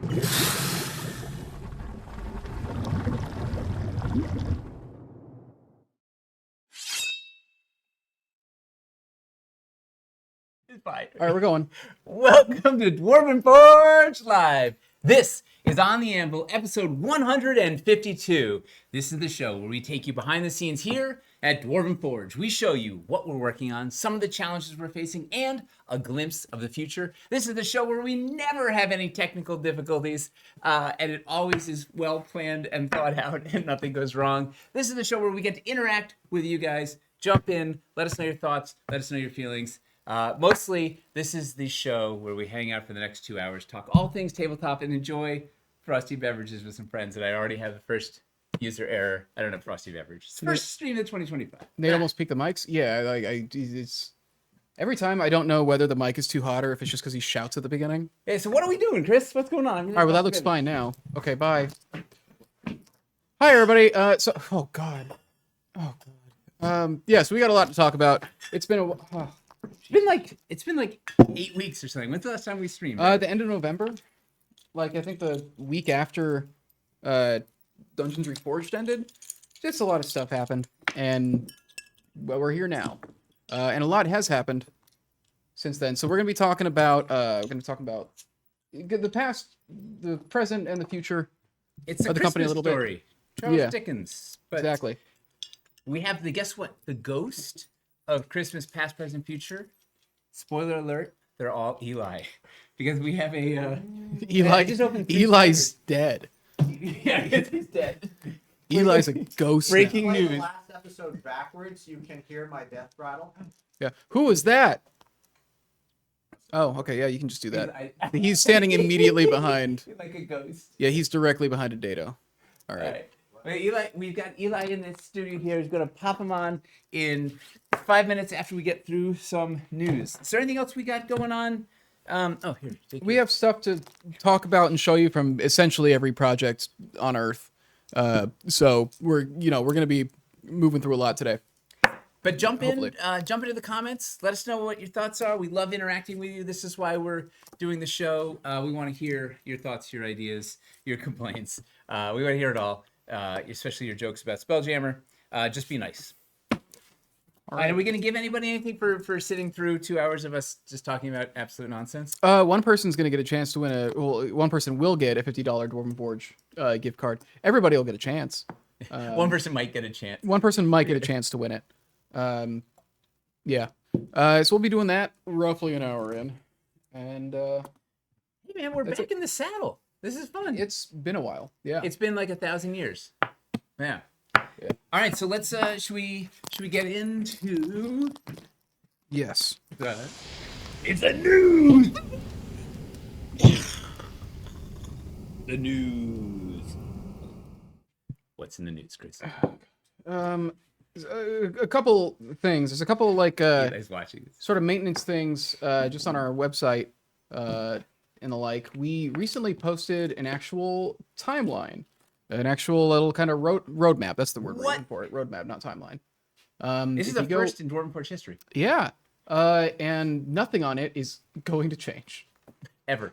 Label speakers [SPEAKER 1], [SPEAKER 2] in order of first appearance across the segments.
[SPEAKER 1] It's fine.
[SPEAKER 2] All right, we're going.
[SPEAKER 1] Welcome to Dwarven Forge Live. This is On the Anvil, episode 152. This is the show where we take you behind the scenes here at Dwarven Forge. We show you what we're working on, some of the challenges we're facing, and a glimpse of the future. This is the show where we never have any technical difficulties, and it always is well planned and thought out, and nothing goes wrong. This is the show where we get to interact with you guys. Jump in, let us know your thoughts, let us know your feelings. Mostly, this is the show where we hang out for the next 2 hours, talk all things tabletop, and enjoy frosty beverages with some friends. And I already have the first user error. I don't have frosty beverages. First stream of 2025.
[SPEAKER 2] They almost peaked the mics. Yeah, it's every time I don't know whether the mic is too hot or if it's just because he shouts at the beginning.
[SPEAKER 1] Hey, so what are we doing, Chris? What's going on?
[SPEAKER 2] All right, well that looks fine now. Okay, bye. Hi everybody. Oh god. Yeah, so we got a lot to talk about. It's been a
[SPEAKER 1] It's been like 8 weeks or something. When's the last time we streamed?
[SPEAKER 2] the end of November. Like I think the week after Dungeons Reforged ended. Just a lot of stuff happened, and well, we're here now, and a lot has happened since then. So we're gonna be talking about the past, the present, and the future.
[SPEAKER 1] It's a
[SPEAKER 2] of the company a
[SPEAKER 1] Christmas
[SPEAKER 2] little
[SPEAKER 1] story.
[SPEAKER 2] bit.
[SPEAKER 1] Charles
[SPEAKER 2] Yeah.
[SPEAKER 1] Dickens. But
[SPEAKER 2] Exactly.
[SPEAKER 1] we have guess what? The ghost of Christmas past, present, future. Spoiler alert, they're all Eli. Because we have a I just opened three
[SPEAKER 2] Eli's dead.
[SPEAKER 1] yeah, he's dead.
[SPEAKER 2] Eli's a ghost.
[SPEAKER 1] Breaking
[SPEAKER 2] now.
[SPEAKER 3] Play the
[SPEAKER 1] news.
[SPEAKER 3] last episode backwards, you can hear my death rattle.
[SPEAKER 2] Yeah. Who was that? Oh, okay. Yeah, you can just do that.
[SPEAKER 1] I-
[SPEAKER 2] He's standing immediately behind.
[SPEAKER 1] like a ghost.
[SPEAKER 2] Yeah, he's directly behind a dado. All right.
[SPEAKER 1] All right. Well, Eli, we've got Eli in the studio here. He's going to pop him on in 5 minutes after we get through some news. Is there anything else we got going on? Here.
[SPEAKER 2] We have stuff to talk about and show you from essentially every project on Earth. So we're going to be moving through a lot today.
[SPEAKER 1] But jump
[SPEAKER 2] Hopefully.
[SPEAKER 1] jump into the comments. Let us know what your thoughts are. We love interacting with you. This is why we're doing the show. We want to hear your thoughts, your ideas, your complaints. We want to hear it all, especially your jokes about Spelljammer. Just be nice. All right. Are we going to give anybody anything for sitting through 2 hours of us just talking about absolute nonsense?
[SPEAKER 2] One person's going to get a chance to win one person will get a $50 Dwarven Forge gift card. Everybody will get a chance.
[SPEAKER 1] One person might get a chance.
[SPEAKER 2] One person might get a chance to win it. Yeah. So we'll be doing that roughly an hour in. And
[SPEAKER 1] Hey, man, we're back in the saddle. This is fun.
[SPEAKER 2] it's been a while. Yeah.
[SPEAKER 1] It's been like 1,000 years. Yeah. All right, so let's should we get into
[SPEAKER 2] Yes.
[SPEAKER 1] it's the news. The news. What's in the news, Chris?
[SPEAKER 2] A couple things. There's a couple like
[SPEAKER 1] Eli's watching this.
[SPEAKER 2] sort of maintenance things just on our website and the like. We recently posted an actual timeline, an actual little kind of roadmap. That's the word we're looking for it. Roadmap, not timeline.
[SPEAKER 1] This is the first in Dwarven Forge history
[SPEAKER 2] Yeah. And nothing on it is going to change.
[SPEAKER 1] ever.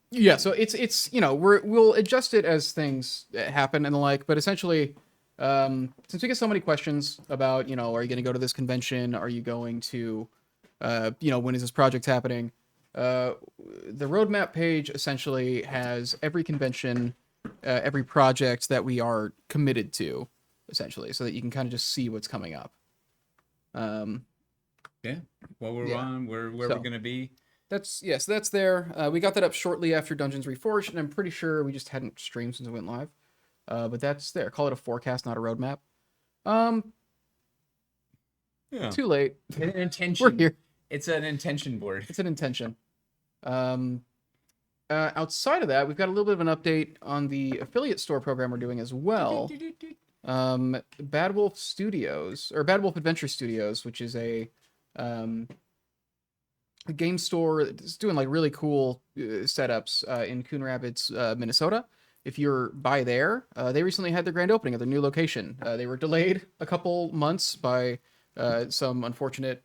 [SPEAKER 2] Yeah, so it's we'll adjust it as things happen and the like, but essentially, since we get so many questions about, are you going to go to this convention? Are you going to, when is this project happening? The roadmap page essentially has every convention, every project that we are committed to, essentially, so that you can kind of just see what's coming up.
[SPEAKER 1] Yeah. Well, we're
[SPEAKER 2] Yeah.
[SPEAKER 1] on. Where
[SPEAKER 2] So-
[SPEAKER 1] we're gonna be.
[SPEAKER 2] That's there. We got that up shortly after Dungeons Reforged, and I'm pretty sure we just hadn't streamed since it went live. But that's there. Call it a forecast, not a roadmap.
[SPEAKER 1] Yeah.
[SPEAKER 2] Too late.
[SPEAKER 1] An intention.
[SPEAKER 2] We're here.
[SPEAKER 1] It's an intention board.
[SPEAKER 2] It's an intention. Outside of that, we've got a little bit of an update on the affiliate store program we're doing as well. Bad Wolf Studios, or Bad Wolf Adventure Studios, which is a game store that's doing like really cool setups in Coon Rapids, Minnesota. If you're by there, they recently had their grand opening at their new location. They were delayed a couple months by some unfortunate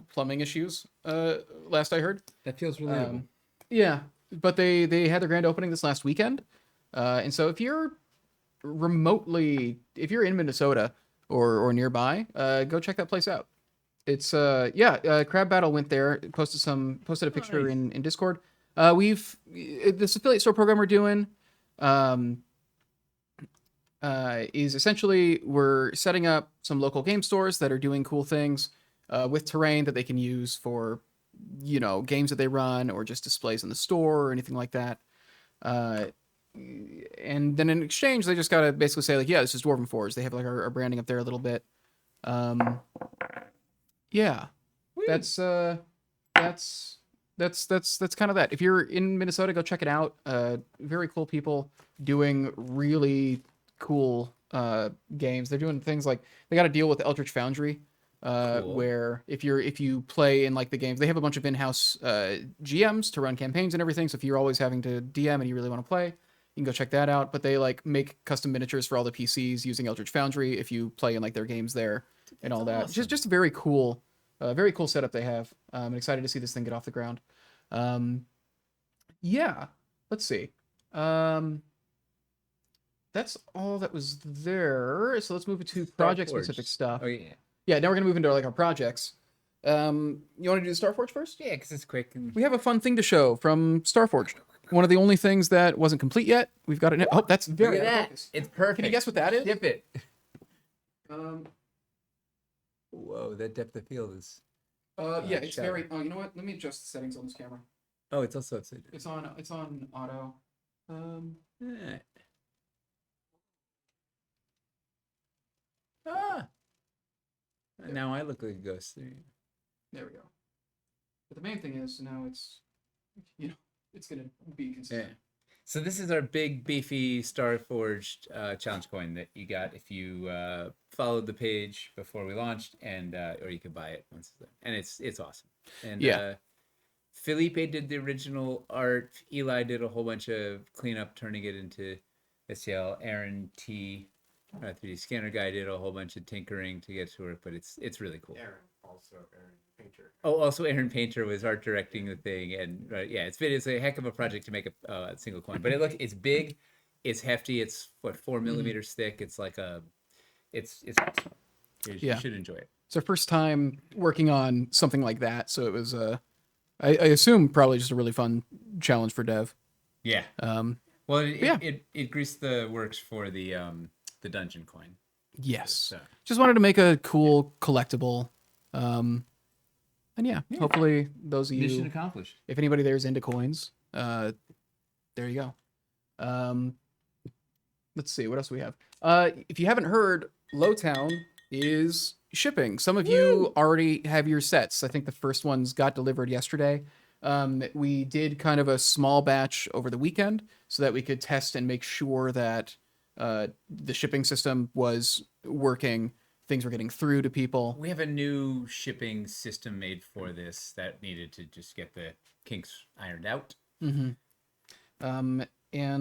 [SPEAKER 2] plumbing issues, last I heard.
[SPEAKER 1] That feels relatable.
[SPEAKER 2] Yeah. but they had their grand opening this last weekend, and so if you're in Minnesota or nearby, go check that place out. It's Crab Battle went there, posted a picture
[SPEAKER 1] Nice.
[SPEAKER 2] in Discord. We've this affiliate store program we're doing is essentially we're setting up some local game stores that are doing cool things with terrain that they can use for games that they run or just displays in the store or anything like that. And then in exchange, they just gotta basically say like, yeah, this is Dwarven Forge. They have like our branding up there a little bit. Yeah, that's kind of that. If you're in Minnesota, go check it out. Very cool people doing really cool games. They're doing things like they got to deal with Eldritch Foundry,
[SPEAKER 1] Cool.
[SPEAKER 2] where if you play in like the games, they have a bunch of in-house GMs to run campaigns and everything. So if you're always having to DM and you really want to play, you can go check that out. But they like make custom miniatures for all the PCs using Eldritch Foundry if you play in like their games there and all that.
[SPEAKER 1] awesome.
[SPEAKER 2] Just a very cool setup they have. I'm excited to see this thing get off the ground. Yeah, let's see. That's all that was there. So let's move into project-specific stuff.
[SPEAKER 1] Oh yeah.
[SPEAKER 2] Yeah, now we're gonna move into like our projects. You want to do the Starforge first?
[SPEAKER 1] Yeah, because it's quick. And...
[SPEAKER 2] We have a fun thing to show from Starforged. One of the only things that wasn't complete yet. We've got it. Oh, that's very
[SPEAKER 1] Look at
[SPEAKER 2] out of
[SPEAKER 1] that.
[SPEAKER 2] focus.
[SPEAKER 1] It's perfect.
[SPEAKER 2] Can you guess what that is?
[SPEAKER 1] Dip it.
[SPEAKER 2] Whoa,
[SPEAKER 1] that depth of field is.
[SPEAKER 2] yeah, it's
[SPEAKER 1] shadow.
[SPEAKER 2] very. Oh, you know what? Let me adjust the settings on this camera.
[SPEAKER 1] Oh, it's also outside.
[SPEAKER 2] It's on auto.
[SPEAKER 1] Yeah. Ah. Now I look like a ghost.
[SPEAKER 2] There we go. But the main thing is now it's gonna be
[SPEAKER 1] Yeah.
[SPEAKER 2] consistent.
[SPEAKER 1] So this is our big beefy Starforged challenge coin that you got if you followed the page before we launched, and or you could buy it once it's done. And it's awesome. And
[SPEAKER 2] Yeah.
[SPEAKER 1] Felipe did the original art. Eli did a whole bunch of cleanup, turning it into STL. Aaron T, 3D scanner guy, did a whole bunch of tinkering to get to work, but it's really cool.
[SPEAKER 3] Aaron Painter.
[SPEAKER 1] Oh, also Aaron Painter was art directing the thing, and yeah, it's a heck of a project to make a single coin. But it's big, it's hefty. It's what 4 millimeters thick. It's like it's awesome. You should enjoy it.
[SPEAKER 2] It's our first time working on something like that, so it was I assume probably just a really fun challenge for Dev.
[SPEAKER 1] Yeah. Well, it greased the works for the dungeon coin.
[SPEAKER 2] Yes.
[SPEAKER 1] So.
[SPEAKER 2] Just wanted to make a cool collectible. And yeah, hopefully those of you,
[SPEAKER 1] Mission accomplished.
[SPEAKER 2] if anybody there is into coins, there you go. Let's see, what else do we have? If you haven't heard, Lowtown is shipping. Some of you already have your sets. I think the first ones got delivered yesterday. We did kind of a small batch over the weekend so that we could test and make sure that the shipping system was working. Things were getting through to people.
[SPEAKER 1] We have a new shipping system made for this that needed to just get the kinks ironed out.
[SPEAKER 2] And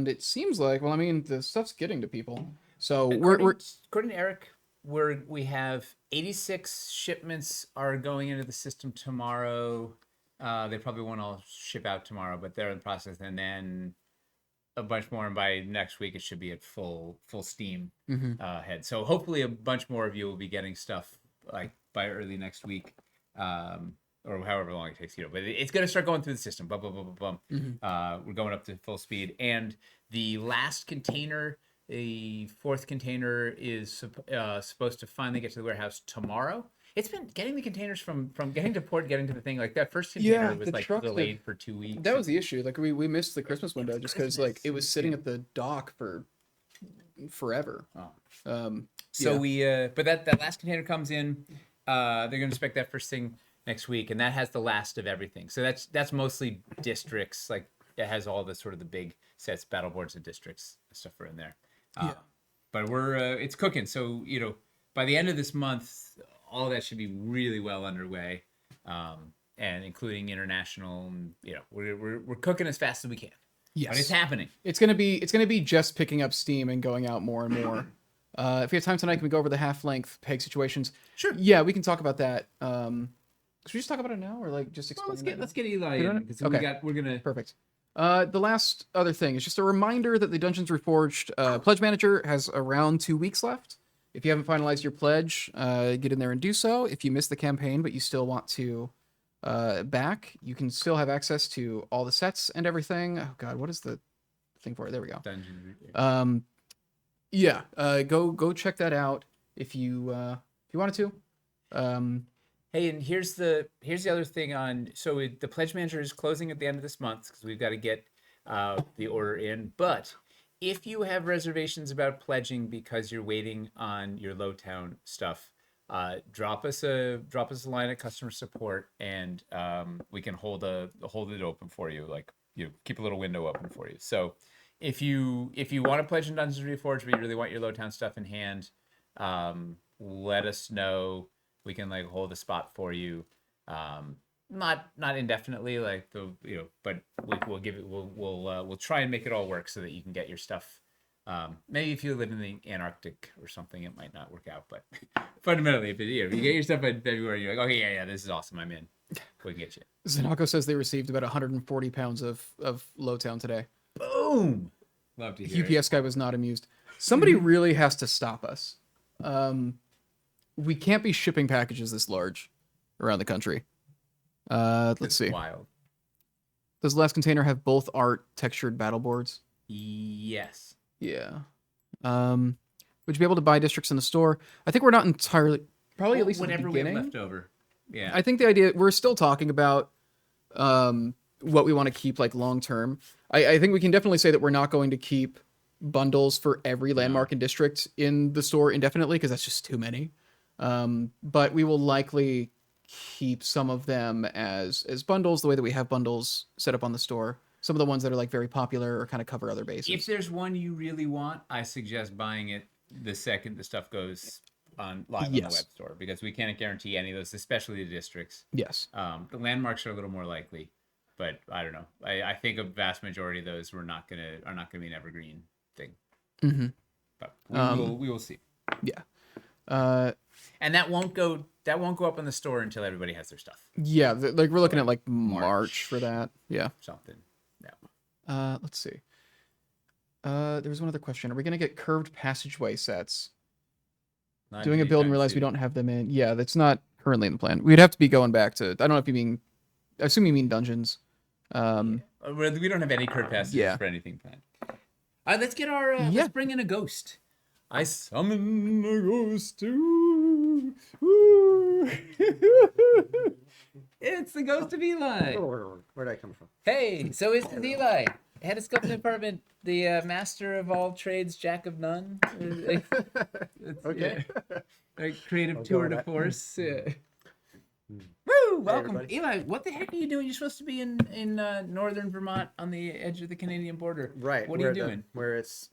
[SPEAKER 2] it seems like, well, I mean, the stuff's getting to people. So
[SPEAKER 1] according to Eric, we have 86 shipments are going into the system tomorrow. They probably won't all ship out tomorrow, but they're in the process, and then a bunch more, and by next week it should be at full steam ahead. So hopefully a bunch more of you will be getting stuff like by early next week, or however long it takes. But it's going to start going through the system. Bum, bum, bum, bum, bum. We're going up to full speed, and the last container, the fourth container, is supposed to finally get to the warehouse tomorrow. It's been getting the containers from getting to port, getting to the thing. Like that first container was like delayed for 2 weeks.
[SPEAKER 2] That was the issue. Like we missed the Christmas window just because like it was sitting at the dock for forever.
[SPEAKER 1] So but that last container comes in. They're going to inspect that first thing next week, and that has the last of everything. So that's mostly districts. Like it has all the sort of the big sets, battle boards, and districts and stuff are in there. But we're it's cooking. So by the end of this month, all of that should be really well underway, and including international. And, we're cooking as fast as we can.
[SPEAKER 2] Yes,
[SPEAKER 1] but it's happening.
[SPEAKER 2] It's gonna be just picking up steam and going out more and more. If we have time tonight, can we go over the half-length peg situations?
[SPEAKER 1] Sure.
[SPEAKER 2] Yeah, we can talk about that. Should we just talk about it now, or like just explain?
[SPEAKER 1] Let's get Eli in, because
[SPEAKER 2] okay.
[SPEAKER 1] we're gonna
[SPEAKER 2] Perfect. The last other thing is just a reminder that the Dungeons Reforged Pledge Manager has around 2 weeks left. If you haven't finalized your pledge, get in there and do so. If you missed the campaign but you still want to back, you can still have access to all the sets and everything. Oh God, what is the thing for it? There we go.
[SPEAKER 1] Dungeon.
[SPEAKER 2] Yeah, go check that out if you wanted to.
[SPEAKER 1] Hey, and here's the other thing on. So the pledge manager is closing at the end of this month because we've got to get the order in. But if you have reservations about pledging because you're waiting on your Lowtown stuff, drop us a line at customer support, and we can hold it open for you. Like, keep a little window open for you. So if you want to pledge in Dungeons Reforged, but you really want your Lowtown stuff in hand, let us know. We can like hold a spot for you, not indefinitely, like but we'll give it. We'll try and make it all work so that you can get your stuff. Maybe if you live in the Antarctic or something, it might not work out. But fundamentally, if you get your stuff in February, you're like, okay, yeah, this is awesome. I'm in. We can get you.
[SPEAKER 2] Zanako says they received about 140 pounds of Lowtown today.
[SPEAKER 1] Boom. Love to hear
[SPEAKER 2] UPS guy was not amused. Somebody really has to stop us. We can't be shipping packages this large around the country. Let's see.
[SPEAKER 1] Wild.
[SPEAKER 2] Does the last container have both art textured battle boards?
[SPEAKER 1] Yes.
[SPEAKER 2] Yeah. Would you be able to buy districts in the store? I think we're not entirely, probably at least
[SPEAKER 1] whatever
[SPEAKER 2] at the
[SPEAKER 1] we have
[SPEAKER 2] beginning.
[SPEAKER 1] left over. Yeah.
[SPEAKER 2] I think the idea, we're still talking about what we want to keep like long term. I think we can definitely say that we're not going to keep bundles for every landmark and district in the store indefinitely because that's just too many. But we will likely keep some of them as bundles, the way that we have bundles set up on the store. Some of the ones that are like very popular or kind of cover other bases.
[SPEAKER 1] If there's one you really want, I suggest buying it the second the stuff goes live on the web store, because we can't guarantee any of those, especially the districts.
[SPEAKER 2] Yes.
[SPEAKER 1] The landmarks are a little more likely, but I don't know. I think a vast majority of those are not gonna be an evergreen thing.
[SPEAKER 2] Mm-hmm.
[SPEAKER 1] But we will see.
[SPEAKER 2] Yeah.
[SPEAKER 1] And that won't go up in the store until everybody has their stuff.
[SPEAKER 2] Yeah, like we're looking at like March for that. Yeah.
[SPEAKER 1] Something. Yeah.
[SPEAKER 2] Let's see. There was one other question. Are we gonna get curved passageway sets?
[SPEAKER 1] Not
[SPEAKER 2] Doing a build and
[SPEAKER 1] anytime
[SPEAKER 2] realize we
[SPEAKER 1] soon.
[SPEAKER 2] don't have them in. Yeah, that's not currently in the plan. We'd have to be going back to. I don't know if you mean. I assume you mean dungeons.
[SPEAKER 1] We don't have any curve passages for anything planned. All right, let's get our. Let's bring in a ghost. I summon a ghost too. It's the ghost of Eli.
[SPEAKER 3] Where'd I come from?
[SPEAKER 1] Hey, so it's Eli, head of sculpting department, the master of all trades, jack of none.
[SPEAKER 3] Okay.
[SPEAKER 1] A creative tour de force. Woo! Welcome,
[SPEAKER 3] everybody.
[SPEAKER 1] Eli. What the heck are you doing? You're supposed to be in northern Vermont on the edge of the Canadian border.
[SPEAKER 3] Right.
[SPEAKER 1] What are you doing?
[SPEAKER 3] Where it's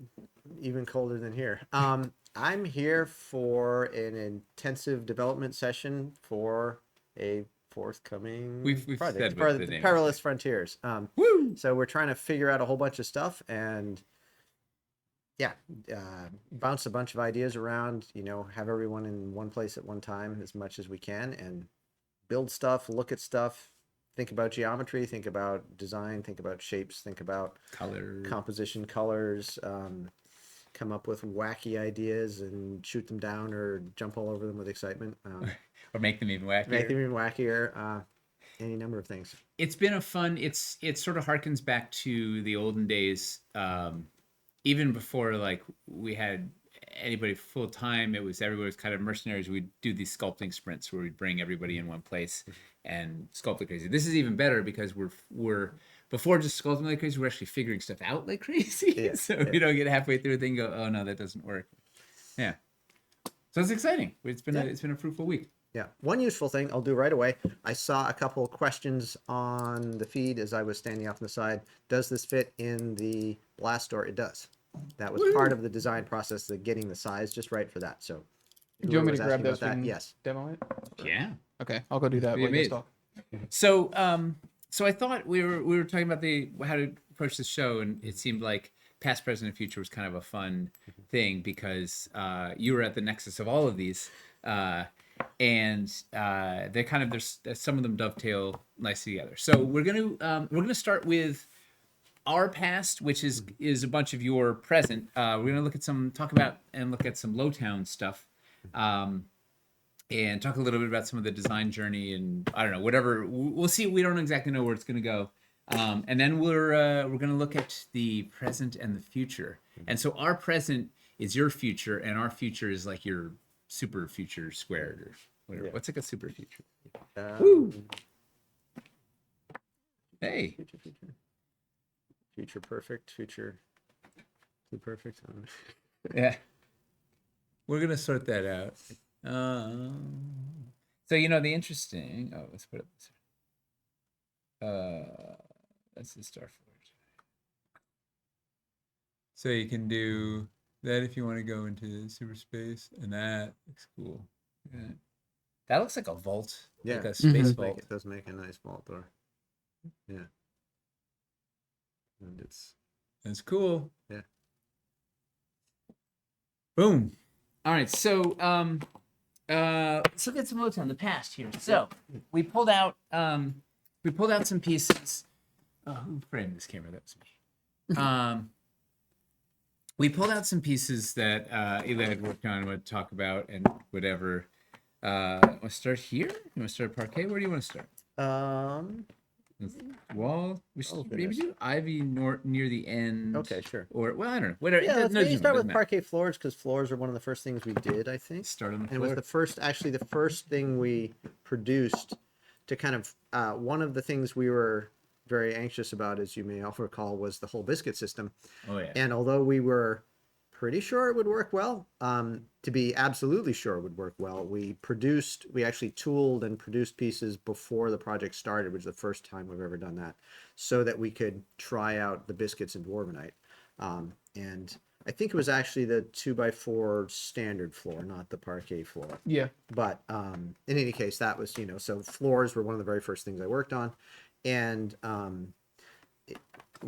[SPEAKER 3] even colder than here. I'm here for an intensive development session for a forthcoming
[SPEAKER 1] We've
[SPEAKER 3] project.
[SPEAKER 1] said
[SPEAKER 3] For
[SPEAKER 1] what the
[SPEAKER 3] the
[SPEAKER 1] name is.
[SPEAKER 3] Perilous Frontiers.
[SPEAKER 1] Woo!
[SPEAKER 3] So we're trying to figure out a whole bunch of stuff and bounce a bunch of ideas around, have everyone in one place at one time as much as we can and build stuff, look at stuff, think about geometry, think about design, think about shapes, think about
[SPEAKER 1] Color.
[SPEAKER 3] composition, colors, come up with wacky ideas and shoot them down or jump all over them with excitement.
[SPEAKER 1] Or make them even wackier.
[SPEAKER 3] Make them even wackier. Any number of things.
[SPEAKER 1] It's been a fun. It sort of harkens back to the olden days. Even before like we had anybody full time, everybody was kind of mercenaries. We'd do these sculpting sprints where we'd bring everybody in one place and sculpt like crazy. This is even better because we're before just sculpting like crazy, we're actually figuring stuff out like crazy.
[SPEAKER 3] Yeah,
[SPEAKER 1] We don't get halfway through a thing and go, oh no, that doesn't work. Yeah. So it's exciting. It's been a fruitful week.
[SPEAKER 3] Yeah. One useful thing I'll do right away. I saw a couple of questions on the feed as I was standing off on the side. Does this fit in the blast door? It does. That was part of the design process, the getting the size just right for that. So
[SPEAKER 2] Do you want me to
[SPEAKER 3] whoever was
[SPEAKER 2] grab
[SPEAKER 3] asking
[SPEAKER 2] those
[SPEAKER 3] about
[SPEAKER 2] and
[SPEAKER 3] Yes.
[SPEAKER 2] demo it?
[SPEAKER 1] Yeah.
[SPEAKER 2] Okay, I'll go do that.
[SPEAKER 1] Be
[SPEAKER 2] while you guys
[SPEAKER 1] amazed.
[SPEAKER 2] talk.
[SPEAKER 1] So I thought we were talking about how to approach the show, and it seemed like past, present, and future was kind of a fun thing because you were at the nexus of all of these, and they kind of some of them dovetail nicely together. So we're gonna start with our past, which is a bunch of your present. We're gonna look at some Lowtown stuff, and talk a little bit about some of the design journey and I don't know whatever. We'll see. We don't exactly know where it's gonna go. And then we're gonna look at the present and the future. And so our present is your future, and our future is like your super future squared or whatever.
[SPEAKER 3] Yeah.
[SPEAKER 1] What's like a super future?
[SPEAKER 3] Woo!
[SPEAKER 1] Hey.
[SPEAKER 3] Future perfect. Future too perfect.
[SPEAKER 1] Yeah. We're gonna sort that out. So the interesting. Oh, let's put it this way. That's the Star Forge. So you can do that if you want to go into super space, and that looks cool. Yeah. That looks like a vault, like a space vault.
[SPEAKER 3] It does make a nice vault door. Yeah. And
[SPEAKER 1] That's cool.
[SPEAKER 3] Yeah.
[SPEAKER 1] Boom. All right, so let's look at some Lowtown, the past here. So we pulled out some pieces. Oh, who framed this camera? That was me. We pulled out some pieces that Eli had worked on, would talk about, and whatever. Want to start here? You want to start parquet? Where do you want to start? Wall. We should maybe do ivy near the end.
[SPEAKER 3] Okay, sure.
[SPEAKER 1] Or I don't know. Whatever.
[SPEAKER 3] Yeah, let's maybe start with parquet floors because floors are one of the first things we did. I think.
[SPEAKER 1] Start on the floor.
[SPEAKER 3] And it was the first thing we produced to kind of one of the things we were very anxious about, as you may all recall, was the whole biscuit system.
[SPEAKER 1] Oh yeah.
[SPEAKER 3] And although we were pretty sure it would work well, to be absolutely sure it would work well, we actually tooled and produced pieces before the project started, which is the first time we've ever done that, so that we could try out the biscuits in dwarvenite. And I think it was actually the 2x4 standard floor, not the parquet floor.
[SPEAKER 2] Yeah.
[SPEAKER 3] But in any case, that was, so floors were one of the very first things I worked on. And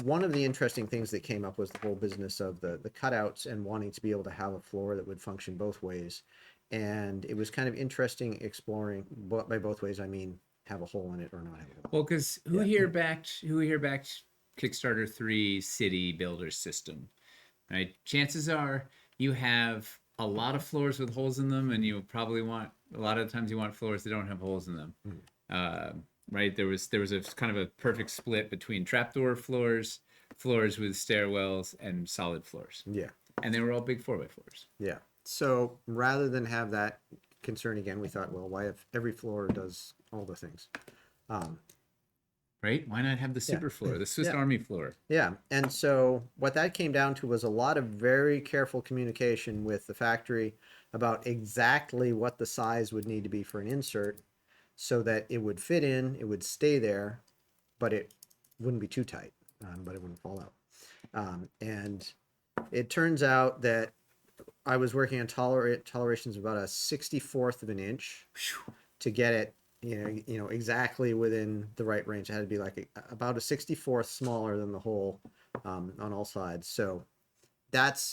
[SPEAKER 3] one of the interesting things that came up was the whole business of the cutouts and wanting to be able to have a floor that would function both ways. And it was kind of interesting exploring, by both ways I mean have a hole in it or not have a hole.
[SPEAKER 1] Well, because who here backed Kickstarter 3 city builder system, right? Chances are you have a lot of floors with holes in them, and you probably want, a lot of times you want floors that don't have holes in them. Right? There was a kind of a perfect split between trapdoor floors with stairwells, and solid floors.
[SPEAKER 3] Yeah.
[SPEAKER 1] And they were all big 4x4s.
[SPEAKER 3] Yeah. So rather than have that concern again, we thought, well, why if every floor does all the things?
[SPEAKER 1] Right? Why not have the super floor, the Swiss Army floor?
[SPEAKER 3] Yeah. And so what that came down to was a lot of very careful communication with the factory about exactly what the size would need to be for an insert, so that it would fit in, it would stay there, but it wouldn't be too tight, but it wouldn't fall out. And it turns out that I was working on tolerations of about a 64th of an inch to get it, exactly within the right range. It had to be like about a 64th smaller than the hole on all sides. So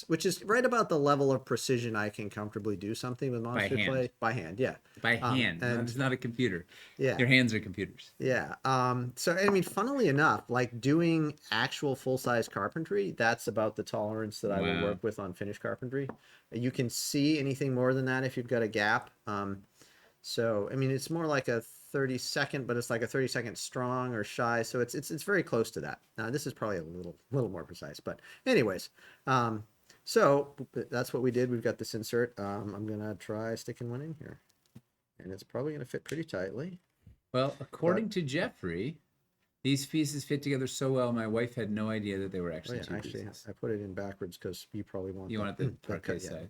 [SPEAKER 3] which is right about the level of precision I can comfortably do something with monster clay by hand. Yeah.
[SPEAKER 1] By hand.
[SPEAKER 3] And
[SPEAKER 1] it's not a computer.
[SPEAKER 3] Yeah.
[SPEAKER 1] Your hands are computers.
[SPEAKER 3] Yeah. So, I mean, funnily enough, like doing actual full-size carpentry, that's about the tolerance that I would work with on finished carpentry. You can see anything more than that if you've got a gap. So, I mean, it's more like a 32nd, but it's like a 32nd strong or shy. So it's very close to that. Now, this is probably a little more precise, but anyways, so that's what we did. We've got this insert. I'm going to try sticking one in here, and it's probably going to fit pretty tightly.
[SPEAKER 1] Well, according to Jeffrey, these pieces fit together so well, my wife had no idea that they were actually two pieces.
[SPEAKER 3] I put it in backwards because you probably want
[SPEAKER 1] the parquet side.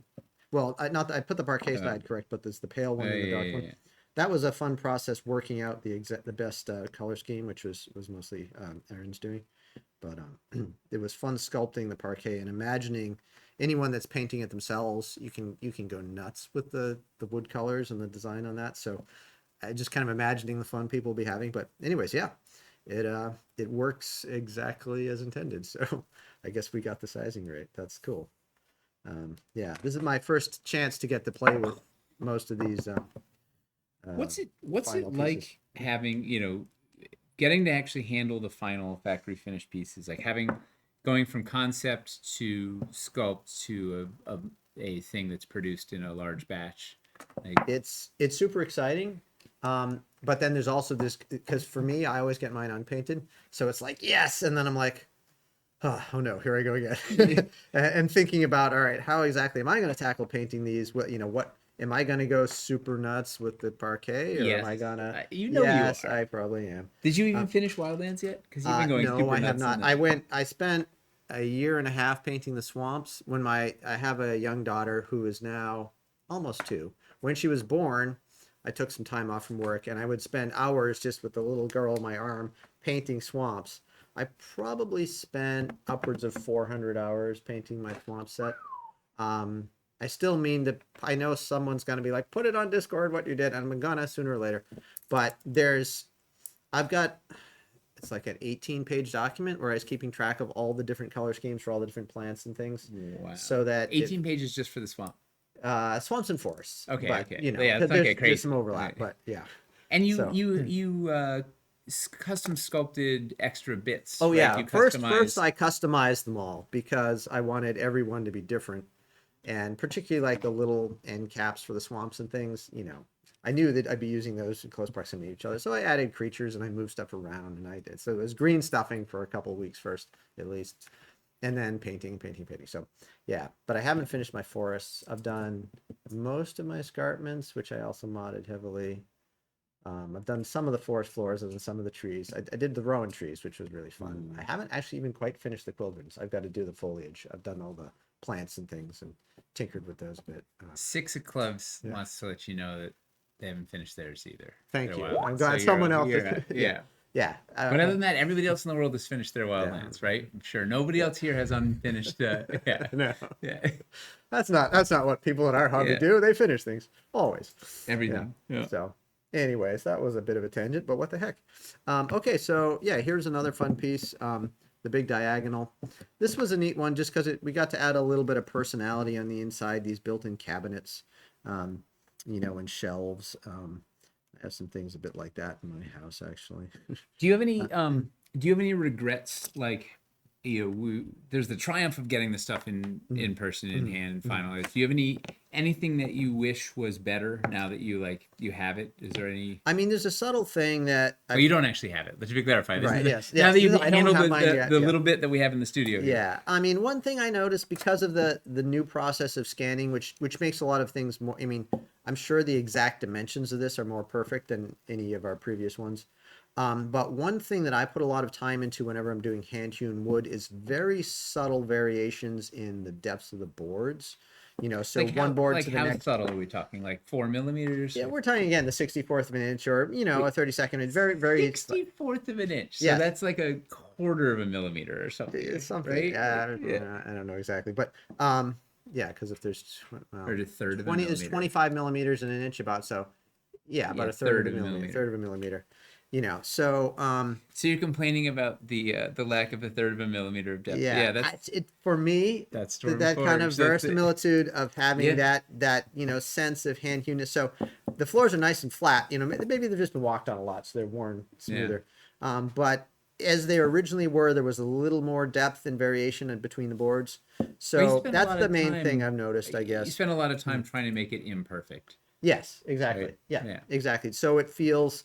[SPEAKER 3] Well, I put the parquet side correct, but there's the pale one and the dark one. That was a fun process working out the best color scheme, which was mostly Aaron's doing. But it was fun sculpting the parquet and imagining anyone that's painting it themselves. You can go nuts with the wood colors and the design on that. So I just kind of imagining the fun people will be having. But anyways, yeah, it works exactly as intended. So I guess we got the sizing right. That's cool. Yeah, this is my first chance to get to play with most of these.
[SPEAKER 1] What's it like having, getting to actually handle the final factory finished pieces, like going from concept to sculpt to a thing that's produced in a large batch. Like,
[SPEAKER 3] It's super exciting. But then there's also this, because for me, I always get mine unpainted, so it's like yes, and then I'm like, oh no, here I go again. And thinking about, all right, how exactly am I going to tackle painting these? What am I going to go super nuts with the parquet, or
[SPEAKER 1] yes,
[SPEAKER 3] am I gonna?
[SPEAKER 1] you
[SPEAKER 3] Yes,
[SPEAKER 1] are.
[SPEAKER 3] I probably am.
[SPEAKER 1] Did you even finish Wildlands yet? Because you've been going
[SPEAKER 3] No,
[SPEAKER 1] super
[SPEAKER 3] I have
[SPEAKER 1] nuts
[SPEAKER 3] not.
[SPEAKER 1] on that.
[SPEAKER 3] I spent a year and a half painting the swamps when I have a young daughter who is now almost 2. When she was born, I took some time off from work and I would spend hours just with the little girl on my arm painting swamps. I probably spent upwards of 400 hours painting my swamp set. I still mean to, I know someone's going to be like, put it on Discord what you did, and I'm gonna sooner or later. But I've got, it's like an 18-page document where I was keeping track of all the different color schemes for all the different plants and things.
[SPEAKER 1] Wow.
[SPEAKER 3] So that
[SPEAKER 1] 18 pages just for the swamp.
[SPEAKER 3] Swamps and forests.
[SPEAKER 1] Okay,
[SPEAKER 3] but,
[SPEAKER 1] okay.
[SPEAKER 3] You know,
[SPEAKER 1] Yeah, let's not get
[SPEAKER 3] there's some
[SPEAKER 1] crazy.
[SPEAKER 3] overlap,
[SPEAKER 1] Okay.
[SPEAKER 3] but yeah.
[SPEAKER 1] And
[SPEAKER 3] So,
[SPEAKER 1] you custom sculpted extra bits.
[SPEAKER 3] oh
[SPEAKER 1] right?
[SPEAKER 3] yeah.
[SPEAKER 1] You
[SPEAKER 3] First
[SPEAKER 1] customized.
[SPEAKER 3] I customized them all because I wanted everyone to be different, and particularly like the little end caps for the swamps and things. I knew that I'd be using those in close proximity to each other, so I added creatures and I moved stuff around, and I did. So it was green stuffing for a couple of weeks first, at least, and then painting. So yeah, but I haven't finished my forests. I've done most of my escarpments, which I also modded heavily. I've done some of the forest floors and some of the trees. I did the rowan trees, which was really fun. I haven't actually even quite finished the quilverins. I've got to do the foliage. I've done all the plants and things and tinkered with those a bit.
[SPEAKER 1] Six of Clubs
[SPEAKER 3] Yeah.
[SPEAKER 1] wants to let you know that they haven't finished theirs either.
[SPEAKER 3] Thank
[SPEAKER 1] Their
[SPEAKER 3] you.
[SPEAKER 1] Wildlands.
[SPEAKER 3] I'm glad
[SPEAKER 1] So
[SPEAKER 3] someone else.
[SPEAKER 1] yeah.
[SPEAKER 3] Yeah.
[SPEAKER 1] But other than that, everybody else in the world has finished their Wildlands, right? I'm sure nobody else here has unfinished. Yeah.
[SPEAKER 3] No,
[SPEAKER 1] Yeah.
[SPEAKER 3] that's not what people in our hobby
[SPEAKER 1] Yeah.
[SPEAKER 3] do. They finish things always.
[SPEAKER 1] Everything. Yeah.
[SPEAKER 3] So, anyways, that was a bit of a tangent, but what the heck? Okay, so yeah, here's another fun piece. The big diagonal. This was a neat one just because we got to add a little bit of personality on the inside. These built-in cabinets, and shelves. I have some things a bit like that in my house, actually.
[SPEAKER 1] Do you have any regrets? Like, there's the triumph of getting the stuff in person, in hand, and finalized. Do you have anything that you wish was better now that you have it? Is there any?
[SPEAKER 3] I mean, there's a subtle thing that
[SPEAKER 1] Well, you don't actually have it. But to be clarified,
[SPEAKER 3] Right,
[SPEAKER 1] yes.
[SPEAKER 3] yes.
[SPEAKER 1] Now that you've
[SPEAKER 3] No, I don't
[SPEAKER 1] handled
[SPEAKER 3] have mine yet,
[SPEAKER 1] the
[SPEAKER 3] yeah.
[SPEAKER 1] little bit that we have in the studio. Here.
[SPEAKER 3] Yeah, I mean, one thing I noticed because of the new process of scanning, which makes a lot of things more. I mean, I'm sure the exact dimensions of this are more perfect than any of our previous ones. But one thing that I put a lot of time into whenever I'm doing hand-hewn wood is very subtle variations in the depths of the boards. So
[SPEAKER 1] Like
[SPEAKER 3] one board to the
[SPEAKER 1] how
[SPEAKER 3] next.
[SPEAKER 1] subtle are we talking? Like 4 millimeters?
[SPEAKER 3] Yeah, we're talking again the 64th of an inch, or a 32nd inch. Very, very
[SPEAKER 1] 64th of an inch. So
[SPEAKER 3] Yeah.
[SPEAKER 1] that's like a quarter of a millimeter or something.
[SPEAKER 3] It's something.
[SPEAKER 1] right?
[SPEAKER 3] Yeah, I don't know exactly, but yeah, because if there's
[SPEAKER 1] Or a third of
[SPEAKER 3] 20,
[SPEAKER 1] a
[SPEAKER 3] it's
[SPEAKER 1] millimeter.
[SPEAKER 3] 25 millimeters in an inch, about so. Yeah, about
[SPEAKER 1] Yeah,
[SPEAKER 3] a third of a millimeter. Third of a millimeter. So
[SPEAKER 1] So you're complaining about the lack of a third of a millimeter of depth.
[SPEAKER 3] yeah,
[SPEAKER 1] That's
[SPEAKER 3] it for me.
[SPEAKER 1] that's
[SPEAKER 3] That kind of
[SPEAKER 1] Stormforge. That's it.
[SPEAKER 3] verisimilitude of having
[SPEAKER 1] Yeah.
[SPEAKER 3] that sense of hand hewness. So the floors are nice and flat. Maybe they've just been walked on a lot, so they're worn smoother. But as they originally were, there was a little more depth and variation in between the boards. So
[SPEAKER 1] spend a
[SPEAKER 3] that's
[SPEAKER 1] lot
[SPEAKER 3] the
[SPEAKER 1] of
[SPEAKER 3] main
[SPEAKER 1] time-
[SPEAKER 3] thing I've noticed, I
[SPEAKER 1] You
[SPEAKER 3] guess.
[SPEAKER 1] spend a lot of time trying to make it imperfect.
[SPEAKER 3] Yes, exactly.
[SPEAKER 1] Right?
[SPEAKER 3] Yeah,
[SPEAKER 1] Yeah.
[SPEAKER 3] exactly. So it feels,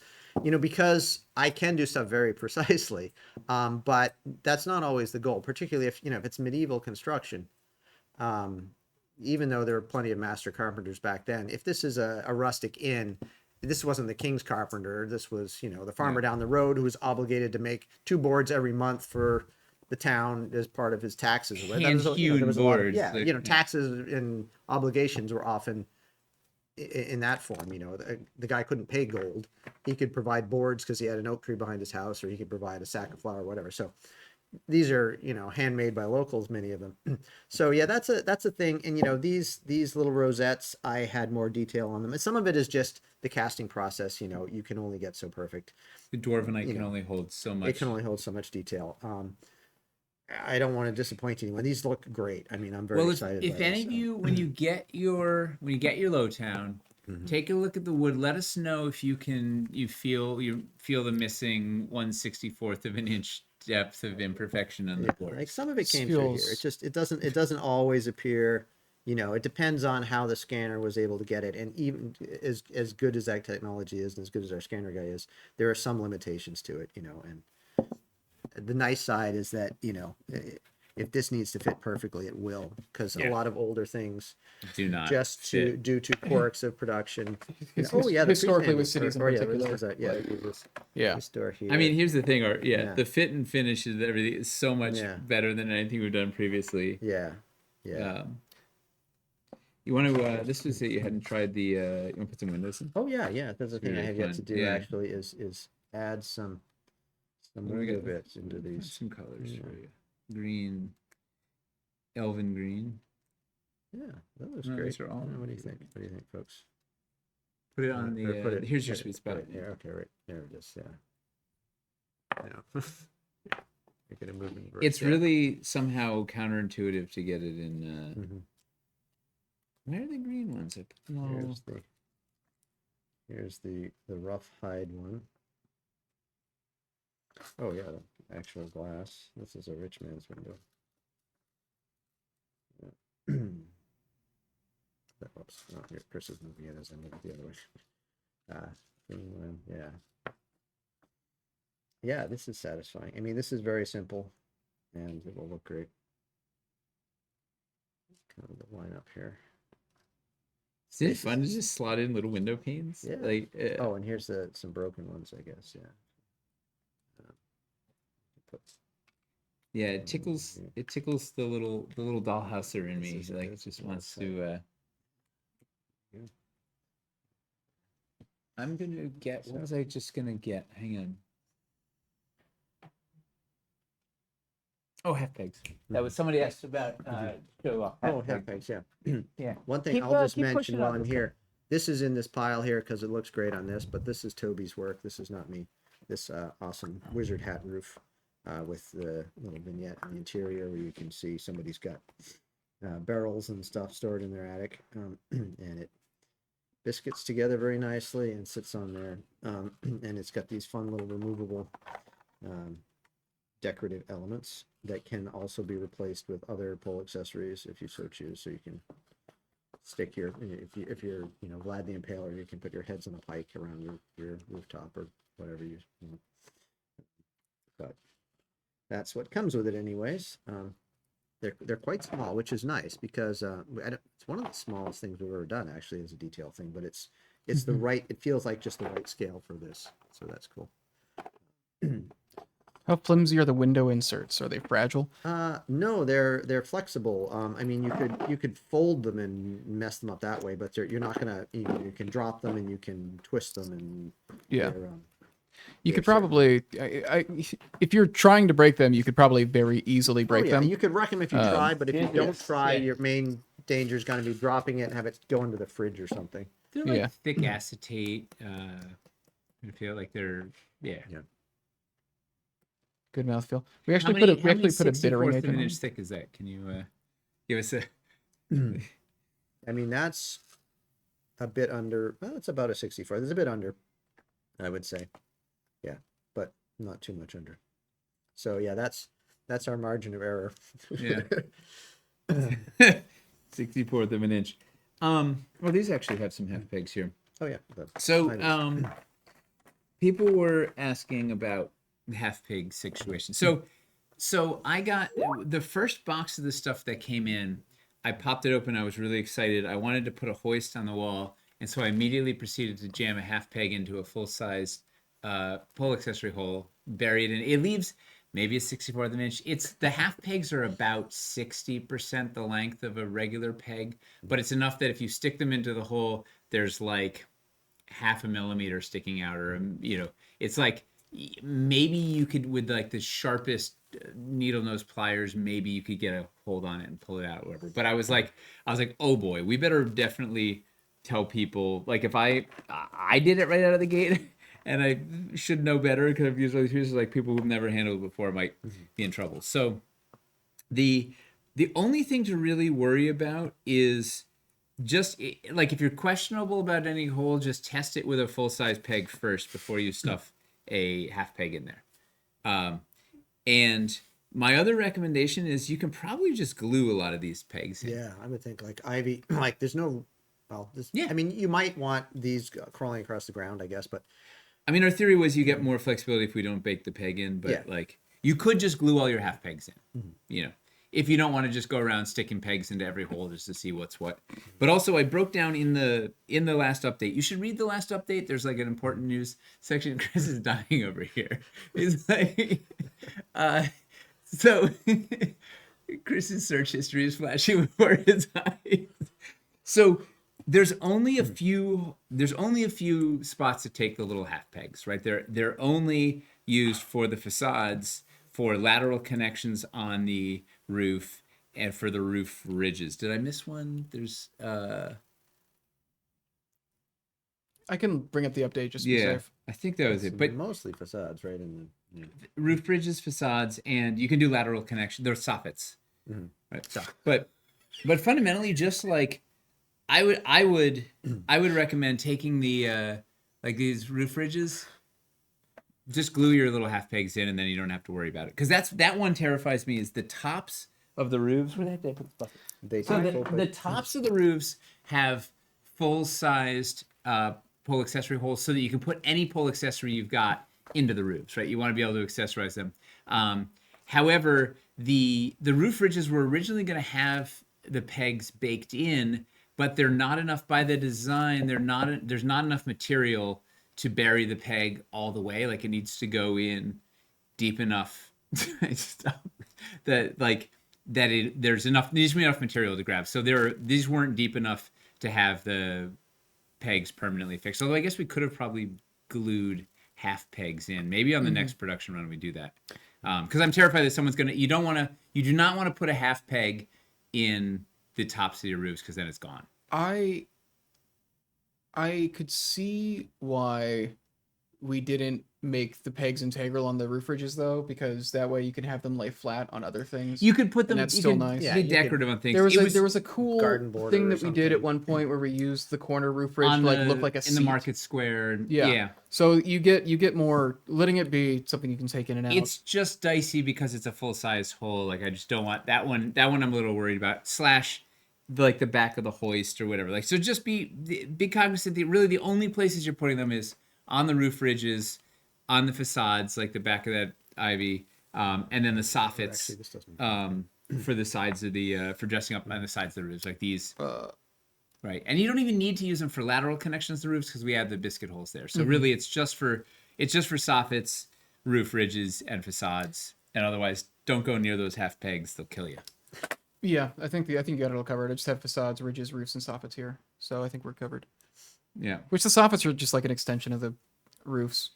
[SPEAKER 3] because I can do stuff very precisely, but that's not always the goal, particularly if it's medieval construction. Even though there were plenty of master carpenters back then, if this is a rustic inn, this wasn't the king's carpenter. This was, the farmer down the road who was obligated to make 2 boards every month for the town as part of his taxes.
[SPEAKER 1] Hand-hewn
[SPEAKER 3] There was a lot of,
[SPEAKER 1] boards,
[SPEAKER 3] yeah,
[SPEAKER 1] like-
[SPEAKER 3] taxes and obligations were often in that form. The guy couldn't pay gold. He could provide boards because he had an oak tree behind his house, or he could provide a sack of flour or whatever. So these are handmade by locals, many of them. So yeah, that's a thing. And these little rosettes, I had more detail on them, and some of it is just the casting process. You can only get so perfect.
[SPEAKER 1] The dwarvenite can only hold so much.
[SPEAKER 3] It can only hold so much detail. I don't want to disappoint anyone. These look great. I mean, I'm very excited.
[SPEAKER 1] If
[SPEAKER 3] by
[SPEAKER 1] any
[SPEAKER 3] this,
[SPEAKER 1] of you, when you get your Lowtown, Take a look at the wood. Let us know if you feel the missing 1/64 of an inch depth of imperfection on the
[SPEAKER 3] Yeah,
[SPEAKER 1] board.
[SPEAKER 3] like some of it
[SPEAKER 2] This
[SPEAKER 3] came through here.
[SPEAKER 2] feels-
[SPEAKER 3] It doesn't always appear. It depends on how the scanner was able to get it, and even as good as that technology is, and as good as our scanner guy is, there are some limitations to it. And the nice side is that if this needs to fit perfectly, it will, because a
[SPEAKER 1] Yeah.
[SPEAKER 3] lot of older things
[SPEAKER 1] Do not
[SPEAKER 3] due to quirks of production.
[SPEAKER 2] His-
[SPEAKER 3] The
[SPEAKER 2] historically
[SPEAKER 3] freestanding
[SPEAKER 2] with cities in
[SPEAKER 3] or,
[SPEAKER 2] particular,
[SPEAKER 3] this
[SPEAKER 2] Yeah.
[SPEAKER 3] store here.
[SPEAKER 1] I mean, here's the thing,
[SPEAKER 3] Yeah.
[SPEAKER 1] the fit and finish of everything is so much
[SPEAKER 3] Yeah.
[SPEAKER 1] better than anything we've done previously.
[SPEAKER 3] yeah.
[SPEAKER 1] You want to? This was that you hadn't tried the. You want to put some windows in?
[SPEAKER 3] Oh yeah. That's the thing I
[SPEAKER 1] really
[SPEAKER 3] have yet
[SPEAKER 1] fun.
[SPEAKER 3] to do.
[SPEAKER 1] Yeah.
[SPEAKER 3] Actually, is add some window bits into these.
[SPEAKER 1] Some colors
[SPEAKER 3] Yeah.
[SPEAKER 1] for you. Green. Elven green.
[SPEAKER 3] Yeah, that looks
[SPEAKER 1] No,
[SPEAKER 3] great.
[SPEAKER 1] these are all
[SPEAKER 3] What do you
[SPEAKER 1] good.
[SPEAKER 3] think? What do you think, folks?
[SPEAKER 1] Put it on the.
[SPEAKER 3] Or put it
[SPEAKER 1] Here's your
[SPEAKER 3] here-
[SPEAKER 1] sweet spot.
[SPEAKER 3] put it here. Okay, right there it is. Yeah. Yeah. You're gonna move in reverse,
[SPEAKER 1] It's
[SPEAKER 3] yeah.
[SPEAKER 1] really somehow counterintuitive to get it in.
[SPEAKER 3] Mhm.
[SPEAKER 1] Where are the green ones? I put them all.
[SPEAKER 3] Here's the rough hide one. Oh yeah, the actual glass. This is a rich man's window. Yeah. Oops, oh, here, Chris is moving it as I move it the other way. Green one, yeah. Yeah, this is satisfying. I mean, this is very simple, and it will look great. Kind of the line up here.
[SPEAKER 1] Isn't it fun to just slot in little window panes?
[SPEAKER 3] Yeah.
[SPEAKER 1] Like.
[SPEAKER 3] Oh, and here's some broken ones, I guess. Yeah.
[SPEAKER 1] Yeah, it tickles. It tickles the little dollhouser in me.
[SPEAKER 3] This is
[SPEAKER 1] Like
[SPEAKER 3] good.
[SPEAKER 1] it just
[SPEAKER 3] Yeah,
[SPEAKER 1] wants
[SPEAKER 3] so-
[SPEAKER 1] to.
[SPEAKER 3] Yeah.
[SPEAKER 1] I'm gonna get. What was I just gonna get? Hang on. Oh, half pegs. That was somebody asked about. Show off
[SPEAKER 3] Oh, half pegs, yeah.
[SPEAKER 1] Yeah.
[SPEAKER 3] One thing
[SPEAKER 1] Keep,
[SPEAKER 3] I'll just
[SPEAKER 1] keep
[SPEAKER 3] mention
[SPEAKER 1] pushing
[SPEAKER 3] while
[SPEAKER 1] on
[SPEAKER 3] I'm
[SPEAKER 1] this
[SPEAKER 3] here. This is in this pile here because it looks great on this, but this is Toby's work. This is not me. This awesome wizard hat roof with the little vignette on the interior where you can see somebody's got barrels and stuff stored in their attic, and it biscuits together very nicely and sits on there, and it's got these fun little removable decorative elements that can also be replaced with other pole accessories if you so choose. So you can stick your, if you're Vlad the Impaler, you can put your heads on a pike around your rooftop or whatever you know. But that's what comes with it, anyways. They're quite small, which is nice because it's one of the smallest things we've ever done actually as a detail thing. But it's the right. It feels like just the right scale for this, so that's cool.
[SPEAKER 2] How flimsy are the window inserts? Are they fragile?
[SPEAKER 3] No, they're flexible. I mean, you could fold them and mess them up that way, but you're not gonna. You can drop them and you can twist them and
[SPEAKER 2] Yeah.
[SPEAKER 3] they're,
[SPEAKER 2] You
[SPEAKER 3] Yeah,
[SPEAKER 2] could
[SPEAKER 3] sure.
[SPEAKER 2] probably, if you're trying to break them, you could probably very easily break
[SPEAKER 3] oh, yeah,
[SPEAKER 2] them.
[SPEAKER 3] you could wreck them if you try, but if you don't
[SPEAKER 1] yes,
[SPEAKER 3] try,
[SPEAKER 1] yeah.
[SPEAKER 3] your main danger is going to be dropping it and have it go into the fridge or something.
[SPEAKER 1] They're like
[SPEAKER 2] Yeah.
[SPEAKER 1] thick acetate. I feel like they're yeah.
[SPEAKER 2] Good mouthfeel. We actually put a bittering
[SPEAKER 1] 64th of
[SPEAKER 2] agent
[SPEAKER 1] an
[SPEAKER 2] on.
[SPEAKER 1] inch thick is that? Can you give us a?
[SPEAKER 3] I mean, that's a bit under. Well, it's about a 64. It's a bit under, I would say. Yeah, but not too much under. So yeah, that's our margin of error.
[SPEAKER 1] Yeah. 64th of an inch. Well, these actually have some half pegs here.
[SPEAKER 3] Oh yeah.
[SPEAKER 1] So, people were asking about the half pig situation. So I got the first box of the stuff that came in. I popped it open. I was really excited. I wanted to put a hoist on the wall, and so I immediately proceeded to jam a half peg into a full-sized pole accessory hole, bury it in. It leaves maybe a 64th of an inch. The half pegs are about 60% the length of a regular peg, but it's enough that if you stick them into the hole, there's like half a millimeter sticking out, or it's like maybe you could, with like the sharpest needle nose pliers, maybe you could get a hold on it and pull it out or whatever. But I was like, oh boy, we better definitely tell people, like, if I did it right out of the gate and I should know better, because I've usually like people who've never handled it before might be in trouble. So the only thing to really worry about is like if you're questionable about any hole, just test it with a full-size peg first before you stuff a half peg in there. And my other recommendation is you can probably just glue a lot of these pegs in.
[SPEAKER 3] Yeah, I would think like ivy. Like there's no. Well,
[SPEAKER 1] Yeah.
[SPEAKER 3] I mean, you might want these crawling across the ground, I guess, but
[SPEAKER 1] I mean, our theory was you get more flexibility if we don't bake the peg in, but
[SPEAKER 3] Yeah.
[SPEAKER 1] like you could just glue all your half pegs in,
[SPEAKER 3] Mm-hmm.
[SPEAKER 1] you know, if you don't want to just go around sticking pegs into every hole just to see what's what. But also, I broke down in the last update. You should read the last update. There's like an important news section. Chris is dying over here. He's like, so Chris's search history is flashing before his eyes. So there's only a few spots to take the little half pegs, right? They're only used for the facades, for lateral connections on the roof, and for the roof ridges. Did I miss one? There's
[SPEAKER 2] I can bring up the update just to be
[SPEAKER 1] yeah,
[SPEAKER 2] safe.
[SPEAKER 1] I think that was
[SPEAKER 3] it's
[SPEAKER 1] it. But
[SPEAKER 3] mostly facades, right? In the
[SPEAKER 1] roof bridges, facades, and you can do lateral connection. There's soffits, right? So, but fundamentally, just like I would recommend taking the like these roof ridges, just glue your little half pegs in, and then you don't have to worry about it. Because that one terrifies me is the tops of the roofs. Where the heck did I put the bucket?
[SPEAKER 3] They
[SPEAKER 1] So
[SPEAKER 3] take full
[SPEAKER 1] the
[SPEAKER 3] peg.
[SPEAKER 1] tops of the roofs have full-sized pole accessory holes so that you can put any pole accessory you've got into the roofs, right? You want to be able to accessorize them. However, the roof ridges were originally going to have the pegs baked in, but they're not enough by the design. There's not enough material to bury the peg all the way. Like it needs to go in deep enough that there's enough. There needs to be enough material to grab. So these weren't deep enough to have the pegs permanently fixed. Although I guess we could have probably glued half pegs in. Maybe on the next production run we do that. Because I'm terrified that someone's gonna. You do not want to put a half peg in the tops of your roofs because then it's gone.
[SPEAKER 2] I could see why we didn't make the pegs integral on the roof ridges though, because that way you can have them lay flat on other things.
[SPEAKER 1] You could put them.
[SPEAKER 2] And that's
[SPEAKER 1] you
[SPEAKER 2] still
[SPEAKER 1] could
[SPEAKER 2] nice.
[SPEAKER 3] Yeah,
[SPEAKER 1] Be
[SPEAKER 3] you could-
[SPEAKER 1] decorative on things.
[SPEAKER 2] There was a cool
[SPEAKER 3] garden border
[SPEAKER 2] thing
[SPEAKER 3] or
[SPEAKER 2] that we did at
[SPEAKER 3] something.
[SPEAKER 2] one point where we used the corner roof ridge to
[SPEAKER 1] on
[SPEAKER 2] like
[SPEAKER 1] the-
[SPEAKER 2] look like a
[SPEAKER 1] in
[SPEAKER 2] seat.
[SPEAKER 1] the market square.
[SPEAKER 2] Yeah. So you get more letting it be something you can take in and out.
[SPEAKER 1] It's just dicey because it's a full size hole. Like I just don't want that one. That one I'm a little worried about. Slash, like the back of the hoist or whatever. Like so, just be cognizant that really the only places you're putting them is on the roof ridges, on the facades, like the back of that ivy, and then the soffits.
[SPEAKER 3] Actually, this doesn't.
[SPEAKER 1] For the sides of the for dressing up on the sides of the roofs, like these. Right, and you don't even need to use them for lateral connections to roofs because we have the biscuit holes there. So really, it's just for soffits, roof ridges, and facades. And otherwise, don't go near those half pegs; they'll kill you.
[SPEAKER 2] Yeah, I think you got it all covered. I just have facades, ridges, roofs, and soffits here, so I think we're covered.
[SPEAKER 1] Yeah.
[SPEAKER 2] Which the soffits are just like an extension of the roofs.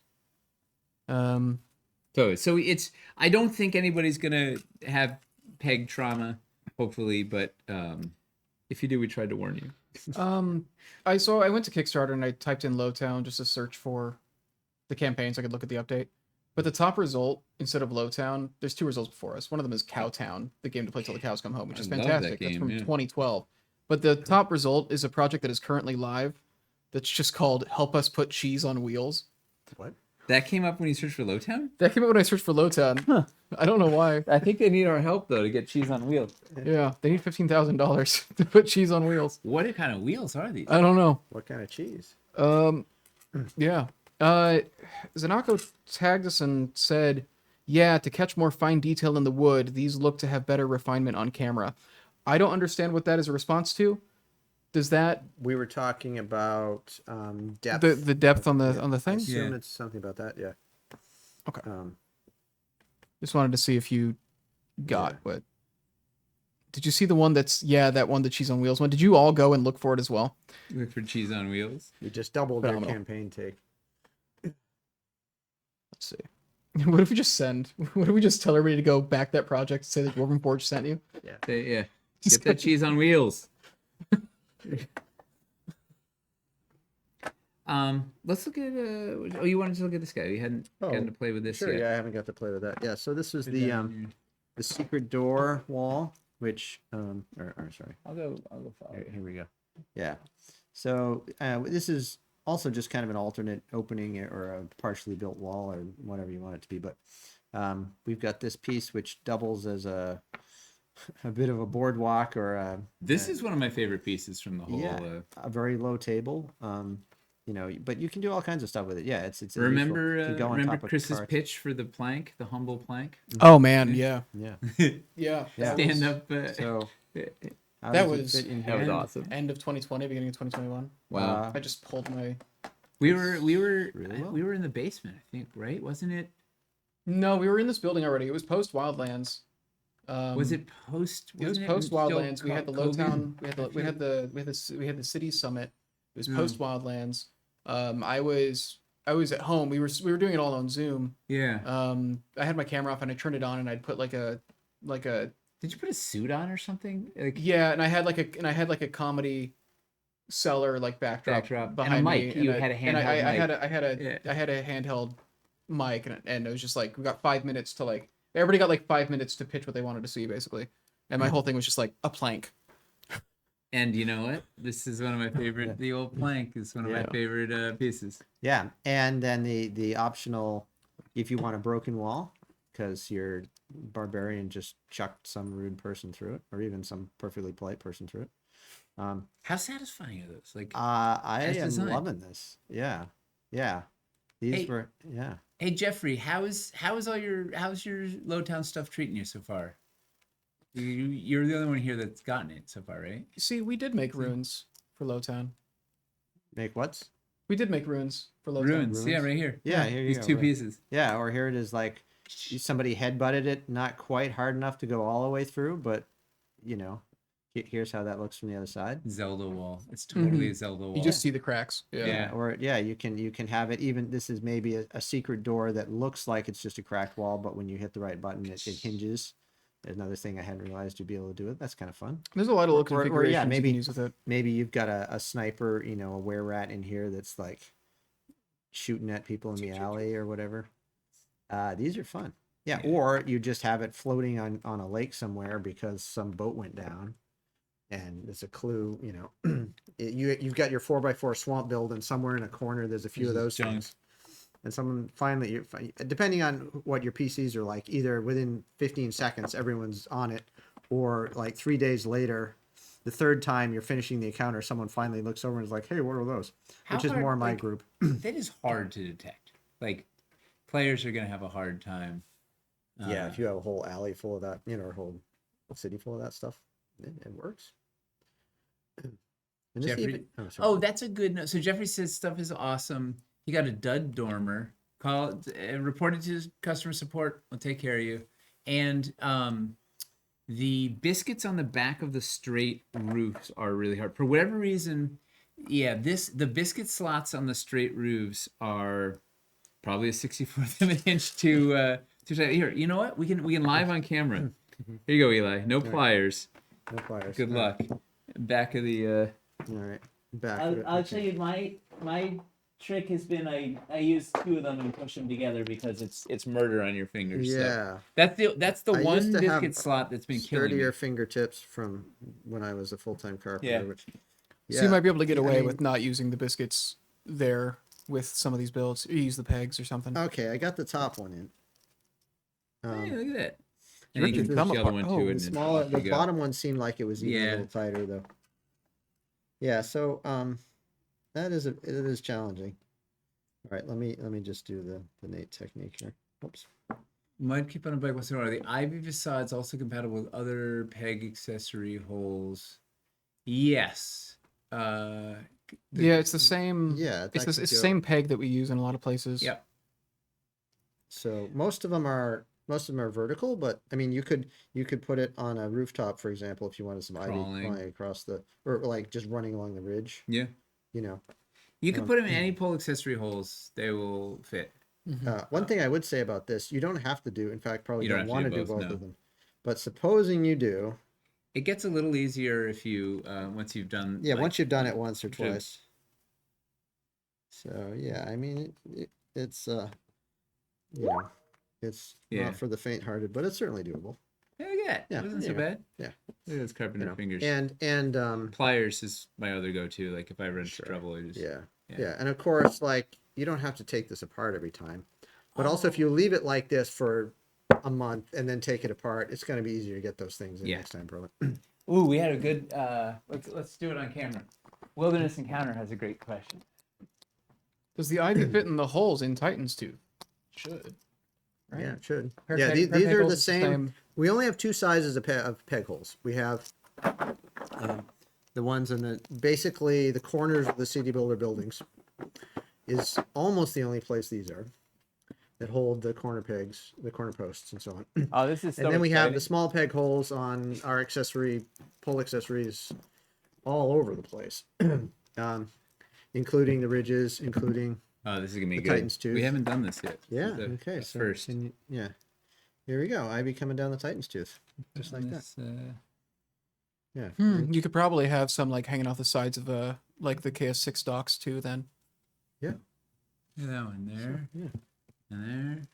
[SPEAKER 1] So it's. I don't think anybody's gonna have peg trauma, hopefully, but if you do, we tried to warn you.
[SPEAKER 2] I went to Kickstarter and I typed in Lowtown just to search for the campaign so I could look at the update. But the top result, instead of Lowtown, there's two results before us. One of them is Cowtown, the game to play till the cows come home, which is
[SPEAKER 1] I love that
[SPEAKER 2] fantastic. That's
[SPEAKER 1] game,
[SPEAKER 2] from
[SPEAKER 1] yeah.
[SPEAKER 2] 2012. But the top result is a project that is currently live that's just called Help Us Put Cheese on Wheels.
[SPEAKER 3] What?
[SPEAKER 1] That came up when you searched for Lowtown?
[SPEAKER 2] That came out when I searched for Lowtown.
[SPEAKER 1] Huh.
[SPEAKER 2] I don't know why.
[SPEAKER 1] I think they need our help though to get cheese on wheels.
[SPEAKER 2] Yeah, they need $15,000 to put cheese on wheels.
[SPEAKER 1] What kind of wheels are these?
[SPEAKER 2] I don't know.
[SPEAKER 3] What kind of cheese?
[SPEAKER 2] Yeah. Zanako tagged us and said, yeah, to catch more fine detail in the wood, these look to have better refinement on camera. I don't understand what that is a response to. Does that
[SPEAKER 3] We were talking about depth.
[SPEAKER 2] the depth on the
[SPEAKER 3] I
[SPEAKER 2] thing?
[SPEAKER 3] assume
[SPEAKER 1] Yeah.
[SPEAKER 3] it's something about that. Yeah.
[SPEAKER 2] Okay.
[SPEAKER 3] Um,
[SPEAKER 2] Just wanted to see if you got
[SPEAKER 3] Yeah.
[SPEAKER 2] what. Did you see the one that one, the cheese on wheels one? Did you all go and look for it as well?
[SPEAKER 1] Look for cheese on wheels.
[SPEAKER 3] you just doubled your
[SPEAKER 2] Phenomenal.
[SPEAKER 3] campaign take.
[SPEAKER 2] Let's see. What if we just what if we just tell everybody to go back that project and say that Dwarven Forge sent you?
[SPEAKER 1] Yeah. Get that cheese on wheels. Let's look at. Oh, you wanted to look at this guy? You hadn't gotten to play with this
[SPEAKER 3] Sure.
[SPEAKER 1] yet.
[SPEAKER 3] Yeah, I haven't got to play with that. Yeah. So this was the
[SPEAKER 1] Down
[SPEAKER 3] the secret door wall, which or sorry.
[SPEAKER 1] here. I'll go follow.
[SPEAKER 3] Here we go. Yeah. So this is also just kind of an alternate opening or a partially built wall or whatever you want it to be. But we've got this piece which doubles as a bit of a boardwalk or
[SPEAKER 1] This is one of my favorite pieces from the whole.
[SPEAKER 3] yeah, a very low table. You know, but you can do all kinds of stuff with it. Yeah, it's a useful.
[SPEAKER 1] Remember,
[SPEAKER 3] You can go on
[SPEAKER 1] remember
[SPEAKER 3] top of
[SPEAKER 1] Chris's
[SPEAKER 3] carts.
[SPEAKER 1] pitch for the plank, the humble plank?
[SPEAKER 2] Oh man, yeah,
[SPEAKER 3] Yeah.
[SPEAKER 2] yeah.
[SPEAKER 3] Yeah.
[SPEAKER 1] Stand up.
[SPEAKER 3] So how
[SPEAKER 2] That
[SPEAKER 3] does it
[SPEAKER 2] was
[SPEAKER 3] fit in
[SPEAKER 1] That was
[SPEAKER 3] here?
[SPEAKER 1] awesome.
[SPEAKER 2] end of 2020, beginning of 2021.
[SPEAKER 1] Wow.
[SPEAKER 2] I just pulled my.
[SPEAKER 1] we were
[SPEAKER 3] really well.
[SPEAKER 1] we were in the basement, I think, right? Wasn't it?
[SPEAKER 2] No, we were in this building already. It was post Wildlands.
[SPEAKER 1] Was it post?
[SPEAKER 2] It was
[SPEAKER 1] wasn't
[SPEAKER 2] post
[SPEAKER 1] still
[SPEAKER 2] Wildlands. We had the
[SPEAKER 1] COVID?
[SPEAKER 2] Lowtown. We had the city summit. It was post Wildlands. I was at home. We were doing it all on Zoom.
[SPEAKER 1] Yeah.
[SPEAKER 2] I had my camera off and I turned it on and I'd put like a
[SPEAKER 1] Did you put a suit on or something? Like
[SPEAKER 2] yeah, and I had like a comedy seller like backdrop
[SPEAKER 1] and a
[SPEAKER 2] behind
[SPEAKER 1] mic.
[SPEAKER 2] me.
[SPEAKER 1] You had a handheld mic.
[SPEAKER 2] I had a handheld mic and it was just like we got 5 minutes to like everybody got like 5 minutes to pitch what they wanted to see basically. And my whole thing was just like a plank.
[SPEAKER 1] And you know what? This is one of my favorite. The old plank is one of my
[SPEAKER 2] Yeah.
[SPEAKER 1] favorite pieces.
[SPEAKER 3] Yeah, and then the optional, if you want a broken wall, because your barbarian just chucked some rude person through it, or even some perfectly polite person through it.
[SPEAKER 1] How satisfying are those? Like,
[SPEAKER 3] I
[SPEAKER 1] as
[SPEAKER 3] am
[SPEAKER 1] designed.
[SPEAKER 3] loving this. Yeah, yeah. These
[SPEAKER 1] Hey.
[SPEAKER 3] were yeah.
[SPEAKER 1] hey Jeffrey, how's your Lowtown stuff treating you so far? You're the only one here that's gotten it so far, right?
[SPEAKER 2] See, we did make runes for Lowtown.
[SPEAKER 3] Make what?
[SPEAKER 2] We did make runes for Lowtown.
[SPEAKER 1] Ruins. Yeah, right here.
[SPEAKER 3] Yeah, here you
[SPEAKER 1] These
[SPEAKER 3] go,
[SPEAKER 1] two
[SPEAKER 3] right.
[SPEAKER 1] pieces.
[SPEAKER 3] Yeah, or here it is like somebody headbutted it, not quite hard enough to go all the way through, but you know, here's how that looks from the other side.
[SPEAKER 1] Zelda wall. It's totally a Zelda wall.
[SPEAKER 2] You just see the cracks. Yeah.
[SPEAKER 1] Yeah.
[SPEAKER 3] Or yeah, you can have it even. This is maybe a secret door that looks like it's just a cracked wall, but when you hit the right button, it hinges. Another thing I hadn't realized you'd be able to do it. That's kind of fun.
[SPEAKER 2] There's a lot of little
[SPEAKER 3] Or
[SPEAKER 2] configurations
[SPEAKER 3] yeah,
[SPEAKER 2] you
[SPEAKER 3] maybe
[SPEAKER 2] can use with it.
[SPEAKER 3] maybe you've got a sniper, you know, a were rat in here that's like shooting at people in the alley or whatever. These are fun. Yeah, or you just have it floating on a lake somewhere because some boat went down, and there's a clue. You know, you've got your 4x4 swamp build, and somewhere in a corner there's a few of
[SPEAKER 1] There's
[SPEAKER 3] those
[SPEAKER 1] junk.
[SPEAKER 3] things. And someone finally, depending on what your PCs are like, either within 15 seconds everyone's on it, or like 3 days later, the third time you're finishing the encounter, someone finally looks over and is like, "Hey, what are those?"
[SPEAKER 1] How
[SPEAKER 3] Which is
[SPEAKER 1] hard,
[SPEAKER 3] more my
[SPEAKER 1] like,
[SPEAKER 3] group.
[SPEAKER 1] That is hard to detect. Like, players are gonna have a hard time.
[SPEAKER 3] Yeah, if you have a whole alley full of that, you know, or a whole city full of that stuff, it works. And this
[SPEAKER 1] Jeffrey.
[SPEAKER 3] even- sorry.
[SPEAKER 1] Oh, that's a good note. So Jeffrey says stuff is awesome. He got a dud dormer. Report it to customer support. We'll take care of you. And the biscuits on the back of the straight roofs are really hard for whatever reason. Yeah, the biscuit slots on the straight roofs are probably a 64th of an inch too tight. Here, you know what? We can live on camera. Here you go, Eli. No pliers.
[SPEAKER 3] No pliers.
[SPEAKER 1] Good
[SPEAKER 3] All right.
[SPEAKER 1] luck. Back of the.
[SPEAKER 3] All right. Back. to it.
[SPEAKER 4] I'll tell you my trick has been I use two of them and push them together because
[SPEAKER 1] It's murder on your fingers. so.
[SPEAKER 3] Yeah.
[SPEAKER 1] That's the
[SPEAKER 3] I
[SPEAKER 1] one
[SPEAKER 3] used to have
[SPEAKER 1] biscuit slot that's been killing me.
[SPEAKER 3] Sturdier fingertips from when I was a full-time carpenter.
[SPEAKER 1] Yeah.
[SPEAKER 3] Which,
[SPEAKER 2] So you might be able to get
[SPEAKER 3] I
[SPEAKER 2] away
[SPEAKER 3] mean-
[SPEAKER 2] with not using the biscuits there with some of these builds. You use the pegs or something.
[SPEAKER 3] Okay, I got the top one in.
[SPEAKER 1] Hey, look at that.
[SPEAKER 2] Sure,
[SPEAKER 1] And you
[SPEAKER 2] can
[SPEAKER 1] can
[SPEAKER 2] come
[SPEAKER 1] push the other
[SPEAKER 2] apart.
[SPEAKER 1] one
[SPEAKER 2] Oh,
[SPEAKER 1] too.
[SPEAKER 2] the
[SPEAKER 1] and
[SPEAKER 3] The
[SPEAKER 1] then
[SPEAKER 3] smaller,
[SPEAKER 1] off
[SPEAKER 3] the
[SPEAKER 1] you go.
[SPEAKER 3] bottom one seemed like it was even
[SPEAKER 1] Yeah.
[SPEAKER 3] a little tighter though. Yeah, so it is challenging. All right, let me just do the Nate technique here. Oops.
[SPEAKER 1] Might keep on a bike once in a while. The ivy facade is also compatible with other peg accessory holes. Yes.
[SPEAKER 2] Yeah, it's the same.
[SPEAKER 3] Yeah,
[SPEAKER 2] it's
[SPEAKER 3] that
[SPEAKER 2] the
[SPEAKER 3] could go-
[SPEAKER 2] same peg that we use in a lot of places.
[SPEAKER 1] Yep.
[SPEAKER 3] So most of them are vertical, but I mean you could put it on a rooftop, for example, if you wanted some ivy
[SPEAKER 1] Crawling.
[SPEAKER 3] flying across or like just running along the ridge.
[SPEAKER 1] Yeah.
[SPEAKER 3] You know.
[SPEAKER 1] You can put them in any pole accessory holes. They will fit.
[SPEAKER 3] One thing I would say about this, you don't have to do. In fact, probably
[SPEAKER 1] You don't
[SPEAKER 3] don't
[SPEAKER 1] have
[SPEAKER 3] want
[SPEAKER 1] to
[SPEAKER 3] to
[SPEAKER 1] do
[SPEAKER 3] do
[SPEAKER 1] both,
[SPEAKER 3] both
[SPEAKER 1] no.
[SPEAKER 3] of them. But supposing you do,
[SPEAKER 1] It gets a little easier if you once you've done.
[SPEAKER 3] yeah,
[SPEAKER 1] like,
[SPEAKER 3] once you've done it once or
[SPEAKER 1] should-
[SPEAKER 3] twice. So yeah, I mean it's you know, it's
[SPEAKER 1] Yeah.
[SPEAKER 3] not for the faint-hearted, but it's certainly doable.
[SPEAKER 1] Yeah, at that.
[SPEAKER 3] Yeah,
[SPEAKER 1] It wasn't
[SPEAKER 3] there
[SPEAKER 1] so
[SPEAKER 3] you go.
[SPEAKER 1] bad.
[SPEAKER 3] Yeah.
[SPEAKER 1] Look at those carpenter fingers.
[SPEAKER 3] And
[SPEAKER 1] Pliers is my other go-to. Like if I run into
[SPEAKER 3] Sure.
[SPEAKER 1] trouble, I just
[SPEAKER 3] yeah, and of course, like you don't have to take this apart every time, but also if you leave it like this for a month and then take it apart, it's going to be easier to get those things in next time, probably.
[SPEAKER 1] Ooh, we had a good. Let's do it on camera. Wilderness Encounter has a great question.
[SPEAKER 2] Does the ivy fit in the holes in Titan's tooth? Should. Right?
[SPEAKER 3] Yeah, it should.
[SPEAKER 2] Per
[SPEAKER 3] Yeah,
[SPEAKER 2] peg-
[SPEAKER 3] these
[SPEAKER 2] per peg
[SPEAKER 3] are
[SPEAKER 2] holes
[SPEAKER 3] the
[SPEAKER 2] is
[SPEAKER 3] same. We only have two sizes of peg holes. We have the ones in basically the corners of the city builder buildings is almost the only place these are that hold the corner pegs, the corner posts, and so on.
[SPEAKER 1] Oh, this is so
[SPEAKER 3] And then we have the
[SPEAKER 1] exciting.
[SPEAKER 3] small peg holes on our pole accessories all over the place, including the ridges, including
[SPEAKER 1] Oh, this is gonna be
[SPEAKER 3] the
[SPEAKER 1] good.
[SPEAKER 3] Titan's tooth.
[SPEAKER 1] We haven't done this yet.
[SPEAKER 3] yeah.
[SPEAKER 1] This is
[SPEAKER 3] Okay,
[SPEAKER 1] the
[SPEAKER 3] so
[SPEAKER 1] first.
[SPEAKER 3] yeah, here we go. Ivy coming down the Titan's tooth, just like that.
[SPEAKER 1] This,
[SPEAKER 3] Yeah.
[SPEAKER 2] You could probably have some like hanging off the sides of like the KS6 docks too. Then.
[SPEAKER 3] Yeah.
[SPEAKER 1] Look at that one there.
[SPEAKER 3] Yeah.
[SPEAKER 1] And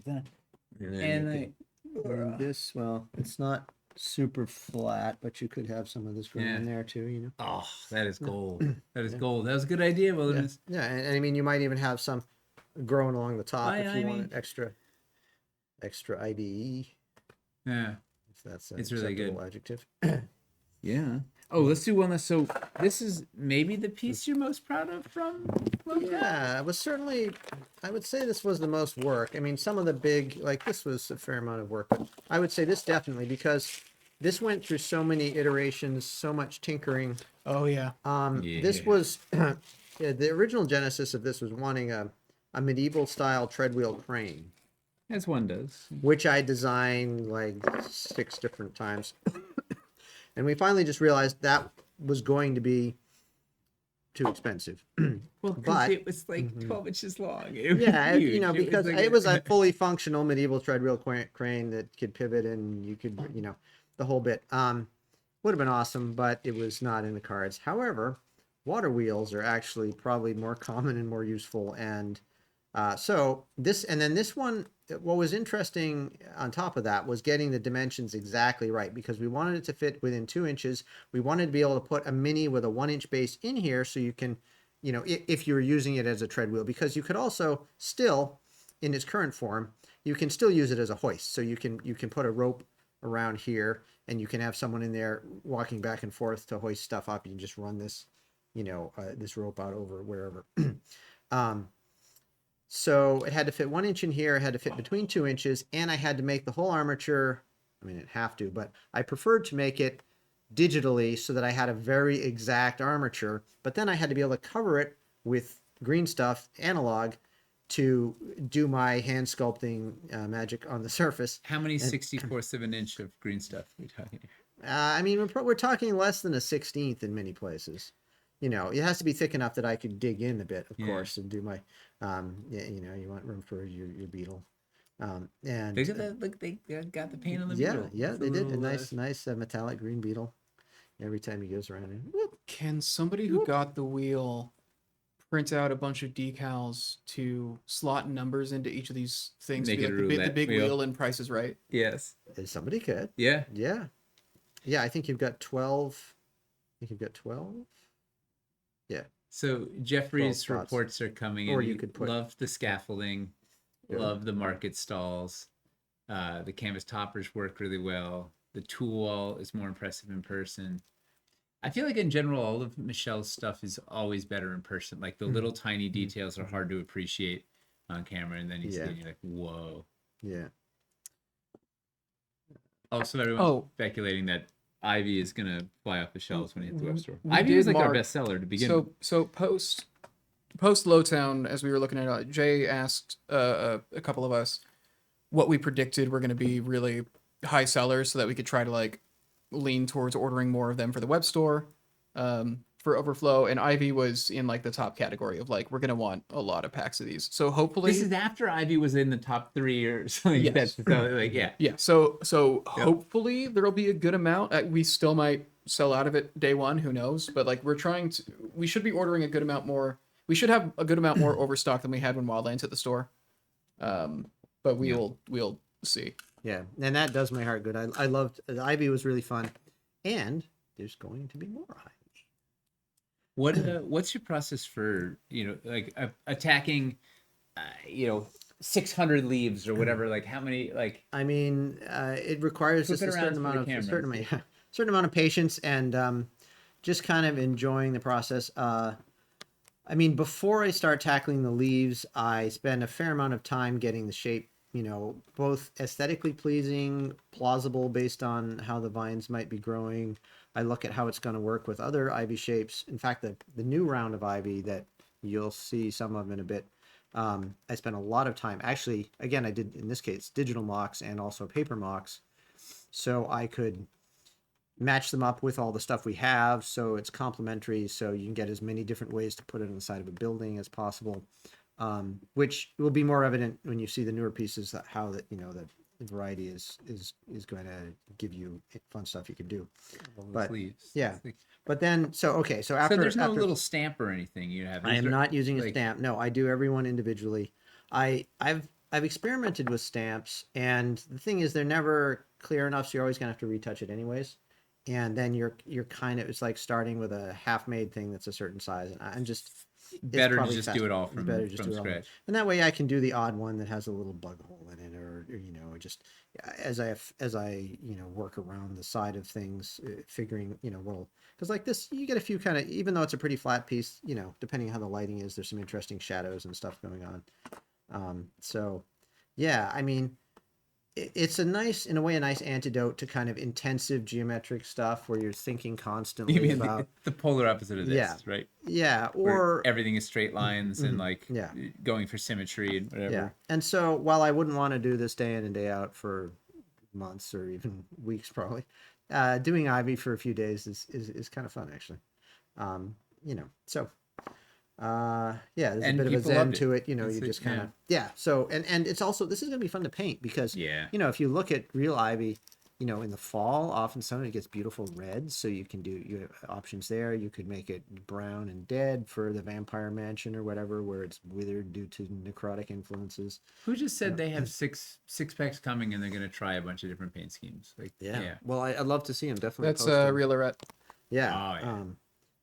[SPEAKER 1] there.
[SPEAKER 3] And,
[SPEAKER 1] And
[SPEAKER 3] and this, well, it's not super flat, but you could have some of this growing in there too, you know.
[SPEAKER 1] oh, that is gold. That is gold. That was a good idea, Wilderness.
[SPEAKER 3] Yeah, and I mean, you might even have some growing along the top if you
[SPEAKER 1] Ivy.
[SPEAKER 3] wanted extra IBE,
[SPEAKER 1] Yeah.
[SPEAKER 3] if that's an
[SPEAKER 1] It's really good.
[SPEAKER 3] acceptable adjective.
[SPEAKER 1] Yeah. Oh, let's do one last. So this is maybe the piece you're most proud of from.
[SPEAKER 3] Yeah, it was certainly, I would say this was the most work. I mean, some of the big, like this was a fair amount of work, but I would say this definitely because this went through so many iterations, so much tinkering.
[SPEAKER 2] Oh yeah.
[SPEAKER 3] This was the original genesis of this was wanting a medieval style treadwheel crane,
[SPEAKER 1] As one does.
[SPEAKER 3] which I designed like 6 different times. And we finally just realized that was going to be too expensive.
[SPEAKER 1] Well,
[SPEAKER 3] But-
[SPEAKER 1] it was like 12 inches long. It was
[SPEAKER 3] Yeah,
[SPEAKER 1] huge.
[SPEAKER 3] you know,
[SPEAKER 1] was
[SPEAKER 3] because
[SPEAKER 1] like
[SPEAKER 3] it was a fully functional medieval treadwheel crane that could pivot and you could, you know, the whole bit. Would have been awesome, but it was not in the cards. However, water wheels are actually probably more common and more useful. And so this, and then this one, what was interesting on top of that was getting the dimensions exactly right because we wanted it to fit within 2 inches. We wanted to be able to put a mini with a 1-inch base in here so you can, you know, if you're using it as a treadwheel, because you could also still, in its current form, you can still use it as a hoist. So you can put a rope around here and you can have someone in there walking back and forth to hoist stuff up. You can just run this, you know, this rope out over wherever. So it had to fit 1 inch in here. It had to fit between 2 inches, and I had to make the whole armature. I mean, it have to, but I preferred to make it digitally so that I had a very exact armature. But then I had to be able to cover it with green stuff, analog, to do my hand sculpting magic on the surface.
[SPEAKER 1] How many 64ths of an inch of green stuff are we talking?
[SPEAKER 3] I mean, we're talking less than a 16th in many places. You know, it has to be thick enough that I could dig in a bit, of course, and do my, you know, you want room for your beetle. And
[SPEAKER 1] Look at that! Look, they got the paint on the
[SPEAKER 3] yeah,
[SPEAKER 1] beetle.
[SPEAKER 3] yeah,
[SPEAKER 1] It's
[SPEAKER 3] they did a
[SPEAKER 1] little,
[SPEAKER 3] nice metallic green beetle. Every time he goes around, and whoop.
[SPEAKER 2] Can somebody who got the wheel print out a bunch of decals to slot numbers into each of these things?
[SPEAKER 1] Make
[SPEAKER 2] Be
[SPEAKER 1] it
[SPEAKER 2] like
[SPEAKER 1] a
[SPEAKER 2] the
[SPEAKER 1] roulette
[SPEAKER 2] big
[SPEAKER 1] wheel.
[SPEAKER 2] wheel and Price is Right.
[SPEAKER 1] Yes.
[SPEAKER 3] Somebody could,
[SPEAKER 1] Yeah.
[SPEAKER 3] yeah. I think you've got 12. I think you've got 12. Yeah.
[SPEAKER 1] So Jeffrey's
[SPEAKER 3] spots.
[SPEAKER 1] reports are coming
[SPEAKER 3] Or
[SPEAKER 1] in.
[SPEAKER 3] you
[SPEAKER 1] He
[SPEAKER 3] could put-
[SPEAKER 1] love the scaffolding,
[SPEAKER 3] Yeah.
[SPEAKER 1] love the market stalls. The canvas toppers work really well. The tool wall is more impressive in person. I feel like in general, all of Michelle's stuff is always better in person. Like the little tiny details are hard to appreciate on camera, and then you see it and you're like, whoa.
[SPEAKER 3] Yeah.
[SPEAKER 1] Also, everyone's speculating that Ivy is gonna fly off the shelves when it hits the web store.
[SPEAKER 2] we
[SPEAKER 1] Ivy
[SPEAKER 2] did
[SPEAKER 1] was like our
[SPEAKER 2] mark-
[SPEAKER 1] bestseller to begin with.
[SPEAKER 2] So post Lowtown, as we were looking at it, Jay asked a couple of us what we predicted were going to be really high sellers, so that we could try to like lean towards ordering more of them for the web store, for overflow. And Ivy was in like the top category of like, we're going to want a lot of packs of these. So hopefully
[SPEAKER 1] This is after Ivy was in the top 3 or something.
[SPEAKER 2] Yes.
[SPEAKER 1] That's so, like, yeah.
[SPEAKER 2] Yeah, so hopefully there'll be a good amount. We still might sell out of it day one, who knows? But like we should be ordering a good amount more. We should have a good amount more overstock than we had when Wildlands hit the store. But we'll see.
[SPEAKER 3] Yeah, and that does my heart good. I loved the ivy was really fun, and there's going to be more ivy.
[SPEAKER 1] What's your process for like attacking 600 leaves or whatever? Like how many like
[SPEAKER 3] I mean, it requires
[SPEAKER 1] flip
[SPEAKER 3] just
[SPEAKER 1] it
[SPEAKER 3] a
[SPEAKER 1] around
[SPEAKER 3] certain
[SPEAKER 1] for the
[SPEAKER 3] amount of
[SPEAKER 1] camera?
[SPEAKER 3] certain amount of patience and just kind of enjoying the process. I mean, before I start tackling the leaves, I spend a fair amount of time getting the shape, both aesthetically pleasing, plausible based on how the vines might be growing. I look at how it's going to work with other ivy shapes. In fact, the new round of ivy that you'll see some of in a bit, I spent a lot of time. Actually, again, I did in this case digital mocks and also paper mocks, so I could match them up with all the stuff we have so it's complementary, so you can get as many different ways to put it on the side of a building as possible, which will be more evident when you see the newer pieces, that how that the variety is going to give you fun stuff you can do.
[SPEAKER 1] all those
[SPEAKER 3] But
[SPEAKER 1] leaves?
[SPEAKER 3] yeah,
[SPEAKER 1] It's like-
[SPEAKER 3] but then so
[SPEAKER 1] so there's no
[SPEAKER 3] after
[SPEAKER 1] little stamp or anything you have.
[SPEAKER 3] I
[SPEAKER 1] Is
[SPEAKER 3] am
[SPEAKER 1] there,
[SPEAKER 3] not using a
[SPEAKER 1] like,
[SPEAKER 3] stamp. No, I do everyone individually. I've experimented with stamps, and the thing is, they're never clear enough, so you're always gonna have to retouch it anyways. And then you're kind of, it's like starting with a half-made thing that's a certain size, and I'm just it's
[SPEAKER 1] better to
[SPEAKER 3] probably
[SPEAKER 1] just
[SPEAKER 3] faster.
[SPEAKER 1] do it all
[SPEAKER 3] It's better to just
[SPEAKER 1] from
[SPEAKER 3] do it all.
[SPEAKER 1] scratch?
[SPEAKER 3] And that way I can do the odd one that has a little bug hole in it, or just as I work around the side of things, figuring well, because like this, you get a few kind of, even though it's a pretty flat piece, depending on how the lighting is, there's some interesting shadows and stuff going on. So yeah, I mean, it's a nice, in a way, a nice antidote to kind of intensive geometric stuff where you're thinking
[SPEAKER 1] You
[SPEAKER 3] constantly
[SPEAKER 1] mean
[SPEAKER 3] about
[SPEAKER 1] the polar opposite of this,
[SPEAKER 3] yeah,
[SPEAKER 1] right?
[SPEAKER 3] yeah,
[SPEAKER 1] Where
[SPEAKER 3] or
[SPEAKER 1] everything is straight lines and like
[SPEAKER 3] yeah,
[SPEAKER 1] going for symmetry and whatever.
[SPEAKER 3] yeah. And so while I wouldn't want to do this day in and day out for months or even weeks, probably, doing Ivy for a few days is kind of fun actually. So yeah, there's a
[SPEAKER 1] And
[SPEAKER 3] bit of a
[SPEAKER 1] people
[SPEAKER 3] zen
[SPEAKER 1] loved it.
[SPEAKER 3] to it, you
[SPEAKER 1] It's
[SPEAKER 3] just
[SPEAKER 1] yeah.
[SPEAKER 3] kind of so and it's also, this is going to be fun to paint because
[SPEAKER 1] Yeah.
[SPEAKER 3] if you look at real ivy, in the fall, often some it gets beautiful reds, so you have options there. You could make it brown and dead for the vampire mansion or whatever, where it's withered due to necrotic influences.
[SPEAKER 1] Who just said they have six packs coming and they're gonna try a bunch of different paint schemes? Like yeah.
[SPEAKER 3] Well, I'd love to see them, definitely
[SPEAKER 2] That's
[SPEAKER 3] post them.
[SPEAKER 2] Realorette.
[SPEAKER 3] Yeah.
[SPEAKER 1] Oh yeah.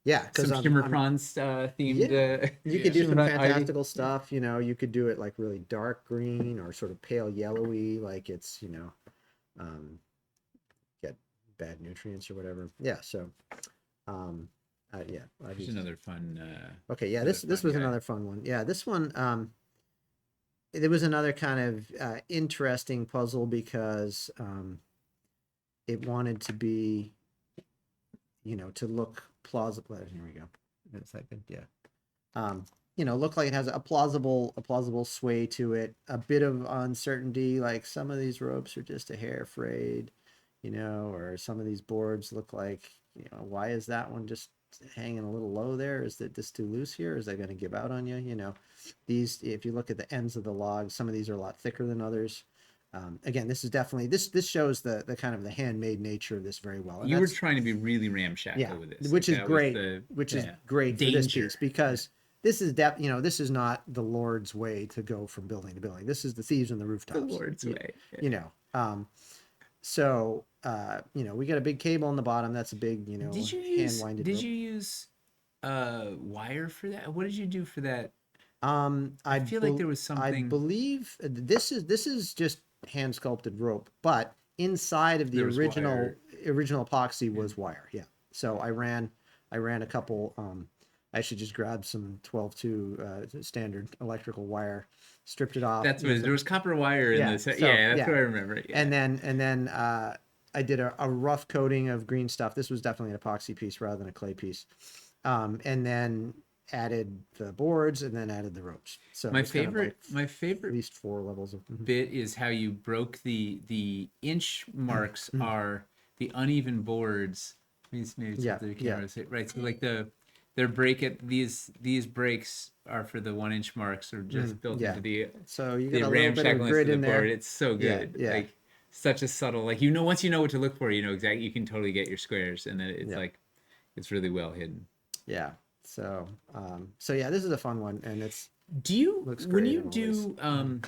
[SPEAKER 3] Yeah, because
[SPEAKER 1] Some humor prawns themed.
[SPEAKER 3] yeah, you could do some
[SPEAKER 1] Shimmer Prawn Ivy.
[SPEAKER 3] fantastical stuff. You could do it like really dark green or sort of pale yellowy, like it's get bad nutrients or whatever. Yeah, so yeah,
[SPEAKER 1] There's another fun.
[SPEAKER 3] okay, yeah,
[SPEAKER 1] another
[SPEAKER 3] this
[SPEAKER 1] fun
[SPEAKER 3] was
[SPEAKER 1] guy.
[SPEAKER 3] another fun one. Yeah, this one there was another kind of interesting puzzle because it wanted to be to look plausible. Here we go. In a second, yeah. Look like it has a plausible sway to it, a bit of uncertainty, like some of these ropes are just a hair frayed, or some of these boards look like, why is that one just hanging a little low there? Is that this too loose here? Is that going to give out on you? These, if you look at the ends of the logs, some of these are a lot thicker than others. Again, this is definitely, this shows the kind of the handmade nature of this very well. And
[SPEAKER 1] You were trying to be really ramshackle with this,
[SPEAKER 3] which
[SPEAKER 1] like,
[SPEAKER 3] is
[SPEAKER 1] that was
[SPEAKER 3] great.
[SPEAKER 1] the-
[SPEAKER 3] Which is
[SPEAKER 1] yeah.
[SPEAKER 3] great for this
[SPEAKER 1] Danger.
[SPEAKER 3] piece because this is this is not the Lord's way to go from building to building. This is the thieves on the rooftops.
[SPEAKER 1] The Lord's way. Yeah.
[SPEAKER 3] We got a big cable on the bottom. That's a big,
[SPEAKER 1] Did you
[SPEAKER 3] hand
[SPEAKER 1] use?
[SPEAKER 3] winded
[SPEAKER 1] Did
[SPEAKER 3] rope.
[SPEAKER 1] you use wire for that? What did you do for that?
[SPEAKER 3] I
[SPEAKER 1] feel like there was
[SPEAKER 3] I
[SPEAKER 1] something-
[SPEAKER 3] believe this is just hand sculpted rope, but inside of the
[SPEAKER 1] There was
[SPEAKER 3] original
[SPEAKER 1] wire.
[SPEAKER 3] epoxy was wire. Yeah. So I ran a couple. I actually just grabbed some 12-2 standard electrical wire, stripped it off.
[SPEAKER 1] That's what there was copper wire in
[SPEAKER 3] Yeah,
[SPEAKER 1] this.
[SPEAKER 3] so,
[SPEAKER 1] Yeah, that's
[SPEAKER 3] yeah.
[SPEAKER 1] what I remember. Yeah.
[SPEAKER 3] And then I did a rough coating of green stuff. This was definitely an epoxy piece rather than a clay piece. And then added the boards and then added the ropes. So
[SPEAKER 1] my
[SPEAKER 3] it's kind of
[SPEAKER 1] favorite,
[SPEAKER 3] like
[SPEAKER 1] my favorite
[SPEAKER 3] at least 4 levels of.
[SPEAKER 1] bit is how you broke the inch marks are the uneven boards. Maybe it's
[SPEAKER 3] Yeah,
[SPEAKER 1] the
[SPEAKER 3] yeah.
[SPEAKER 1] camera say- right. So like their break at these breaks are for the 1 inch marks are just built
[SPEAKER 3] yeah.
[SPEAKER 1] into the
[SPEAKER 3] So you
[SPEAKER 1] the
[SPEAKER 3] got a little bit of
[SPEAKER 1] ramshackleness
[SPEAKER 3] grid
[SPEAKER 1] of the
[SPEAKER 3] in there.
[SPEAKER 1] board. It's so good.
[SPEAKER 3] Yeah.
[SPEAKER 1] Like such a subtle, like once you know what to look for, exactly, you can totally get your squares, and then it's like it's really well hidden.
[SPEAKER 3] Yeah. So yeah, this is a fun one, and
[SPEAKER 1] Do you
[SPEAKER 3] Looks
[SPEAKER 1] when
[SPEAKER 3] great
[SPEAKER 1] you
[SPEAKER 3] on all
[SPEAKER 1] do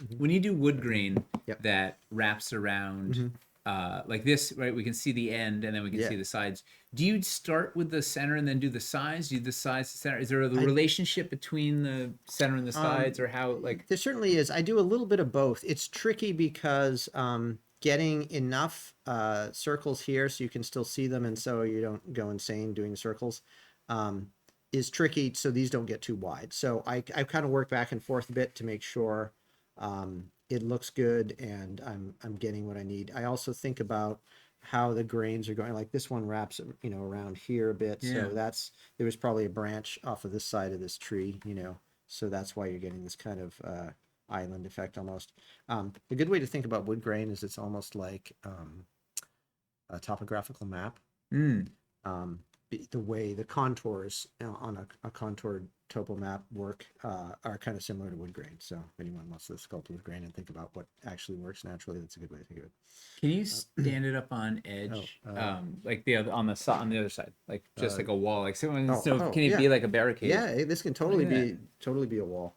[SPEAKER 3] these.
[SPEAKER 1] when you do wood grain
[SPEAKER 3] Yep.
[SPEAKER 1] that wraps around like this, right? We can see the end and then we can
[SPEAKER 3] Yeah.
[SPEAKER 1] see the sides. Do you start with the center and then do the sides? Do you do the sides to center? Is there a relationship between the center and the sides, or how like?
[SPEAKER 3] There certainly is. I do a little bit of both. It's tricky because getting enough circles here so you can still see them and so you don't go insane doing circles is tricky, so these don't get too wide. So I kind of work back and forth a bit to make sure it looks good and I'm getting what I need. I also think about how the grains are going. Like this one wraps, around here a bit.
[SPEAKER 1] Yeah.
[SPEAKER 3] So there was probably a branch off of this side of this tree, so that's why you're getting this kind of island effect almost. A good way to think about wood grain is it's almost like a topographical map.
[SPEAKER 1] Mm.
[SPEAKER 3] The way the contours on a contoured topo map work are kind of similar to wood grain. So if anyone wants to sculpt wood grain and think about what actually works naturally, that's a good way to think of it.
[SPEAKER 1] Can you stand it up on edge, like the other on the other side, like just like a wall, like someone? Can it be like a barricade?
[SPEAKER 3] Yeah, this can totally
[SPEAKER 1] Look at
[SPEAKER 3] be a wall.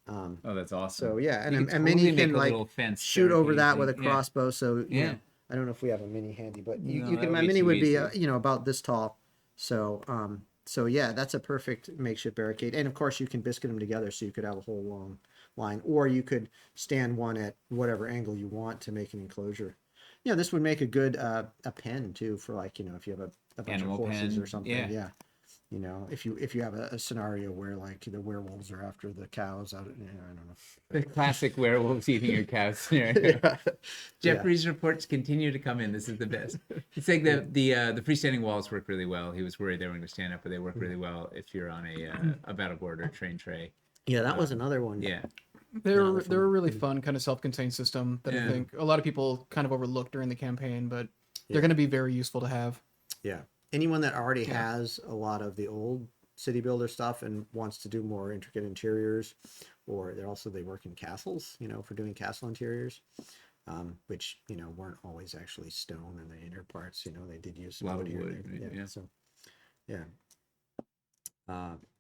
[SPEAKER 1] Oh, that's awesome.
[SPEAKER 3] So yeah, and
[SPEAKER 1] You
[SPEAKER 3] a
[SPEAKER 1] could
[SPEAKER 3] mini
[SPEAKER 1] totally make
[SPEAKER 3] can
[SPEAKER 1] a
[SPEAKER 3] like
[SPEAKER 1] little fence
[SPEAKER 3] shoot over
[SPEAKER 1] barricade
[SPEAKER 3] that with a
[SPEAKER 1] thing. Yeah.
[SPEAKER 3] crossbow. So you
[SPEAKER 1] Yeah.
[SPEAKER 3] know, I don't know if we have a mini handy, but
[SPEAKER 1] No,
[SPEAKER 3] you
[SPEAKER 1] that
[SPEAKER 3] can.
[SPEAKER 1] would
[SPEAKER 3] My
[SPEAKER 1] be
[SPEAKER 3] mini
[SPEAKER 1] too
[SPEAKER 3] would be
[SPEAKER 1] easy.
[SPEAKER 3] about this tall. So so yeah, that's a perfect makeshift barricade. And of course, you can biscuit them together, so you could have a whole long line, or you could stand one at whatever angle you want to make an enclosure. This would make a good a pen too for like if you have a bunch
[SPEAKER 1] Animal
[SPEAKER 3] of horses
[SPEAKER 1] pen,
[SPEAKER 3] or something.
[SPEAKER 1] yeah.
[SPEAKER 3] Yeah. If you have a scenario where like the werewolves are after the cows out, I don't know.
[SPEAKER 1] The classic werewolves eating your cows scenario.
[SPEAKER 3] Yeah.
[SPEAKER 1] Jeffrey's reports continue to come in. This is the best. It's like the freestanding walls work really well. He was worried they were going to stand up, but they work really well if you're on a battleboard or train tray.
[SPEAKER 3] Yeah, that was another one.
[SPEAKER 1] Yeah.
[SPEAKER 2] They're a really fun kind of self-contained system that
[SPEAKER 1] Yeah.
[SPEAKER 2] I think a lot of people kind of overlooked during the campaign, but they're going to be very useful to have.
[SPEAKER 3] Yeah. Anyone that already has a lot of the old city builder stuff and wants to do more intricate interiors, or they work in castles, for doing castle interiors, which, weren't always actually stone in the inner parts, they did use some
[SPEAKER 1] A lot of
[SPEAKER 3] wood here
[SPEAKER 1] wood,
[SPEAKER 3] and there.
[SPEAKER 1] right? Yeah.
[SPEAKER 3] So,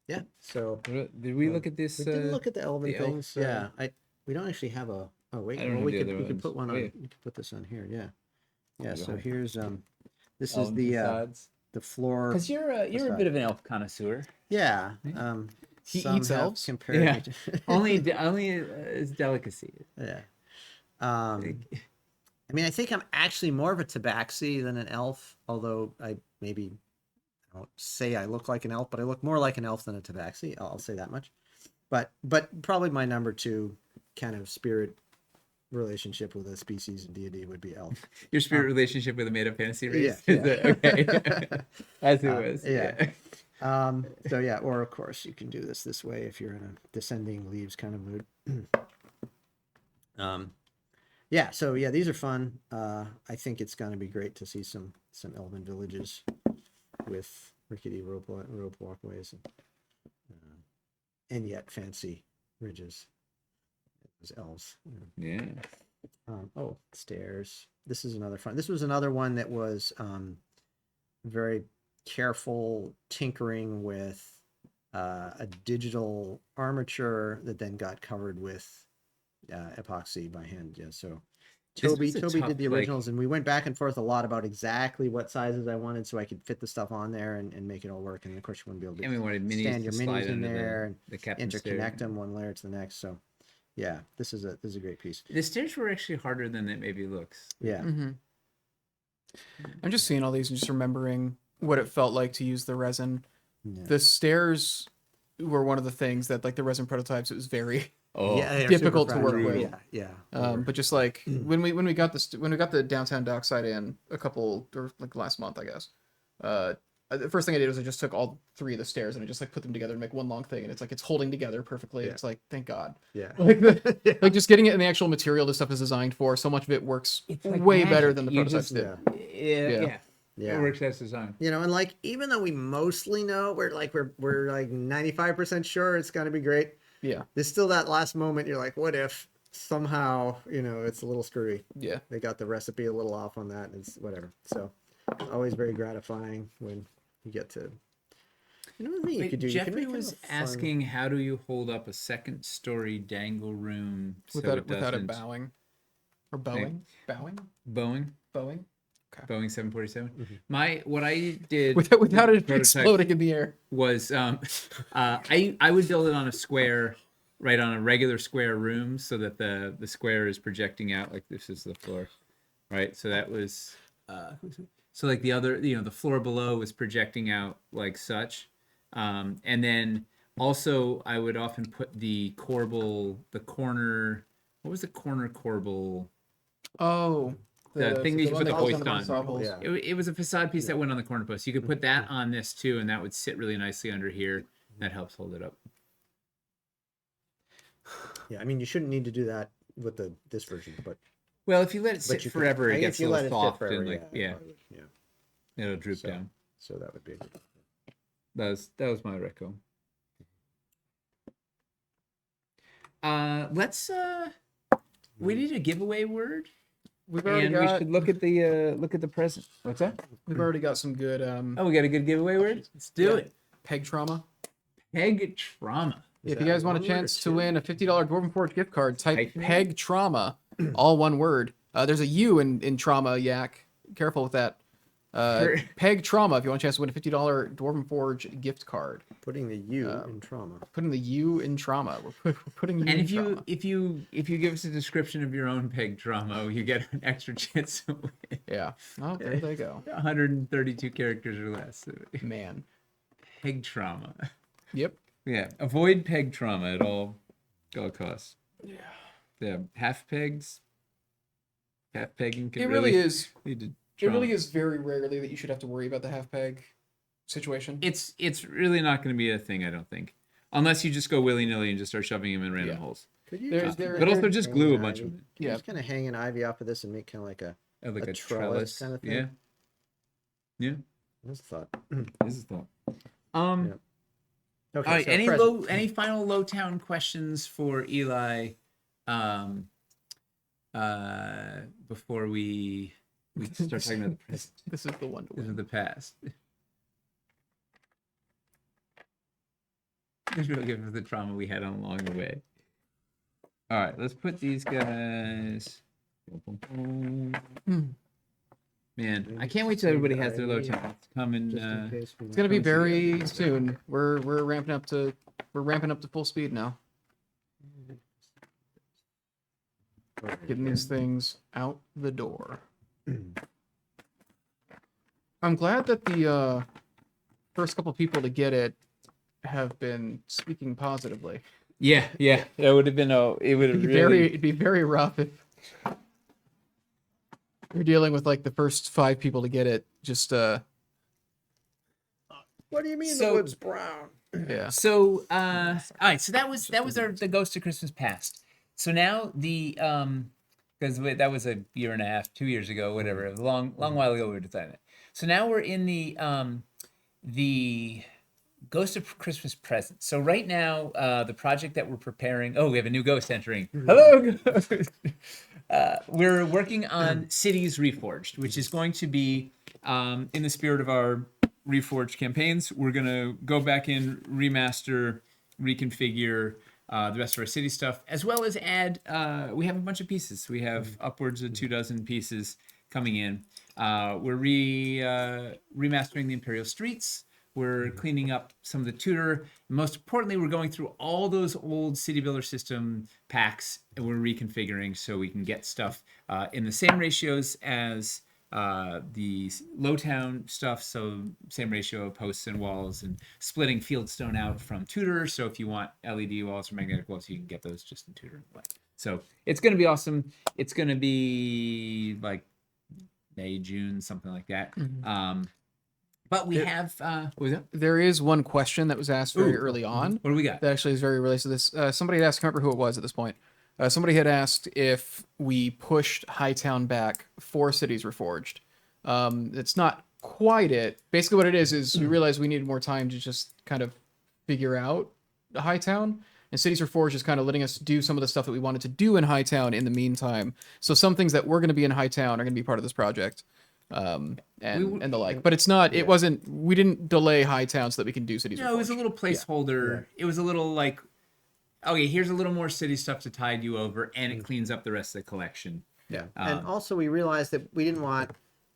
[SPEAKER 3] yeah. So
[SPEAKER 1] Did we look at this?
[SPEAKER 3] we didn't look at the elven
[SPEAKER 1] the elf,
[SPEAKER 3] things. Yeah. We don't actually have a, oh wait,
[SPEAKER 1] I don't
[SPEAKER 3] well,
[SPEAKER 1] have
[SPEAKER 3] we
[SPEAKER 1] the
[SPEAKER 3] could,
[SPEAKER 1] other
[SPEAKER 3] we could
[SPEAKER 1] ones.
[SPEAKER 3] put one on,
[SPEAKER 1] Wait.
[SPEAKER 3] we could put this on here. Yeah. Yeah.
[SPEAKER 1] Go
[SPEAKER 3] So
[SPEAKER 1] ahead.
[SPEAKER 3] here's, this is
[SPEAKER 1] elven
[SPEAKER 3] the floor.
[SPEAKER 1] Because you're a bit of an elf connoisseur.
[SPEAKER 3] Yeah.
[SPEAKER 2] He
[SPEAKER 3] some
[SPEAKER 2] eats
[SPEAKER 3] have
[SPEAKER 2] elves?
[SPEAKER 3] compared
[SPEAKER 1] Yeah.
[SPEAKER 3] me to-
[SPEAKER 1] only as delicacy.
[SPEAKER 3] yeah. I mean, I think I'm actually more of a tabaxi than an elf, although I don't say I look like an elf, but I look more like an elf than a tabaxi. I'll say that much. But probably my number two kind of spirit relationship with a species and deity would be elf.
[SPEAKER 1] Your spirit relationship with a made-up fantasy race.
[SPEAKER 3] Yeah,
[SPEAKER 1] Is it? Okay. As it was.
[SPEAKER 3] yeah. So yeah, or of course you can do this way if you're in a descending leaves kind of mood. Yeah, so yeah, these are fun. I think it's going to be great to see some elven villages with rickety rope walkways and yet fancy ridges. Those elves.
[SPEAKER 1] Yeah.
[SPEAKER 3] Stairs. This is another fun. This was another one that was very careful tinkering with a digital armature that then got covered with epoxy by hand. Yeah, so Toby
[SPEAKER 1] was a tough,
[SPEAKER 3] did the originals, and we went back and forth a lot about exactly what sizes I wanted so I could fit the stuff on there and make it all work. And of course, you wouldn't be able to
[SPEAKER 1] And we wanted minis
[SPEAKER 3] stand
[SPEAKER 1] to
[SPEAKER 3] your
[SPEAKER 1] slide
[SPEAKER 3] minis in
[SPEAKER 1] under
[SPEAKER 3] there
[SPEAKER 1] the
[SPEAKER 3] and
[SPEAKER 1] captain's stair.
[SPEAKER 3] interconnect them one layer to the next. So yeah, this is a great piece.
[SPEAKER 1] The stairs were actually harder than it maybe looks.
[SPEAKER 3] Yeah.
[SPEAKER 2] Mm-hmm. I'm just seeing all these and just remembering what it felt like to use the resin.
[SPEAKER 3] Yeah.
[SPEAKER 2] The stairs were one of the things that, like the resin prototypes, it was very
[SPEAKER 1] Oh,
[SPEAKER 3] Yeah, they're
[SPEAKER 2] difficult
[SPEAKER 3] super
[SPEAKER 2] to work
[SPEAKER 3] fragile.
[SPEAKER 2] with.
[SPEAKER 3] Yeah.
[SPEAKER 2] but just like when we got the downtown dockside in a couple, or like last month, I guess. The first thing I did was I just took all three of the stairs and I just like put them together to make one long thing, and it's holding together perfectly.
[SPEAKER 3] Yeah.
[SPEAKER 2] It's like, thank God.
[SPEAKER 3] Yeah.
[SPEAKER 2] Like like just getting it in the actual material this stuff is designed for. So much of it works
[SPEAKER 1] It's like
[SPEAKER 2] way better
[SPEAKER 1] magic.
[SPEAKER 2] than the
[SPEAKER 1] You
[SPEAKER 2] prototypes
[SPEAKER 1] just-
[SPEAKER 2] did.
[SPEAKER 1] yeah.
[SPEAKER 3] Yeah.
[SPEAKER 1] It works as design.
[SPEAKER 3] And like even though we mostly know we're like 95% sure it's gonna be great,
[SPEAKER 2] Yeah.
[SPEAKER 3] there's still that last moment you're like, what if somehow it's a little screwy?
[SPEAKER 2] Yeah.
[SPEAKER 3] They got the recipe a little off on that, and it's whatever. So always very gratifying when you get to You know what I mean? You could do. You
[SPEAKER 1] Jeffrey
[SPEAKER 3] can make
[SPEAKER 1] was
[SPEAKER 3] kind of fun-
[SPEAKER 1] asking, how do you hold up a second-story dangle room so
[SPEAKER 2] without
[SPEAKER 1] it
[SPEAKER 2] without it
[SPEAKER 1] doesn't
[SPEAKER 2] bowing or bowing, bowing,
[SPEAKER 1] Bowing?
[SPEAKER 2] bowing.
[SPEAKER 1] Boeing 747.
[SPEAKER 3] Mm-hmm.
[SPEAKER 1] What I did
[SPEAKER 2] Without
[SPEAKER 1] with
[SPEAKER 2] it
[SPEAKER 1] the prototype
[SPEAKER 2] exploding in the air.
[SPEAKER 1] was I would build it on a square, right on a regular square room, so that the square is projecting out like this is the floor, right? So that was so like the other, the floor below was projecting out like such, and then also I would often put the corbel, the corner. What was the corner corbel?
[SPEAKER 2] Oh,
[SPEAKER 1] The thing that you
[SPEAKER 2] one
[SPEAKER 1] put the
[SPEAKER 2] goes
[SPEAKER 1] hoist
[SPEAKER 2] the
[SPEAKER 1] on.
[SPEAKER 2] saw holes.
[SPEAKER 3] Yeah.
[SPEAKER 1] It was a facade piece that went on the corner post. You could put that on this too, and that would sit really nicely under here. That helps hold it up.
[SPEAKER 3] Yeah, I mean, you shouldn't need to do that with this version, but
[SPEAKER 1] Well, if you let it sit
[SPEAKER 3] you
[SPEAKER 1] forever,
[SPEAKER 3] could,
[SPEAKER 1] it gets
[SPEAKER 3] if
[SPEAKER 1] a
[SPEAKER 3] you
[SPEAKER 1] little
[SPEAKER 3] let it
[SPEAKER 1] soft
[SPEAKER 3] sit forever,
[SPEAKER 1] and like
[SPEAKER 3] it probably would,
[SPEAKER 1] it'll droop
[SPEAKER 3] So-
[SPEAKER 1] down.
[SPEAKER 3] So that would be.
[SPEAKER 1] That was my reco. Let's we need a giveaway word,
[SPEAKER 2] We've already
[SPEAKER 1] and we
[SPEAKER 2] got
[SPEAKER 1] should look at the present. What's that?
[SPEAKER 2] we've already got some good
[SPEAKER 1] Oh, we got a good giveaway word. Let's do
[SPEAKER 2] Yeah.
[SPEAKER 1] it.
[SPEAKER 2] peg trauma.
[SPEAKER 1] Peg trauma.
[SPEAKER 3] Is
[SPEAKER 2] If you
[SPEAKER 3] that
[SPEAKER 2] guys want a
[SPEAKER 3] one word or
[SPEAKER 2] chance to
[SPEAKER 3] two?
[SPEAKER 2] win a $50 Dwarven Forge gift card, type
[SPEAKER 1] Hyphen?
[SPEAKER 2] peg trauma, all one word. There's a U in trauma, yak. Careful with that. Peg trauma. If you want a chance to win a $50 Dwarven Forge gift card,
[SPEAKER 3] Putting the U in trauma.
[SPEAKER 2] putting the U in trauma. We're putting you
[SPEAKER 1] And
[SPEAKER 2] in
[SPEAKER 1] if
[SPEAKER 2] trauma.
[SPEAKER 1] you give us a description of your own peg trauma, you get an extra chance to win.
[SPEAKER 2] Yeah. Oh, there they go.
[SPEAKER 1] 132 characters or less.
[SPEAKER 2] Man.
[SPEAKER 1] Peg trauma.
[SPEAKER 2] Yep.
[SPEAKER 1] Yeah, avoid peg trauma at all costs. Yeah, half pegs. Half pegging can
[SPEAKER 2] It really is.
[SPEAKER 1] lead to
[SPEAKER 2] It
[SPEAKER 1] trauma.
[SPEAKER 2] really is very rarely that you should have to worry about the half peg situation.
[SPEAKER 1] It's really not going to be a thing, I don't think, unless you just go willy nilly and just start shoving them in random
[SPEAKER 2] Yeah.
[SPEAKER 1] holes.
[SPEAKER 3] Could you?
[SPEAKER 2] There's- there-
[SPEAKER 1] But also
[SPEAKER 2] there-
[SPEAKER 1] just glue a
[SPEAKER 3] hang
[SPEAKER 1] bunch
[SPEAKER 3] an
[SPEAKER 1] of
[SPEAKER 3] ivy?
[SPEAKER 1] it.
[SPEAKER 3] Can you
[SPEAKER 2] Yeah.
[SPEAKER 3] just kind of hang an ivy off of this and make kind of like
[SPEAKER 1] Like
[SPEAKER 3] a
[SPEAKER 1] a
[SPEAKER 3] trellis kind of thing?
[SPEAKER 1] Yeah, yeah.
[SPEAKER 3] That's a thought.
[SPEAKER 1] This is thought.
[SPEAKER 3] Yeah. Okay.
[SPEAKER 1] All right.
[SPEAKER 3] so
[SPEAKER 1] Any
[SPEAKER 3] present.
[SPEAKER 1] any final low town questions for Eli? Before we start talking about the present.
[SPEAKER 2] This is the one to
[SPEAKER 1] This is
[SPEAKER 2] win.
[SPEAKER 1] the past. Just really good for the trauma we had along the way. All right, let's put these guys. Man, I can't wait till everybody has their low town. It's coming.
[SPEAKER 3] Just in case we
[SPEAKER 2] It's gonna be
[SPEAKER 1] Come see
[SPEAKER 2] very soon. We're ramping up to full speed now. Getting these things out the door. I'm glad that the first couple people to get it have been speaking positively.
[SPEAKER 1] Yeah, it would have been it would have really.
[SPEAKER 2] It'd be very rough if you're dealing with like the first 5 people to get it. Just
[SPEAKER 3] What do you mean
[SPEAKER 1] So-
[SPEAKER 3] the wood's brown?
[SPEAKER 2] yeah.
[SPEAKER 1] So, all right. So that was the Ghost of Christmas Past. So now the because that was a year and a half, 2 years ago, whatever, a long while ago we were designing it. So now we're in the Ghost of Christmas Present. So right now, the project that we're preparing. Oh, we have a new ghost entering. Hello. Ghost. We're working on Cities Reforged, which is going to be in the spirit of our Reforged campaigns. We're gonna go back in, remaster, reconfigure the rest of our city stuff, as well as add. We have a bunch of pieces. We have upwards of 24 pieces coming in. We're remastering the Imperial Streets. We're cleaning up some of the Tudor. Most importantly, we're going through all those old City Builder System packs, and we're reconfiguring so we can get stuff in the same ratios as the Lowtown stuff. So same ratio of posts and walls, and splitting Fieldstone out from Tudor. So if you want LED walls or magnetic walls, you can get those just in Tudor. So it's going to be awesome. It's going to be like May, June, something like that. But we have what was that?
[SPEAKER 2] There is one question that was asked very
[SPEAKER 1] Ooh.
[SPEAKER 2] early on.
[SPEAKER 1] What do we got?
[SPEAKER 2] That actually is very related to this. Somebody had asked, I can't remember who it was at this point. Somebody had asked if we pushed Hightown back for Cities Reforged. It's not quite it. Basically, what it is we realized we needed more time to just kind of figure out Hightown. And Cities Reforged is kind of letting us do some of the stuff that we wanted to do in Hightown in the meantime. So some things that were going to be in Hightown are going to be part of this project. and the like. But it's not. It wasn't. We didn't delay Hightown so that we can do Cities.
[SPEAKER 1] No, it was a little placeholder. It was a little like, okay, here's a little more city stuff to tide you over, and it cleans up the rest of the collection.
[SPEAKER 3] Yeah. And also we realized that we didn't want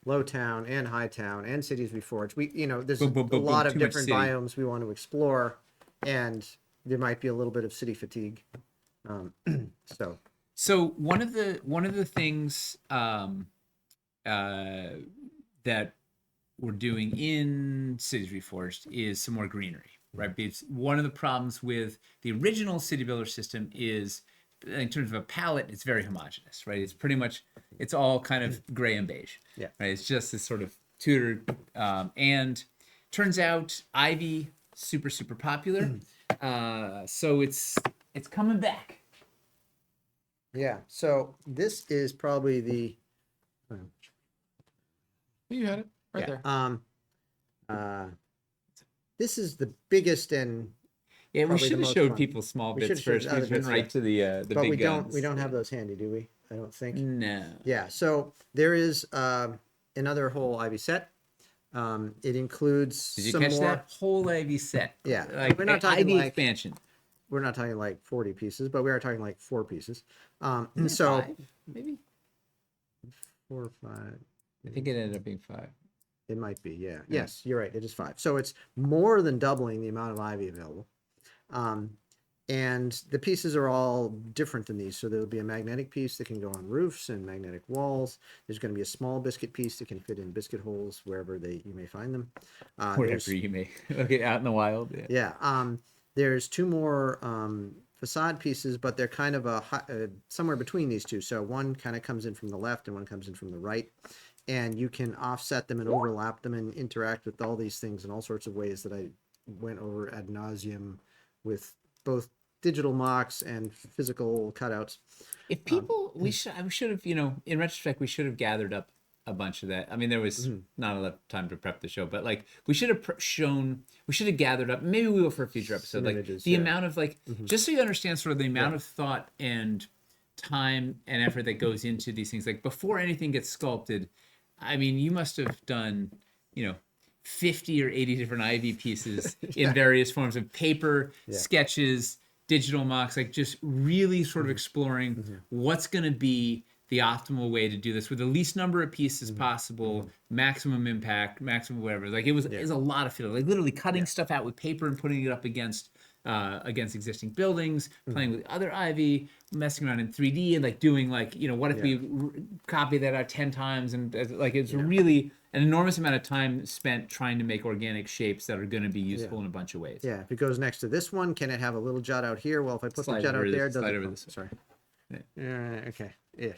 [SPEAKER 3] Lowtown and Hightown and Cities Reforged. There's a lot of
[SPEAKER 1] too much
[SPEAKER 3] different
[SPEAKER 1] city.
[SPEAKER 3] biomes we want to explore, and there might be a little bit of city fatigue.
[SPEAKER 1] So one of the things that we're doing in Cities Reforged is some more greenery, right? Because one of the problems with the original City Builder system is, in terms of a palette, it's very homogeneous, right? It's pretty much, it's all kind of gray and beige,
[SPEAKER 3] Yeah.
[SPEAKER 1] right? It's just this sort of Tudor, and turns out Ivy super popular, so it's coming back.
[SPEAKER 3] Yeah. So this is probably the
[SPEAKER 2] You had it right there.
[SPEAKER 3] this is the biggest and
[SPEAKER 1] Yeah, we
[SPEAKER 3] probably
[SPEAKER 1] should
[SPEAKER 3] the
[SPEAKER 1] have
[SPEAKER 3] most
[SPEAKER 1] showed
[SPEAKER 3] fun.
[SPEAKER 1] people small
[SPEAKER 3] We
[SPEAKER 1] bits
[SPEAKER 3] should've showed
[SPEAKER 1] first.
[SPEAKER 3] other
[SPEAKER 1] We went
[SPEAKER 3] bits,
[SPEAKER 1] right to the
[SPEAKER 3] but
[SPEAKER 1] big
[SPEAKER 3] we
[SPEAKER 1] guns.
[SPEAKER 3] don't have those handy, do we? I don't think.
[SPEAKER 1] No.
[SPEAKER 3] Yeah. So there is another whole Ivy set. It includes
[SPEAKER 1] Did you
[SPEAKER 3] some
[SPEAKER 1] catch
[SPEAKER 3] more.
[SPEAKER 1] that whole Ivy set?
[SPEAKER 3] Yeah,
[SPEAKER 1] Like
[SPEAKER 3] we're not talking
[SPEAKER 1] Ivy
[SPEAKER 3] like-
[SPEAKER 1] expansion.
[SPEAKER 3] We're not talking like 40 pieces, but we are talking like 4 pieces. So
[SPEAKER 1] Five, maybe.
[SPEAKER 3] 4 or 5.
[SPEAKER 1] I think it ended up being 5.
[SPEAKER 3] It might be, yeah. Yes, you're right. It is 5. So it's more than doubling the amount of Ivy available. And the pieces are all different than these. So there'll be a magnetic piece that can go on roofs and magnetic walls. There's going to be a small biscuit piece that can fit in biscuit holes wherever you may find them.
[SPEAKER 1] Whatever you may look at out in the wild. Yeah.
[SPEAKER 3] Yeah. There's 2 more facade pieces, but they're kind of somewhere between these two. So one kind of comes in from the left and one comes in from the right. And you can offset them and overlap them and interact with all these things in all sorts of ways that I went over ad nauseum with both digital mocks and physical cutouts.
[SPEAKER 1] If people, we should have, in retrospect, we should have gathered up a bunch of that. I mean, there was not enough time to prep the show, but like we should have we should have gathered up. Maybe we will for a future episode.
[SPEAKER 3] Some
[SPEAKER 1] Like
[SPEAKER 3] images,
[SPEAKER 1] the
[SPEAKER 3] yeah.
[SPEAKER 1] amount of just so you understand sort of the amount of thought and time and effort that goes into these things. Like before anything gets sculpted, I mean, you must have done, 50 or 80 different Ivy pieces in various forms of paper, sketches, digital mocks, like just really sort of exploring what's going to be the optimal way to do this with the least number of pieces possible, maximum impact, maximum whatever. Like it was a lot of fiddle, like literally cutting stuff out with paper and putting it up against existing buildings, playing with other Ivy, messing around in 3D and like doing like, what if we copy that out 10 times? And like, it's really an enormous amount of time spent trying to make organic shapes that are going to be useful in a bunch of ways.
[SPEAKER 3] Yeah, if it goes next to this one, can it have a little jut out here? Well, if I put the jut out there, does it? Sorry. Okay. Yeah.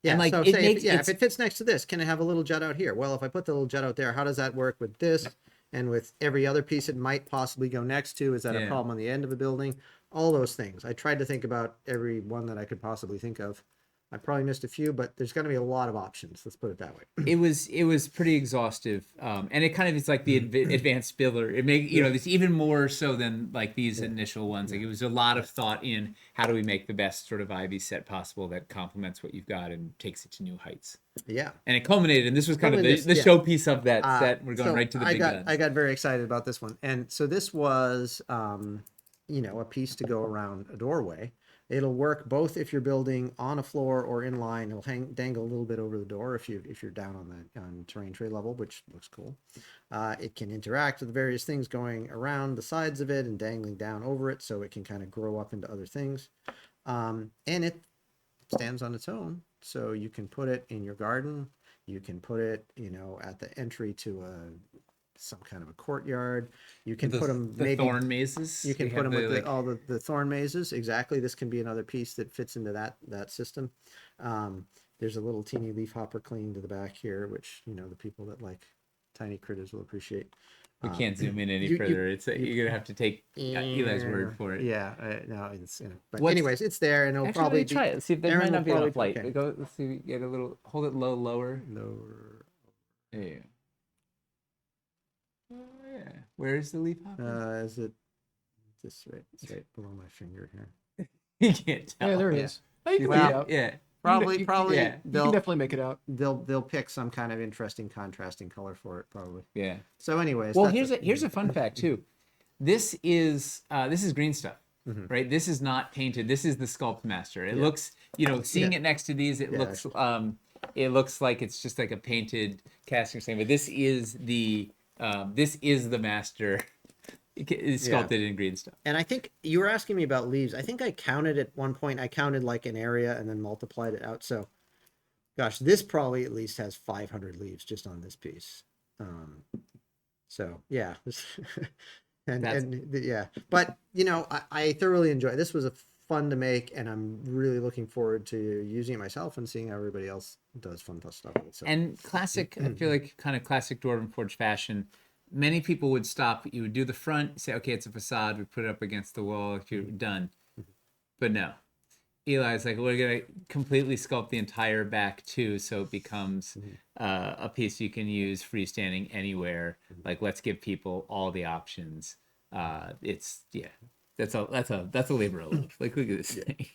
[SPEAKER 3] Yeah.
[SPEAKER 1] And, like,
[SPEAKER 3] so
[SPEAKER 1] it
[SPEAKER 3] say
[SPEAKER 1] makes-
[SPEAKER 3] if it fits next to this, can it have a little jut out here? Well, if I put the little jut out there, how does that work with this and with every other piece it might possibly go next to? Is that a problem on the end of a building? All those things. I tried to think about every one that I could possibly think of. I probably missed a few, but there's going to be a lot of options. Let's put it that way.
[SPEAKER 1] It was pretty exhaustive, and it kind of is like the advanced builder. It make it's even more so than like these initial ones. Like it was a lot of thought in how do we make the best sort of Ivy set possible that complements what you've got and takes it to new heights.
[SPEAKER 3] Yeah.
[SPEAKER 1] And it culminated, and this was kind of the showpiece of that set. We're going right to the big guns.
[SPEAKER 3] I got very excited about this one, and so this was a piece to go around a doorway. It'll work both if you're building on a floor or in line. It'll dangle a little bit over the door if you're down on terrain tray level, which looks cool. It can interact with various things going around the sides of it and dangling down over it, so it can kind of grow up into other things. And it stands on its own, so you can put it in your garden. You can put it, at the entry to some kind of a courtyard. You can put them maybe
[SPEAKER 1] thorn mazes.
[SPEAKER 3] You can put them with all the thorn mazes. Exactly. This can be another piece that fits into that system. There's a little teeny leaf hopper clinging to the back here, which the people that like tiny critters will appreciate.
[SPEAKER 1] We can't zoom in any further. You're gonna have to take Eli's word for it.
[SPEAKER 3] Yeah. No, it's but
[SPEAKER 1] What's-
[SPEAKER 3] anyways, it's there, and it'll
[SPEAKER 1] Actually,
[SPEAKER 3] probably
[SPEAKER 1] try it. See if there
[SPEAKER 3] Aaron
[SPEAKER 1] might not
[SPEAKER 3] will
[SPEAKER 1] be enough
[SPEAKER 3] probably-
[SPEAKER 1] light.
[SPEAKER 3] okay.
[SPEAKER 1] Go. Let's see. Get a little. Hold it lower.
[SPEAKER 3] lower.
[SPEAKER 1] There you go. Oh, yeah. Where's the leaf hopper?
[SPEAKER 3] Is it this right? It's right below my finger here.
[SPEAKER 1] You can't tell.
[SPEAKER 2] Yeah, there it
[SPEAKER 3] Yeah.
[SPEAKER 2] is. Oh, you can
[SPEAKER 3] Well,
[SPEAKER 2] read out.
[SPEAKER 1] Yeah.
[SPEAKER 3] Probably,
[SPEAKER 2] you
[SPEAKER 3] probably
[SPEAKER 1] yeah.
[SPEAKER 2] can definitely make it out.
[SPEAKER 3] they'll pick some kind of interesting contrasting color for it, probably.
[SPEAKER 1] Yeah.
[SPEAKER 3] So, anyways,
[SPEAKER 1] Well,
[SPEAKER 3] that's
[SPEAKER 1] here's a fun fact too. This is green stuff,
[SPEAKER 3] Mhm.
[SPEAKER 1] right? This is not painted. This is the Sculpt Master. It
[SPEAKER 3] Yeah.
[SPEAKER 1] looks, seeing
[SPEAKER 3] Yeah.
[SPEAKER 1] it next to these,
[SPEAKER 3] Yeah,
[SPEAKER 1] it looks like it's just like a painted casting or something. But this is the master. It's sculpted in green stuff.
[SPEAKER 3] And I think you were asking me about leaves. I think I counted at one point. I counted like an area and then multiplied it out. So, gosh, this probably at least has 500 leaves just on this piece. So yeah, yeah. But I thoroughly enjoy. This was a fun to make, and I'm really looking forward to using it myself and seeing how everybody else does fun stuff with it. So.
[SPEAKER 1] And classic, I feel like kind of classic Dwarven Forge fashion. Many people would stop. You would do the front, say, okay, it's a facade. We put it up against the wall. If you're done, but no, Eli's like, we're gonna completely sculpt the entire back too, so it becomes a piece you can use freestanding anywhere. Like, let's give people all the options. That's a labor of love. Like, look at this thing.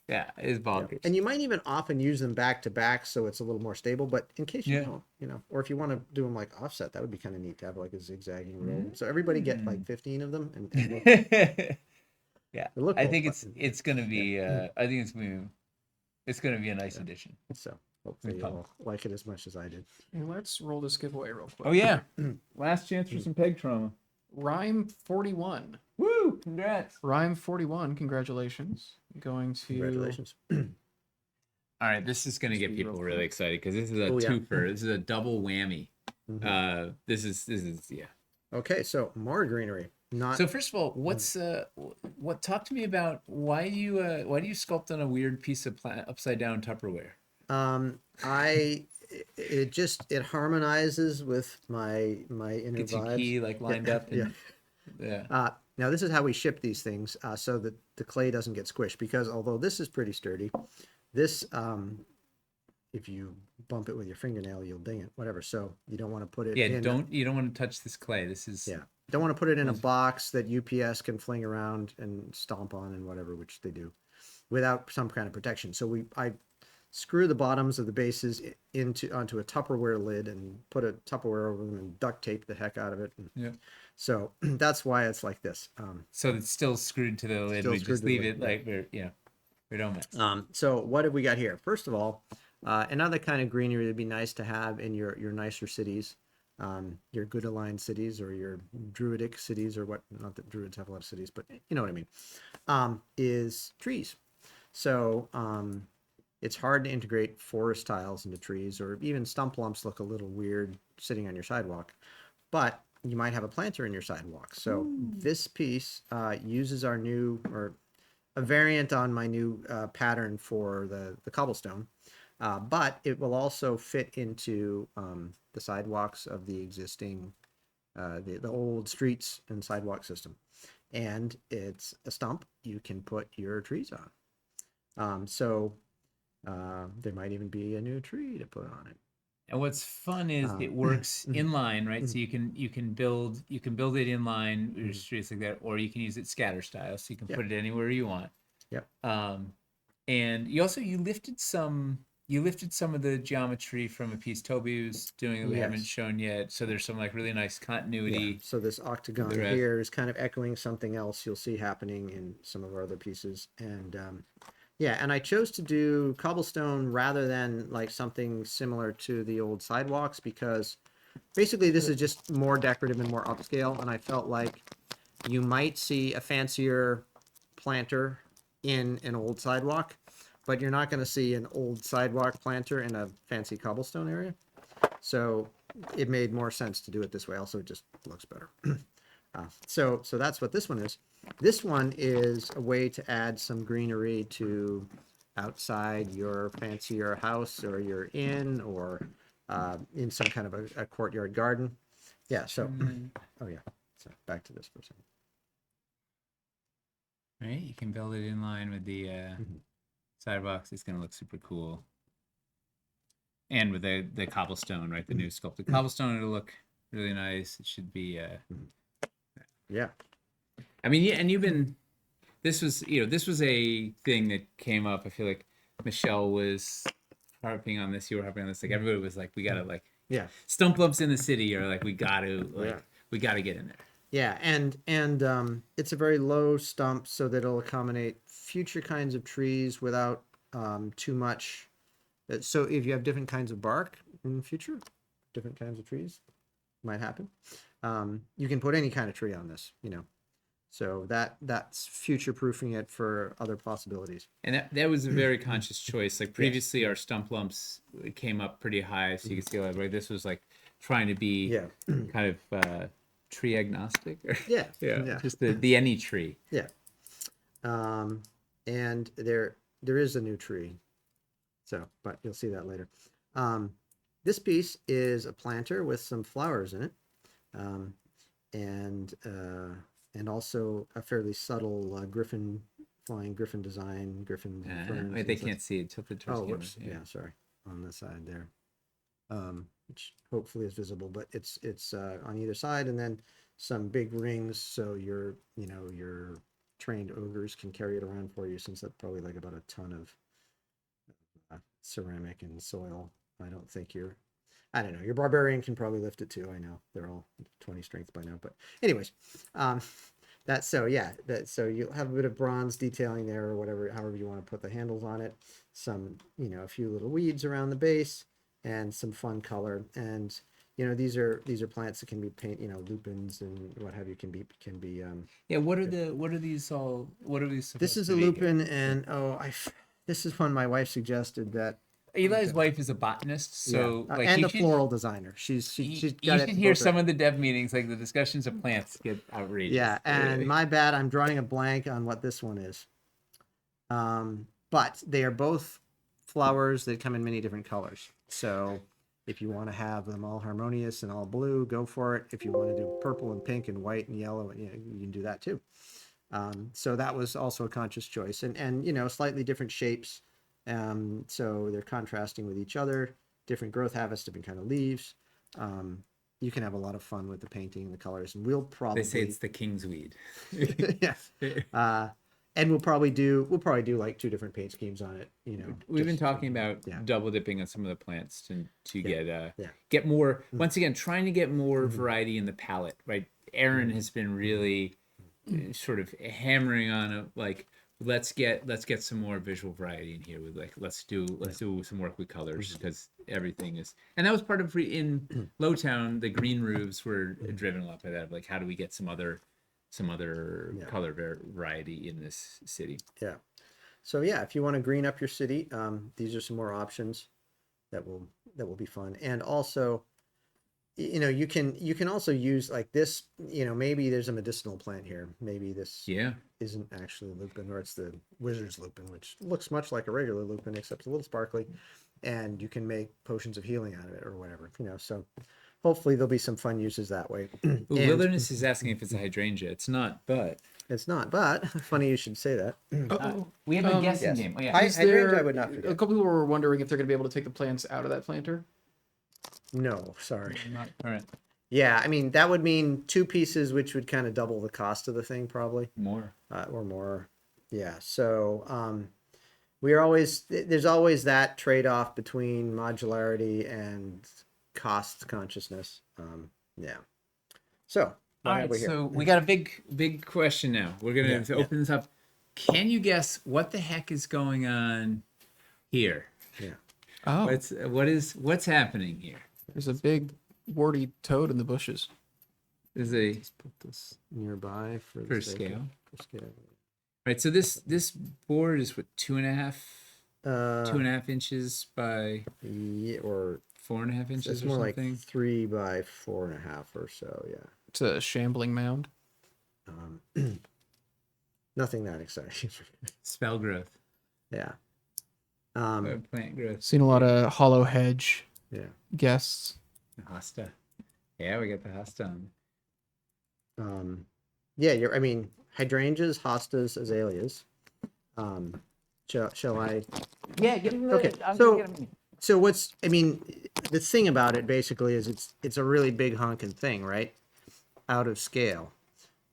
[SPEAKER 1] Yeah, it's bonkers.
[SPEAKER 3] And you might even often use them back to back, so it's a little more stable. But in case you don't, or if you want to do them like offset, that would be kind of neat to have like a zigzagging row. So everybody get like 15 of them, and
[SPEAKER 1] yeah,
[SPEAKER 3] look
[SPEAKER 1] I
[SPEAKER 3] cool,
[SPEAKER 1] think
[SPEAKER 3] but-
[SPEAKER 1] it's gonna be. I think it's gonna be a nice addition.
[SPEAKER 3] so hopefully you'll like it as much as I did.
[SPEAKER 2] Hey, let's roll this giveaway real quick.
[SPEAKER 1] Oh yeah, last chance for some peg trauma.
[SPEAKER 2] Rhyme 41.
[SPEAKER 1] Woo! Congrats.
[SPEAKER 2] Rhyme 41. Congratulations. Going to
[SPEAKER 3] Congratulations.
[SPEAKER 1] All right, this is gonna get people really excited because this is a
[SPEAKER 3] Oh, yeah.
[SPEAKER 1] twofer. This is a double whammy.
[SPEAKER 3] Mhm.
[SPEAKER 1] This is yeah.
[SPEAKER 3] Okay, so more greenery. Not
[SPEAKER 1] So first of all, what talk to me about why do you sculpt on a weird piece of upside down Tupperware?
[SPEAKER 3] it harmonizes with my inner
[SPEAKER 1] Gets you
[SPEAKER 3] vibes.
[SPEAKER 1] key like lined up and yeah.
[SPEAKER 3] Now this is how we ship these things, so that the clay doesn't get squished. Because although this is pretty sturdy, this if you bump it with your fingernail, you'll ding it. Whatever. So you don't want to put it.
[SPEAKER 1] Yeah,
[SPEAKER 3] in,
[SPEAKER 1] you don't want to touch this clay. This is
[SPEAKER 3] Don't want to put it in a box that UPS can fling around and stomp on and whatever, which they do, without some kind of protection. So I screw the bottoms of the bases onto a Tupperware lid and put a Tupperware over them and duct tape the heck out of it.
[SPEAKER 1] yeah.
[SPEAKER 3] So that's why it's like this.
[SPEAKER 1] So it's still screwed to the lid.
[SPEAKER 3] Still
[SPEAKER 1] We
[SPEAKER 3] screwed
[SPEAKER 1] just
[SPEAKER 3] to the
[SPEAKER 1] leave
[SPEAKER 3] lid,
[SPEAKER 1] it like we don't mess.
[SPEAKER 3] So what have we got here? First of all, another kind of greenery would be nice to have in your nicer cities, your good aligned cities or your druidic cities or what. Not that druids have a lot of cities, but you know what I mean. Is trees. So it's hard to integrate forest tiles into trees, or even stump lumps look a little weird sitting on your sidewalk. But you might have a planter in your sidewalk. So this piece uses our new, or a variant on my new pattern for the cobblestone, but it will also fit into the sidewalks of the existing, the old streets and sidewalk system. And it's a stump you can put your trees on. So there might even be a new tree to put on it.
[SPEAKER 1] And what's fun is it works in line, right? So you can build it in line with your streets like that, or you can use it scatter style, so you can put it anywhere you want.
[SPEAKER 3] Yep.
[SPEAKER 1] And you lifted some of the geometry from a piece Toby was doing that we haven't shown yet. So there's some like really nice continuity.
[SPEAKER 3] Yeah. So this octagon here is kind of echoing something else you'll see happening in some of our other pieces. And and I chose to do cobblestone rather than like something similar to the old sidewalks, because basically this is just more decorative and more upscale. And I felt like you might see a fancier planter in an old sidewalk, but you're not going to see an old sidewalk planter in a fancy cobblestone area. So it made more sense to do it this way. Also, it just looks better. So that's what this one is. This one is a way to add some greenery to outside your fancier house or your inn, or in some kind of a courtyard garden. Yeah. So, So back to this for a second.
[SPEAKER 1] Right, you can build it in line with the sidewalks. It's gonna look super cool. And with the cobblestone, right? The new sculpted cobblestone, it'll look really nice. It should be
[SPEAKER 3] Yeah.
[SPEAKER 1] I mean, and you've been. This was a thing that came up. I feel like Michelle was harping on this, you were harping on this. Like everybody was like, we gotta like
[SPEAKER 3] Yeah.
[SPEAKER 1] stump lumps in the city, or like we gotta
[SPEAKER 3] Yeah.
[SPEAKER 1] we gotta get in there.
[SPEAKER 3] Yeah, and it's a very low stump so that it'll accommodate future kinds of trees without too much. So if you have different kinds of bark in the future, different kinds of trees might happen. You can put any kind of tree on this, So that's future proofing it for other possibilities.
[SPEAKER 1] And that was a very conscious choice. Like previously, our stump lumps came up pretty high, so you can see like this was like trying to be
[SPEAKER 3] Yeah.
[SPEAKER 1] kind of tree agnostic.
[SPEAKER 3] Yeah.
[SPEAKER 1] Yeah, just the any tree.
[SPEAKER 3] Yeah. And there is a new tree. So, but you'll see that later. This piece is a planter with some flowers in it. And also a fairly subtle flying griffin design, ferns
[SPEAKER 1] Wait,
[SPEAKER 3] and
[SPEAKER 1] they
[SPEAKER 3] such.
[SPEAKER 1] can't see it. Tilt it towards
[SPEAKER 3] Oh,
[SPEAKER 1] the camera.
[SPEAKER 3] whoops. Yeah, sorry. On the side there. Which hopefully is visible, but it's on either side, and then some big rings so your trained ogres can carry it around for you, since that's probably like about a ton of ceramic and soil. I don't know. Your barbarian can probably lift it too. I know they're all 20 strength by now, but anyways, so you'll have a bit of bronze detailing there, or whatever, however you want to put the handles on it. Some, a few little weeds around the base, and some fun color. And these are plants that can be lupins and what have you, can be
[SPEAKER 1] Yeah, what are these supposed
[SPEAKER 3] this is
[SPEAKER 1] to
[SPEAKER 3] a
[SPEAKER 1] be here?
[SPEAKER 3] lupin, and this is one my wife suggested that.
[SPEAKER 1] Eli's wife is a botanist, so like
[SPEAKER 3] and
[SPEAKER 1] you
[SPEAKER 3] a
[SPEAKER 1] should,
[SPEAKER 3] floral designer. She's
[SPEAKER 1] you
[SPEAKER 3] got
[SPEAKER 1] should
[SPEAKER 3] it
[SPEAKER 1] hear
[SPEAKER 3] both
[SPEAKER 1] some of the dev meetings, like the discussions of plants get outrageous.
[SPEAKER 3] Yeah, and my bad, I'm drawing a blank on what this one is. But they are both flowers that come in many different colors. So if you want to have them all harmonious and all blue, go for it. If you want to do purple and pink and white and yellow, you can do that too. So that was also a conscious choice, and slightly different shapes. So they're contrasting with each other, different growth habits, different kind of leaves. You can have a lot of fun with the painting and the colors, and we'll probably
[SPEAKER 1] They say it's the king's weed.
[SPEAKER 3] yes. And we'll probably do like 2 different paint schemes on it.
[SPEAKER 1] We've been talking about
[SPEAKER 3] yeah.
[SPEAKER 1] double dipping on some of the plants to
[SPEAKER 3] Yeah.
[SPEAKER 1] get more. Once again, trying to get more variety in the palette. Right, Aaron has been really sort of hammering on it, like let's get some more visual variety in here. With like let's do some work with colors, because everything is, and that was part of in Lowtown. The green roofs were driven a lot by that. Like how do we get some other color variety in this city?
[SPEAKER 3] Yeah. So yeah, if you want to green up your city, these are some more options that will be fun. And also, you can also use like this, maybe there's a medicinal plant here. Maybe this isn't actually a lupin, or it's the wizard's lupin, which looks much like a regular lupin, except a little sparkly. And you can make potions of healing out of it or whatever, so hopefully there'll be some fun uses that way.
[SPEAKER 1] Ooh, Wilderness is asking if it's a hydrangea. It's not, but
[SPEAKER 3] funny you should say that.
[SPEAKER 1] we have a guessing
[SPEAKER 3] yes.
[SPEAKER 1] game. Oh, yeah.
[SPEAKER 3] Hydrangea I would not forget.
[SPEAKER 2] A couple people were wondering if they're going to be able to take the plants out of that planter.
[SPEAKER 3] No, sorry.
[SPEAKER 1] Not current.
[SPEAKER 3] Yeah, I mean, that would mean 2 pieces, which would kind of double the cost of the thing, probably.
[SPEAKER 1] More.
[SPEAKER 3] Or more. Yeah, so there's always that trade-off between modularity and cost consciousness. Yeah. So,
[SPEAKER 1] all right, so we got a big question now. We're going to open this up. Can you guess what the heck is going on here?
[SPEAKER 3] Yeah.
[SPEAKER 2] Oh,
[SPEAKER 1] What's happening here?
[SPEAKER 2] there's a big warty toad in the bushes.
[SPEAKER 1] There's a
[SPEAKER 3] Let's put this nearby for
[SPEAKER 1] scale.
[SPEAKER 3] For scale.
[SPEAKER 1] Right, so this board is what 2.5 inches by
[SPEAKER 3] or
[SPEAKER 1] 4.5 inches.
[SPEAKER 3] it's
[SPEAKER 1] or
[SPEAKER 3] more
[SPEAKER 1] something.
[SPEAKER 3] like 3 by 4.5 or so. Yeah.
[SPEAKER 2] It's a shambling mound.
[SPEAKER 3] Nothing that exciting.
[SPEAKER 1] Spell growth.
[SPEAKER 3] Yeah.
[SPEAKER 1] Plant growth.
[SPEAKER 2] Seen a lot of hollow hedge
[SPEAKER 3] Yeah.
[SPEAKER 2] guests.
[SPEAKER 1] Hosta. Yeah, we got the hosta on.
[SPEAKER 3] Yeah, I mean, hydrangeas, hostas, azaleas. Shall I?
[SPEAKER 1] Yeah, give me
[SPEAKER 3] Okay, so the thing about it basically is it's a really big honking thing, right? Out of scale.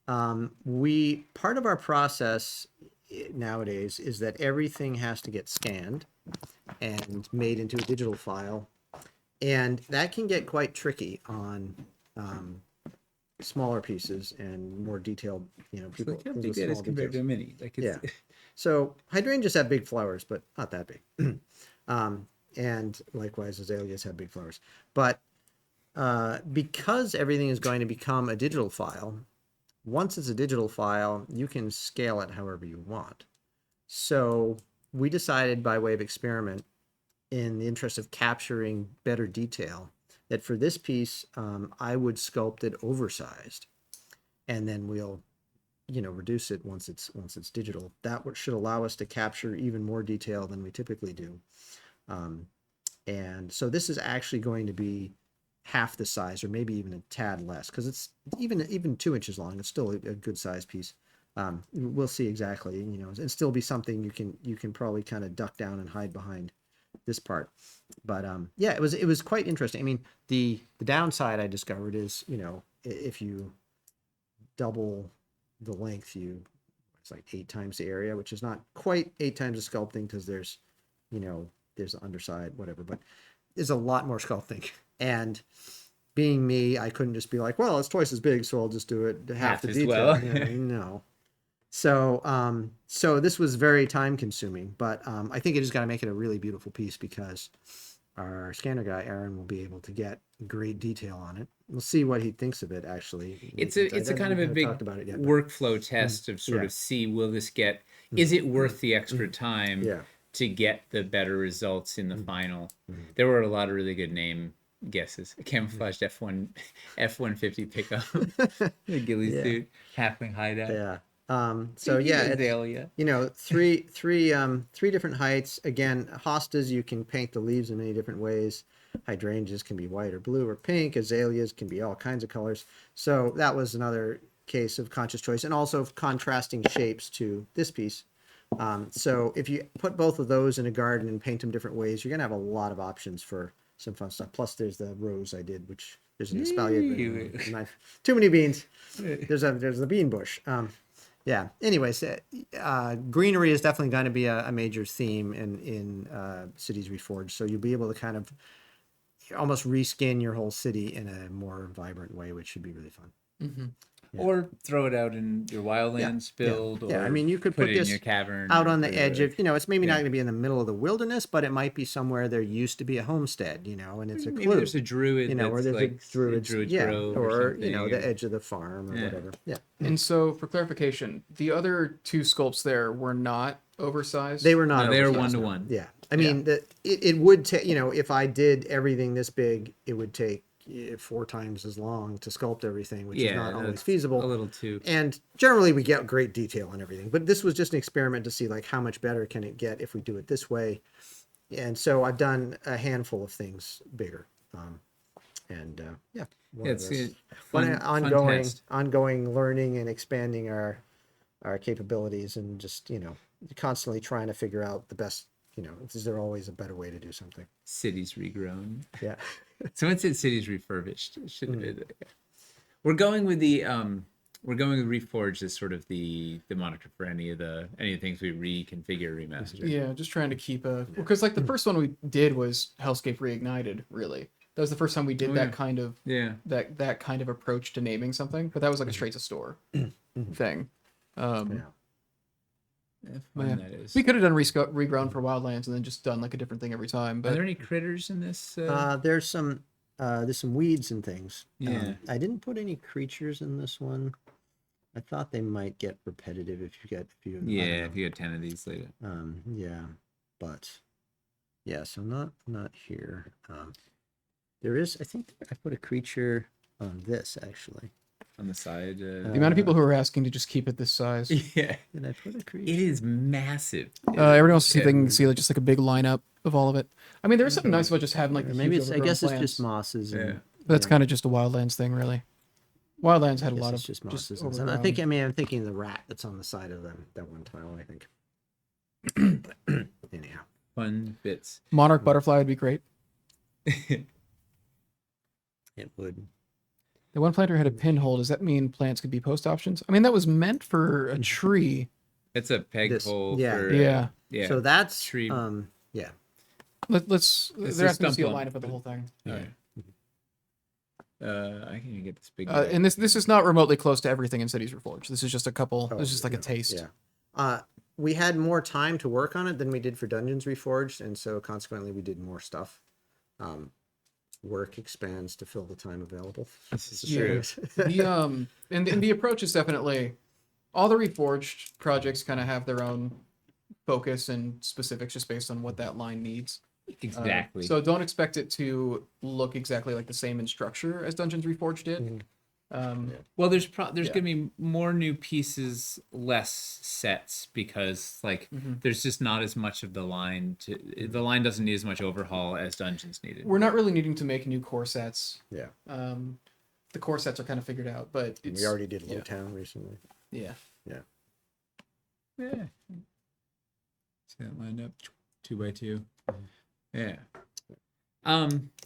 [SPEAKER 3] Part of our process nowadays is that everything has to get scanned and made into a digital file, and that can get quite tricky on smaller pieces and more detailed. People.
[SPEAKER 1] Look how
[SPEAKER 3] things
[SPEAKER 1] big
[SPEAKER 3] with
[SPEAKER 1] that is
[SPEAKER 3] small
[SPEAKER 1] compared to a
[SPEAKER 3] details.
[SPEAKER 1] mini. Like it's,
[SPEAKER 3] Yeah. So hydrangeas have big flowers, but not that big. And likewise, azaleas have big flowers. But because everything is going to become a digital file, once it's a digital file, you can scale it however you want. So we decided, by way of experiment, in the interest of capturing better detail, that for this piece, I would sculpt it oversized, and then we'll reduce it once it's digital. That should allow us to capture even more detail than we typically do. And so this is actually going to be half the size, or maybe even a tad less, because it's even 2 inches long. It's still a good size piece. We'll see exactly. And still be something you can probably kind of duck down and hide behind this part. But yeah, it was quite interesting. I mean, the downside I discovered is, if you double the length, it's like 8 times the area, which is not quite 8 times the sculpting, because there's the underside, whatever, but there's a lot more sculpting. And being me, I couldn't just be like, well, it's twice as big, so I'll just do it half the
[SPEAKER 1] as
[SPEAKER 3] detail.
[SPEAKER 1] well.
[SPEAKER 3] No. So this was very time consuming, but I think it just got to make it a really beautiful piece, because our scanner guy, Aaron, will be able to get great detail on it. We'll see what he thinks of it, actually.
[SPEAKER 1] It's a kind of a big workflow test of sort of see, will this get, is it worth the extra time to get the better results in the final? There were a lot of really good name guesses. A camouflaged F-150 pickup, the ghillie suit, halfling hideout.
[SPEAKER 3] Yeah. So yeah, three different heights. Again, hostas, you can paint the leaves in many different ways. Hydrangeas can be white or blue or pink. Azaleas can be all kinds of colors. So that was another case of conscious choice, and also of contrasting shapes to this piece. So if you put both of those in a garden and paint them different ways, you're gonna have a lot of options for some fun stuff. Plus, there's the rose I did, which there's an espalier. Too many beans. There's the bean bush. Yeah. Anyways, greenery is definitely going to be a major theme in Cities Reforged. So you'll be able to kind of almost reskin your whole city in a more vibrant way, which should be really fun.
[SPEAKER 2] Mm-hmm.
[SPEAKER 1] Yeah. Or throw it out in your wildlands build.
[SPEAKER 3] Yeah.
[SPEAKER 1] Or
[SPEAKER 3] I mean, you could put
[SPEAKER 1] it
[SPEAKER 3] this
[SPEAKER 1] in your cavern
[SPEAKER 3] out on the edge of, it's maybe not
[SPEAKER 1] Yeah.
[SPEAKER 3] going to be in the middle of the wilderness, but it might be somewhere there used to be a homestead, and it's a
[SPEAKER 1] Maybe
[SPEAKER 3] clue.
[SPEAKER 1] there's a druid,
[SPEAKER 3] or there's
[SPEAKER 1] like
[SPEAKER 3] a druid,
[SPEAKER 1] grove
[SPEAKER 3] or
[SPEAKER 1] something,
[SPEAKER 3] the edge of the farm or
[SPEAKER 1] Yeah.
[SPEAKER 3] whatever. Yeah.
[SPEAKER 2] And so, for clarification, the other 2 sculpts there were not oversized.
[SPEAKER 3] They were not.
[SPEAKER 1] No, they were
[SPEAKER 3] oversized,
[SPEAKER 1] 1-to-1.
[SPEAKER 3] Yeah, I mean, it would take. If I did everything this big, it would take 4 times as long to sculpt everything, which is not always
[SPEAKER 1] that's
[SPEAKER 3] feasible.
[SPEAKER 1] A little too.
[SPEAKER 3] And generally, we get great detail and everything. But this was just an experiment to see like how much better can it get if we do it this way. And so I've done a handful of things bigger.
[SPEAKER 1] It's a
[SPEAKER 3] ongoing learning and expanding our capabilities, and just constantly trying to figure out the best. Is there always a better way to do something?
[SPEAKER 1] Cities regrown.
[SPEAKER 3] Yeah.
[SPEAKER 1] Someone said cities refurbished. We're going with the Reforged as sort of the moniker for any of the things we reconfigure, remaster.
[SPEAKER 2] Yeah, just trying to keep because like the first one we did was Hellscape Reignited. Really, that was the first time we did that kind of that kind of approach to naming something. But that was like a straight to store thing.
[SPEAKER 1] Fun that is.
[SPEAKER 2] We could have done reground for Wildlands and then just done like a different thing every time. But
[SPEAKER 1] Are there any critters in this?
[SPEAKER 3] There's some weeds and things.
[SPEAKER 1] Yeah.
[SPEAKER 3] I didn't put any creatures in this one. I thought they might get repetitive if you get a few.
[SPEAKER 1] Yeah, if you get 10 of these later.
[SPEAKER 3] Yeah, but yeah, so not here. There is. I think I put a creature on this actually.
[SPEAKER 1] On the side.
[SPEAKER 2] the amount of people who are asking to just keep it this size.
[SPEAKER 1] Yeah.
[SPEAKER 3] Did I put a creature?
[SPEAKER 1] It is massive.
[SPEAKER 2] Everyone else see if they can see like just like a big lineup of all of it. I mean, there is something nice about just having like the
[SPEAKER 3] Maybe
[SPEAKER 2] huge
[SPEAKER 3] it's. I
[SPEAKER 2] overgrown
[SPEAKER 3] guess it's
[SPEAKER 2] plants.
[SPEAKER 3] just mosses. And,
[SPEAKER 2] But that's kind of just a Wildlands thing, really. Wildlands had a
[SPEAKER 3] I guess
[SPEAKER 2] lot
[SPEAKER 3] it's
[SPEAKER 2] of
[SPEAKER 3] just mosses. And
[SPEAKER 2] overgrown.
[SPEAKER 3] I'm thinking of the rat that's on the side of that one tile. I think. Anyhow.
[SPEAKER 1] Fun bits.
[SPEAKER 2] Monarch butterfly would be great.
[SPEAKER 3] It would.
[SPEAKER 2] The one planter had a pinhole. Does that mean plants could be post options? I mean, that was meant for a tree.
[SPEAKER 1] It's a peg
[SPEAKER 3] This-
[SPEAKER 1] hole
[SPEAKER 3] yeah.
[SPEAKER 1] for
[SPEAKER 2] Yeah.
[SPEAKER 1] yeah.
[SPEAKER 3] So that's
[SPEAKER 1] Tree.
[SPEAKER 3] yeah.
[SPEAKER 2] Let's.
[SPEAKER 1] It's
[SPEAKER 2] They're
[SPEAKER 1] a
[SPEAKER 2] asking to see a
[SPEAKER 1] stump one,
[SPEAKER 2] lineup of the
[SPEAKER 1] but-
[SPEAKER 2] whole thing.
[SPEAKER 1] All right. I can even get this big.
[SPEAKER 2] And this is not remotely close to everything in Cities Reforged. This is just a couple.
[SPEAKER 3] Oh,
[SPEAKER 2] This is just like a
[SPEAKER 3] yeah,
[SPEAKER 2] taste.
[SPEAKER 3] Yeah. We had more time to work on it than we did for Dungeons Reforged, and so consequently we did more stuff. Work expands to fill the time available.
[SPEAKER 1] This is
[SPEAKER 2] Yeah.
[SPEAKER 1] true.
[SPEAKER 2] And the approach is definitely all the Reforged projects kind of have their own focus and specifics just based on what that line needs.
[SPEAKER 1] Exactly.
[SPEAKER 2] So don't expect it to look exactly like the same in structure as Dungeons Reforged did.
[SPEAKER 1] Well, there's
[SPEAKER 2] Yeah.
[SPEAKER 1] gonna be more new pieces, less sets because like there's just not as much of the line. The line doesn't need as much overhaul as Dungeons needed.
[SPEAKER 2] We're not really needing to make new core sets.
[SPEAKER 3] Yeah.
[SPEAKER 2] The core sets are kind of figured out, but it's,
[SPEAKER 3] We already did Lowtown recently.
[SPEAKER 2] yeah.
[SPEAKER 3] Yeah.
[SPEAKER 1] Yeah. See that lined up 2x2. Yeah.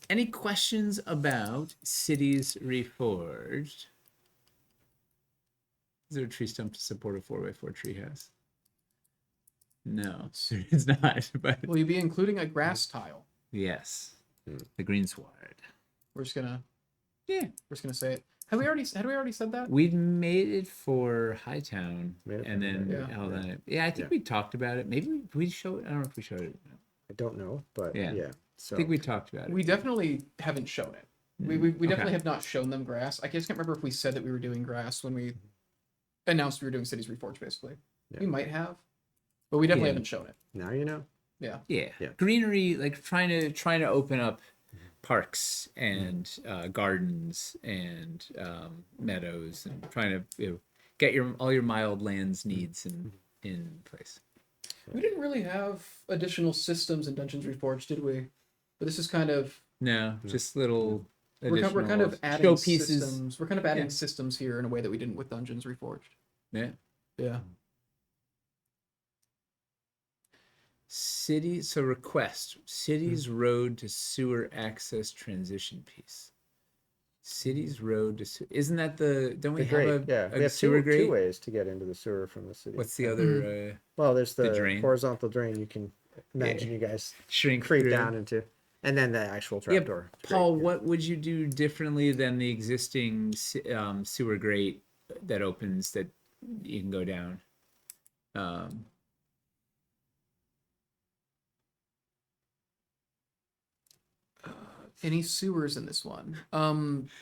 [SPEAKER 1] Any questions about Cities Reforged? Is there a tree stump to support a 4x4 treehouse? No, it's not. But
[SPEAKER 2] Will you be including a grass tile?
[SPEAKER 1] yes, the greensward.
[SPEAKER 2] We're just gonna
[SPEAKER 1] Yeah,
[SPEAKER 2] say it. Had we already said that?
[SPEAKER 1] we made it for Hightown,
[SPEAKER 3] Made it
[SPEAKER 1] and
[SPEAKER 3] for
[SPEAKER 1] then
[SPEAKER 2] Hightown,
[SPEAKER 1] yeah, I think
[SPEAKER 3] Yeah.
[SPEAKER 1] we talked about it. Maybe we showed. I don't know if we showed it.
[SPEAKER 3] I don't know, but
[SPEAKER 1] Yeah.
[SPEAKER 3] yeah. So
[SPEAKER 1] I think we talked about it.
[SPEAKER 2] We definitely haven't shown it. We definitely
[SPEAKER 1] Okay.
[SPEAKER 2] have not shown them grass. I just can't remember if we said that we were doing grass when we announced we were doing Cities Reforged. Basically,
[SPEAKER 3] Yeah.
[SPEAKER 2] we might have, but we definitely
[SPEAKER 1] Yeah.
[SPEAKER 2] haven't shown it.
[SPEAKER 3] now you know.
[SPEAKER 2] Yeah.
[SPEAKER 1] Yeah.
[SPEAKER 3] Yeah.
[SPEAKER 1] Greenery, like trying to open up parks and gardens and meadows and trying to get all your mild lands needs in place.
[SPEAKER 2] We didn't really have additional systems in Dungeons Reforged, did we? But this is kind of
[SPEAKER 1] No, just little
[SPEAKER 2] we're kind of
[SPEAKER 1] additional
[SPEAKER 2] adding
[SPEAKER 1] showpieces.
[SPEAKER 2] systems. We're kind of adding
[SPEAKER 1] Yeah.
[SPEAKER 2] systems here in a way that we didn't with Dungeons Reforged.
[SPEAKER 1] Yeah.
[SPEAKER 2] Yeah.
[SPEAKER 1] So request cities road to sewer access transition piece. Cities road to isn't that don't we
[SPEAKER 3] The
[SPEAKER 1] have
[SPEAKER 3] grate, yeah.
[SPEAKER 1] a
[SPEAKER 3] We have
[SPEAKER 1] sewer
[SPEAKER 3] two
[SPEAKER 1] grate?
[SPEAKER 3] ways to get into the sewer from the city.
[SPEAKER 1] What's the other
[SPEAKER 3] Well, there's the,
[SPEAKER 1] drain?
[SPEAKER 3] horizontal drain you can imagine you guys
[SPEAKER 1] shrink
[SPEAKER 3] creep
[SPEAKER 1] through?
[SPEAKER 3] down into. And then the actual
[SPEAKER 1] Yeah,
[SPEAKER 3] trapdoor.
[SPEAKER 1] Paul, what would you do differently than the existing sewer grate that opens that you can go down?
[SPEAKER 2] Any sewers in this one? I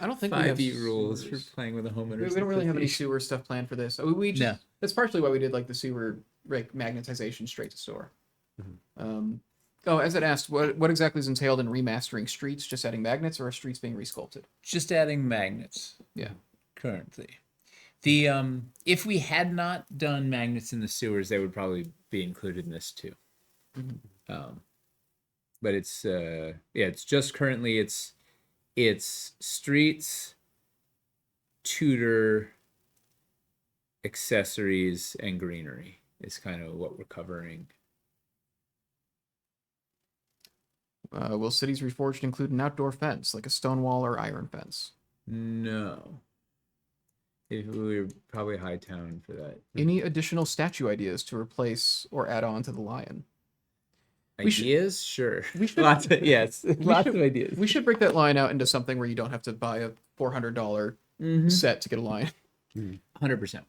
[SPEAKER 2] don't think we have
[SPEAKER 1] 5e rules for
[SPEAKER 2] sewers.
[SPEAKER 1] playing with a homeowner.
[SPEAKER 2] We don't really have any sewer stuff planned for this. We just,
[SPEAKER 1] No.
[SPEAKER 2] That's partially why we did like the sewer like magnetization straight to store. As it asked, what exactly is entailed in remastering streets? Just adding magnets, or are streets being resculpted?
[SPEAKER 1] Just adding magnets.
[SPEAKER 2] Yeah.
[SPEAKER 1] Currently, the if we had not done magnets in the sewers, they would probably be included in this too. But it's it's just currently it's streets, tutor, accessories, and greenery is kind of what we're covering.
[SPEAKER 2] Will cities reforged include an outdoor fence, like a stone wall or iron fence?
[SPEAKER 1] No. If we were probably Hightown for that.
[SPEAKER 2] Any additional statue ideas to replace or add on to the lion? We should-
[SPEAKER 1] Ideas? Sure.
[SPEAKER 2] we should-
[SPEAKER 1] Lots of ideas.
[SPEAKER 2] We should break that line out into something where you don't have to buy a $400 set to get a lion.
[SPEAKER 1] 100%.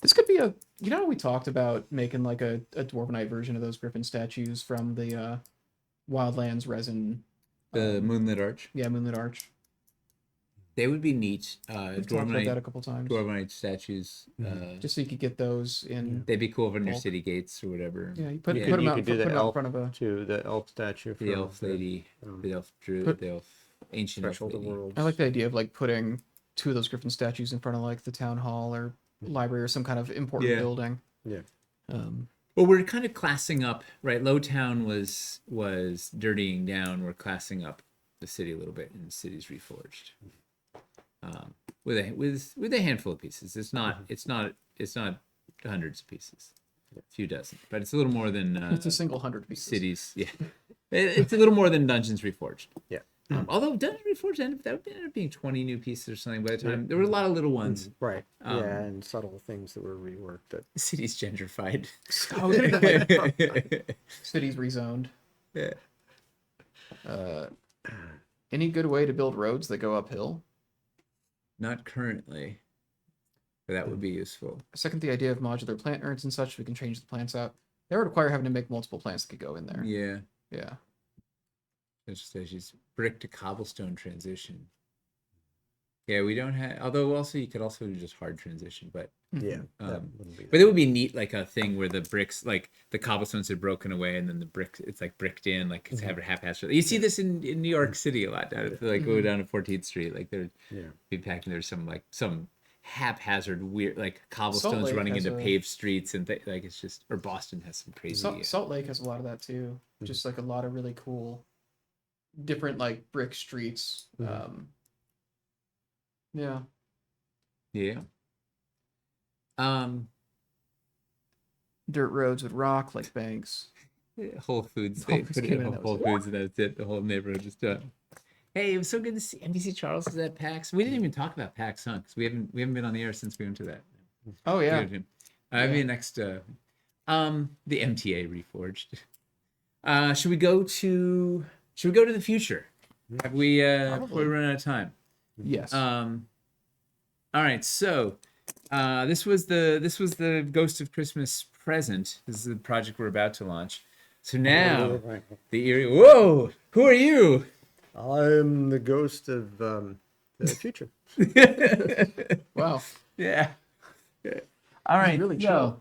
[SPEAKER 2] This could be we talked about making like a Dwarvenite version of those griffin statues from the Wildlands resin.
[SPEAKER 1] The Moonlit Arch.
[SPEAKER 2] Yeah, Moonlit Arch.
[SPEAKER 1] They would be neat.
[SPEAKER 2] We've talked about that a couple times.
[SPEAKER 1] Dwarvenite statues.
[SPEAKER 2] Just so you could get those in.
[SPEAKER 1] They'd be cool for your
[SPEAKER 2] bulk.
[SPEAKER 1] city gates or whatever.
[SPEAKER 2] Yeah, you put
[SPEAKER 1] Yeah.
[SPEAKER 2] them
[SPEAKER 3] You
[SPEAKER 2] out,
[SPEAKER 3] could do
[SPEAKER 2] put
[SPEAKER 3] the
[SPEAKER 2] them out in
[SPEAKER 3] elf
[SPEAKER 2] front of a.
[SPEAKER 3] to the elf statue.
[SPEAKER 1] The elf lady, the elf druid,
[SPEAKER 2] Put-
[SPEAKER 1] the elf ancient elf
[SPEAKER 3] Threshold of
[SPEAKER 1] lady.
[SPEAKER 3] Worlds.
[SPEAKER 2] I like the idea of like putting two of those griffin statues in front of like the town hall or library or some kind of important
[SPEAKER 1] Yeah.
[SPEAKER 2] building.
[SPEAKER 3] Yeah.
[SPEAKER 1] Well, we're kind of classing up, right? Lowtown was dirtying down. We're classing up the city a little bit in Cities Reforged, with a handful of pieces. It's not hundreds of pieces, a few dozen, but it's a little more than
[SPEAKER 2] It's a single 100 pieces.
[SPEAKER 1] cities. Yeah, it's a little more than Dungeons Reforged.
[SPEAKER 3] Yeah.
[SPEAKER 1] Although doesn't it reforge that would end up being 20 new pieces or something by the time. There were a lot of little ones.
[SPEAKER 3] Right. Yeah, and subtle things that were reworked. That
[SPEAKER 1] The city's gentrified.
[SPEAKER 2] Oh, we could have done, like, cities rezoned.
[SPEAKER 1] Yeah.
[SPEAKER 2] Any good way to build roads that go uphill?
[SPEAKER 1] Not currently, but that would be useful.
[SPEAKER 2] Second, the idea of modular plant urns and such. We can change the plants out. That would require having to make multiple plants that could go in there.
[SPEAKER 1] Yeah.
[SPEAKER 2] Yeah.
[SPEAKER 1] It just says she's brick to cobblestone transition. Yeah, we don't have. Although also you could also do just hard transition, but
[SPEAKER 3] yeah, that wouldn't be.
[SPEAKER 1] but it would be neat, like a thing where the bricks, like the cobblestones are broken away, and then the bricks, it's like bricked in, like it's haphazard. You see this in New York City a lot. Like go down to 14th Street, like they're be packing. There's some haphazard weird like cobblestones
[SPEAKER 2] Lake
[SPEAKER 1] running
[SPEAKER 2] has
[SPEAKER 1] into
[SPEAKER 2] a-
[SPEAKER 1] paved streets and like it's just. Or Boston has some crazy.
[SPEAKER 2] Salt Lake has a lot of that too. Just like a lot of really cool, different like brick streets. Yeah.
[SPEAKER 1] Yeah.
[SPEAKER 2] Dirt roads with rock like banks.
[SPEAKER 1] Whole Foods.
[SPEAKER 2] Whole
[SPEAKER 1] They
[SPEAKER 2] Foods
[SPEAKER 1] put it
[SPEAKER 2] came
[SPEAKER 1] in
[SPEAKER 2] in,
[SPEAKER 1] a
[SPEAKER 2] that
[SPEAKER 1] Whole
[SPEAKER 2] was-
[SPEAKER 1] Foods, and that's it. The whole neighborhood just done. Hey, it was so good to see NBC Charles is at PAX. We didn't even talk about PAX, huh? Because we haven't been on the air since we went to that.
[SPEAKER 2] Oh yeah.
[SPEAKER 1] Maybe next. The MTA reforged. Should we go to the future? Have we? Before we run out of time.
[SPEAKER 2] Yes.
[SPEAKER 1] All right. So, this was the Ghost of Christmas present. This is the project we're about to launch. So now, the eerie. Whoa! Who are you?
[SPEAKER 3] I'm the ghost of the future.
[SPEAKER 2] Wow.
[SPEAKER 1] Yeah. All right.
[SPEAKER 2] really
[SPEAKER 1] so,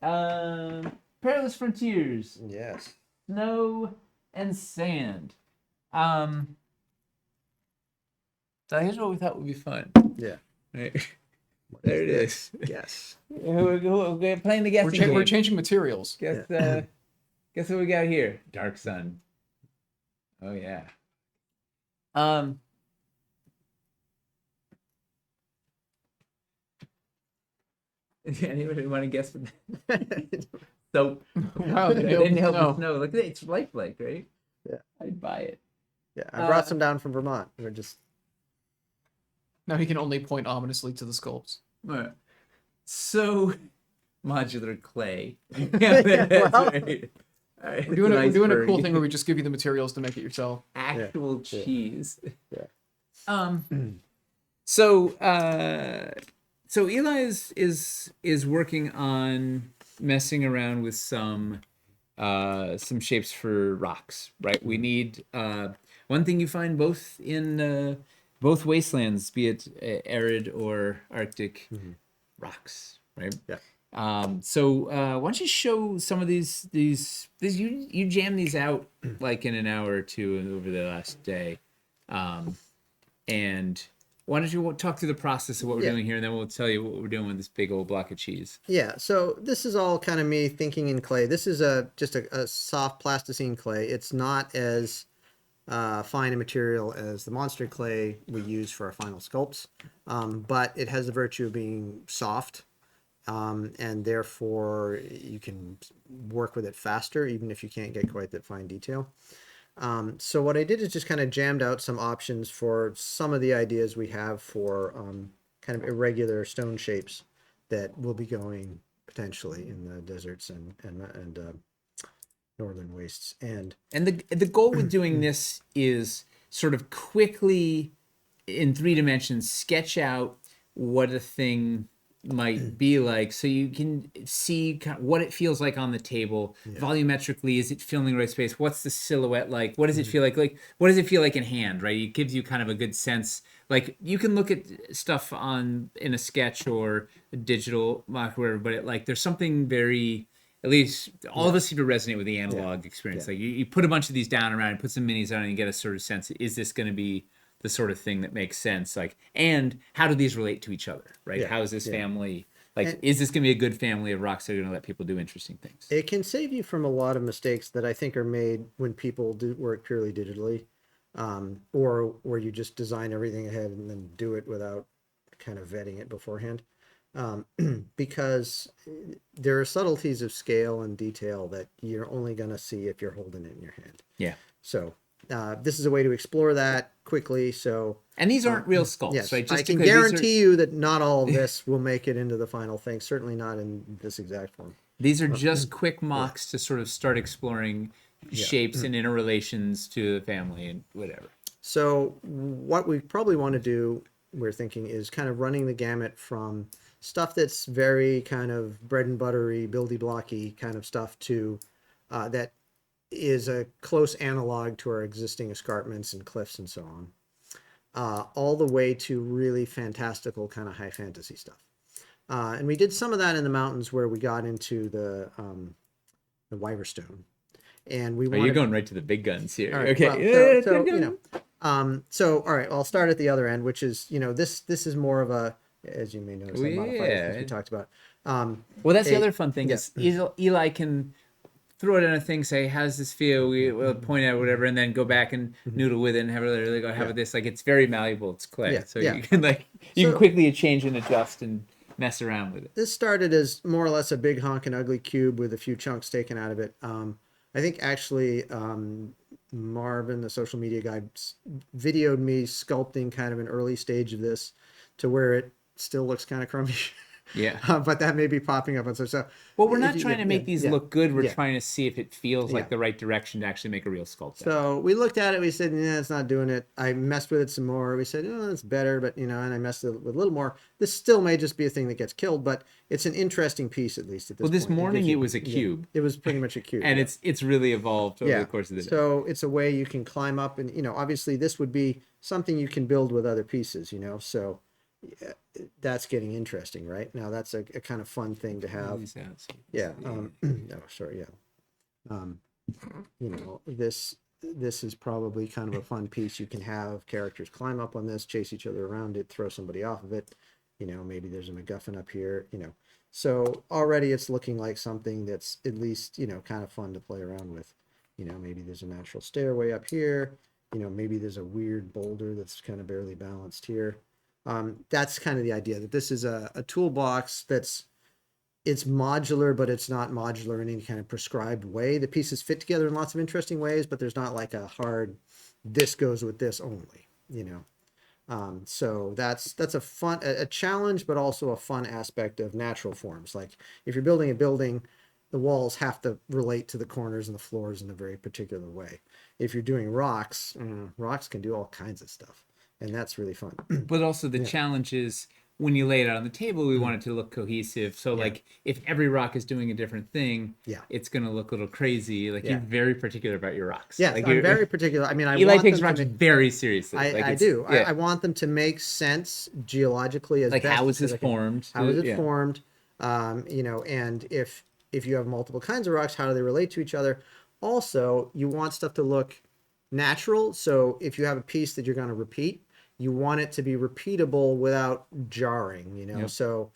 [SPEAKER 1] Perilous Frontiers,
[SPEAKER 3] Yes.
[SPEAKER 1] Snow and Sand. So here's what we thought would be fun.
[SPEAKER 3] Yeah.
[SPEAKER 1] Right. There it is.
[SPEAKER 3] Yes.
[SPEAKER 1] We're playing the guessing game.
[SPEAKER 2] We're changing materials.
[SPEAKER 1] Guess guess what we got here? Dark Sun. Oh yeah. Anybody want to guess what soap?
[SPEAKER 2] Wow.
[SPEAKER 1] It didn't help
[SPEAKER 2] No.
[SPEAKER 1] with snow. Look at it, it's lifelike, right?
[SPEAKER 3] Yeah.
[SPEAKER 1] I'd buy it.
[SPEAKER 3] Yeah. I brought some down from Vermont. We're just.
[SPEAKER 2] Now he can only point ominously to the sculpts.
[SPEAKER 1] Alright. So modular clay.
[SPEAKER 3] Well.
[SPEAKER 1] Right. All right,
[SPEAKER 2] We're doing a cool
[SPEAKER 1] iceberg.
[SPEAKER 2] thing where we just give you the materials to make it yourself.
[SPEAKER 1] Actual cheese.
[SPEAKER 3] Yeah.
[SPEAKER 1] So Eli is working on messing around with some shapes for rocks, right? We need one thing you find both in both wastelands, be it arid or Arctic, rocks, right?
[SPEAKER 3] Yeah.
[SPEAKER 1] So why don't you show some of these you jam these out like in an hour or two over the last day, and why don't you talk through the process of what we're doing here, and then we'll tell you what we're doing with this big old block of cheese.
[SPEAKER 3] Yeah, so this is all kind of me thinking in clay. This is just a soft plasticine clay. It's not as fine a material as the monster clay we use for our final sculpts, but it has the virtue of being soft, and therefore you can work with it faster, even if you can't get quite that fine detail. So what I did is just kind of jammed out some options for some of the ideas we have for kind of irregular stone shapes that will be going potentially in the deserts and northern wastes. And
[SPEAKER 1] the goal with doing this is sort of quickly in 3 dimensions sketch out what a thing might be like, so you can see kind of what it feels like on the table. Volumetrically, is it filling the right space? What's the silhouette like? What does it feel like what does it feel like in hand, right? It gives you kind of a good sense. Like you can look at stuff in a sketch or a digital mock or whatever, but there's something very, at least all of us seem to resonate with the analog experience. Like you put a bunch of these down around and put some minis on and you get a sort of sense, is this going to be the sort of thing that makes sense? Like, and how do these relate to each other, right? How is this family, is this going to be a good family of rocks that are going to let people do interesting things?
[SPEAKER 3] it can save you from a lot of mistakes that I think are made when people do work purely digitally, or where you just design everything ahead and then do it without kind of vetting it beforehand. Because there are subtleties of scale and detail that you're only going to see if you're holding it in your hand.
[SPEAKER 1] Yeah.
[SPEAKER 3] So this is a way to explore that quickly. So
[SPEAKER 1] And these aren't real sculpts,
[SPEAKER 3] yes,
[SPEAKER 1] right?
[SPEAKER 3] I
[SPEAKER 1] to
[SPEAKER 3] can
[SPEAKER 1] clear, these are-
[SPEAKER 3] guarantee you that not all of this will make it into the final thing. Certainly not in this exact form.
[SPEAKER 1] These are just quick mocks to sort of start exploring shapes and interrelations to the family and whatever.
[SPEAKER 3] So what we probably want to do, we're thinking, is kind of running the gamut from stuff that's very kind of bread and buttery, buildy blocky kind of stuff to that is a close analog to our existing escarpments and cliffs and so on, all the way to really fantastical kind of high fantasy stuff. And we did some of that in the mountains where we got into the Wyverstone. And we
[SPEAKER 1] Oh,
[SPEAKER 3] wanted...
[SPEAKER 1] you're going right to the big guns here.
[SPEAKER 3] All right,
[SPEAKER 1] Okay.
[SPEAKER 3] well, so you know, so all right, I'll start at the other end, which is, you know, this is more of a, as you may notice, I modified it since we talked about.
[SPEAKER 1] Well, that's the other fun thing is Eli can throw it in a thing, say, "How does this feel?" We'll point out whatever, and then go back and noodle with it and have it really go. How about this? Like, it's very malleable. It's clay, so you can you can quickly change and adjust and mess around with it.
[SPEAKER 3] This started as more or less a big honking ugly cube with a few chunks taken out of it. I think actually Marvin, the social media guy, videoed me sculpting kind of an early stage of this to where it still looks kind of crummy.
[SPEAKER 1] Yeah.
[SPEAKER 3] But that may be popping up on so.
[SPEAKER 1] Well, we're not trying to make these look good. We're
[SPEAKER 3] Yeah.
[SPEAKER 1] trying to see if it feels like the right direction to actually make a real sculpt.
[SPEAKER 3] So we looked at it. We said, "Yeah, it's not doing it." I messed with it some more. We said, "Oh, it's better," but you know, and I messed with it a little more. This still may just be a thing that gets killed, but it's an interesting piece at least at this
[SPEAKER 1] Well, this
[SPEAKER 3] point.
[SPEAKER 1] morning it was a cube.
[SPEAKER 3] It was pretty much a cube,
[SPEAKER 1] And it's really evolved over the course of the day.
[SPEAKER 3] So it's a way you can climb up, and you know, obviously this would be something you can build with other pieces, you know. So that's getting interesting, right? Now that's a kind of fun thing to have. Yeah. Oh, sorry. Yeah. You know, this is probably kind of a fun piece. You can have characters climb up on this, chase each other around it, throw somebody off of it. You know, maybe there's a MacGuffin up here. You know, so already it's looking like something that's at least, you know, kind of fun to play around with. You know, maybe there's a natural stairway up here. You know, maybe there's a weird boulder that's kind of barely balanced here. That's kind of the idea, that this is a toolbox it's modular, but it's not modular in any kind of prescribed way. The pieces fit together in lots of interesting ways, but there's not like a hard, this goes with this only, you know? So that's a challenge, but also a fun aspect of natural forms. Like if you're building a building, the walls have to relate to the corners and the floors in a very particular way. If you're doing rocks, rocks can do all kinds of stuff. And that's really fun.
[SPEAKER 1] But also the challenge is when you lay it out on the table, we want it to look cohesive. So like if every rock is doing a different thing, it's going to look a little crazy. Like you're very particular about your rocks.
[SPEAKER 3] Yeah,
[SPEAKER 1] like
[SPEAKER 3] I'm very particular. I mean, I
[SPEAKER 1] Eli
[SPEAKER 3] want
[SPEAKER 1] takes
[SPEAKER 3] them
[SPEAKER 1] rocks
[SPEAKER 3] to
[SPEAKER 1] very seriously.
[SPEAKER 3] I do. I want them to make sense geologically as
[SPEAKER 1] like
[SPEAKER 3] best
[SPEAKER 1] how is
[SPEAKER 3] as
[SPEAKER 1] this
[SPEAKER 3] I can.
[SPEAKER 1] formed?
[SPEAKER 3] How is it formed? You know, and if you have multiple kinds of rocks, how do they relate to each other? Also, you want stuff to look natural. So if you have a piece that you're going to repeat, you want it to be repeatable without jarring, you know? So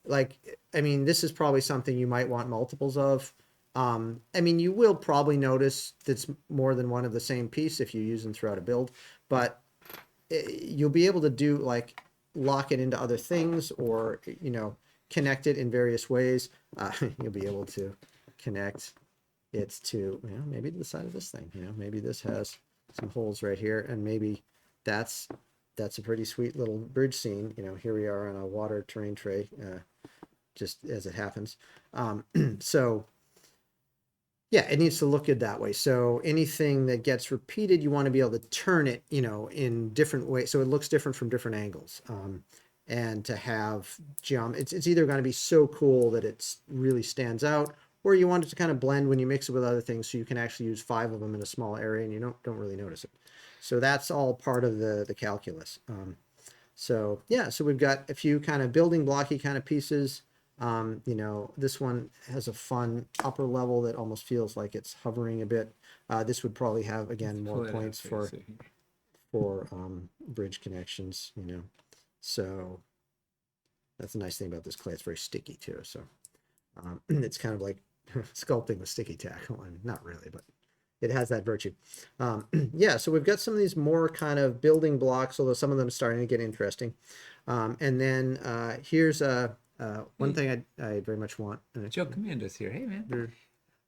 [SPEAKER 3] like, I mean, this is probably something you might want multiples of. I mean, you will probably notice that's more than one of the same piece if you use them throughout a build, but you'll be able to do like lock it into other things or, you know, connect it in various ways. You'll be able to connect it to, you know, maybe the side of this thing, you know, maybe this has some holes right here, and maybe that's a pretty sweet little bridge scene. You know, here we are on a water terrain tray, just as it happens. So yeah, it needs to look good that way. So anything that gets repeated, you want to be able to turn it, you know, in different ways. So it looks different from different angles. And to have it's either going to be so cool that it really stands out, or you want it to kind of blend when you mix it with other things, so you can actually use 5 of them in a small area and you don't really notice it. So that's all part of the calculus. So yeah, so we've got a few kind of building blocky kind of pieces. You know, this one has a fun upper level that almost feels like it's hovering a bit. This would probably have, again, more points for bridge connections, you know. So that's the nice thing about this clay. It's very sticky too. So it's kind of like sculpting with sticky tack. Well, not really, but it has that virtue. Yeah, so we've got some of these more kind of building blocks, although some of them are starting to get interesting. And then here's one thing I very much want.
[SPEAKER 1] Joe Commando's here. Hey, man.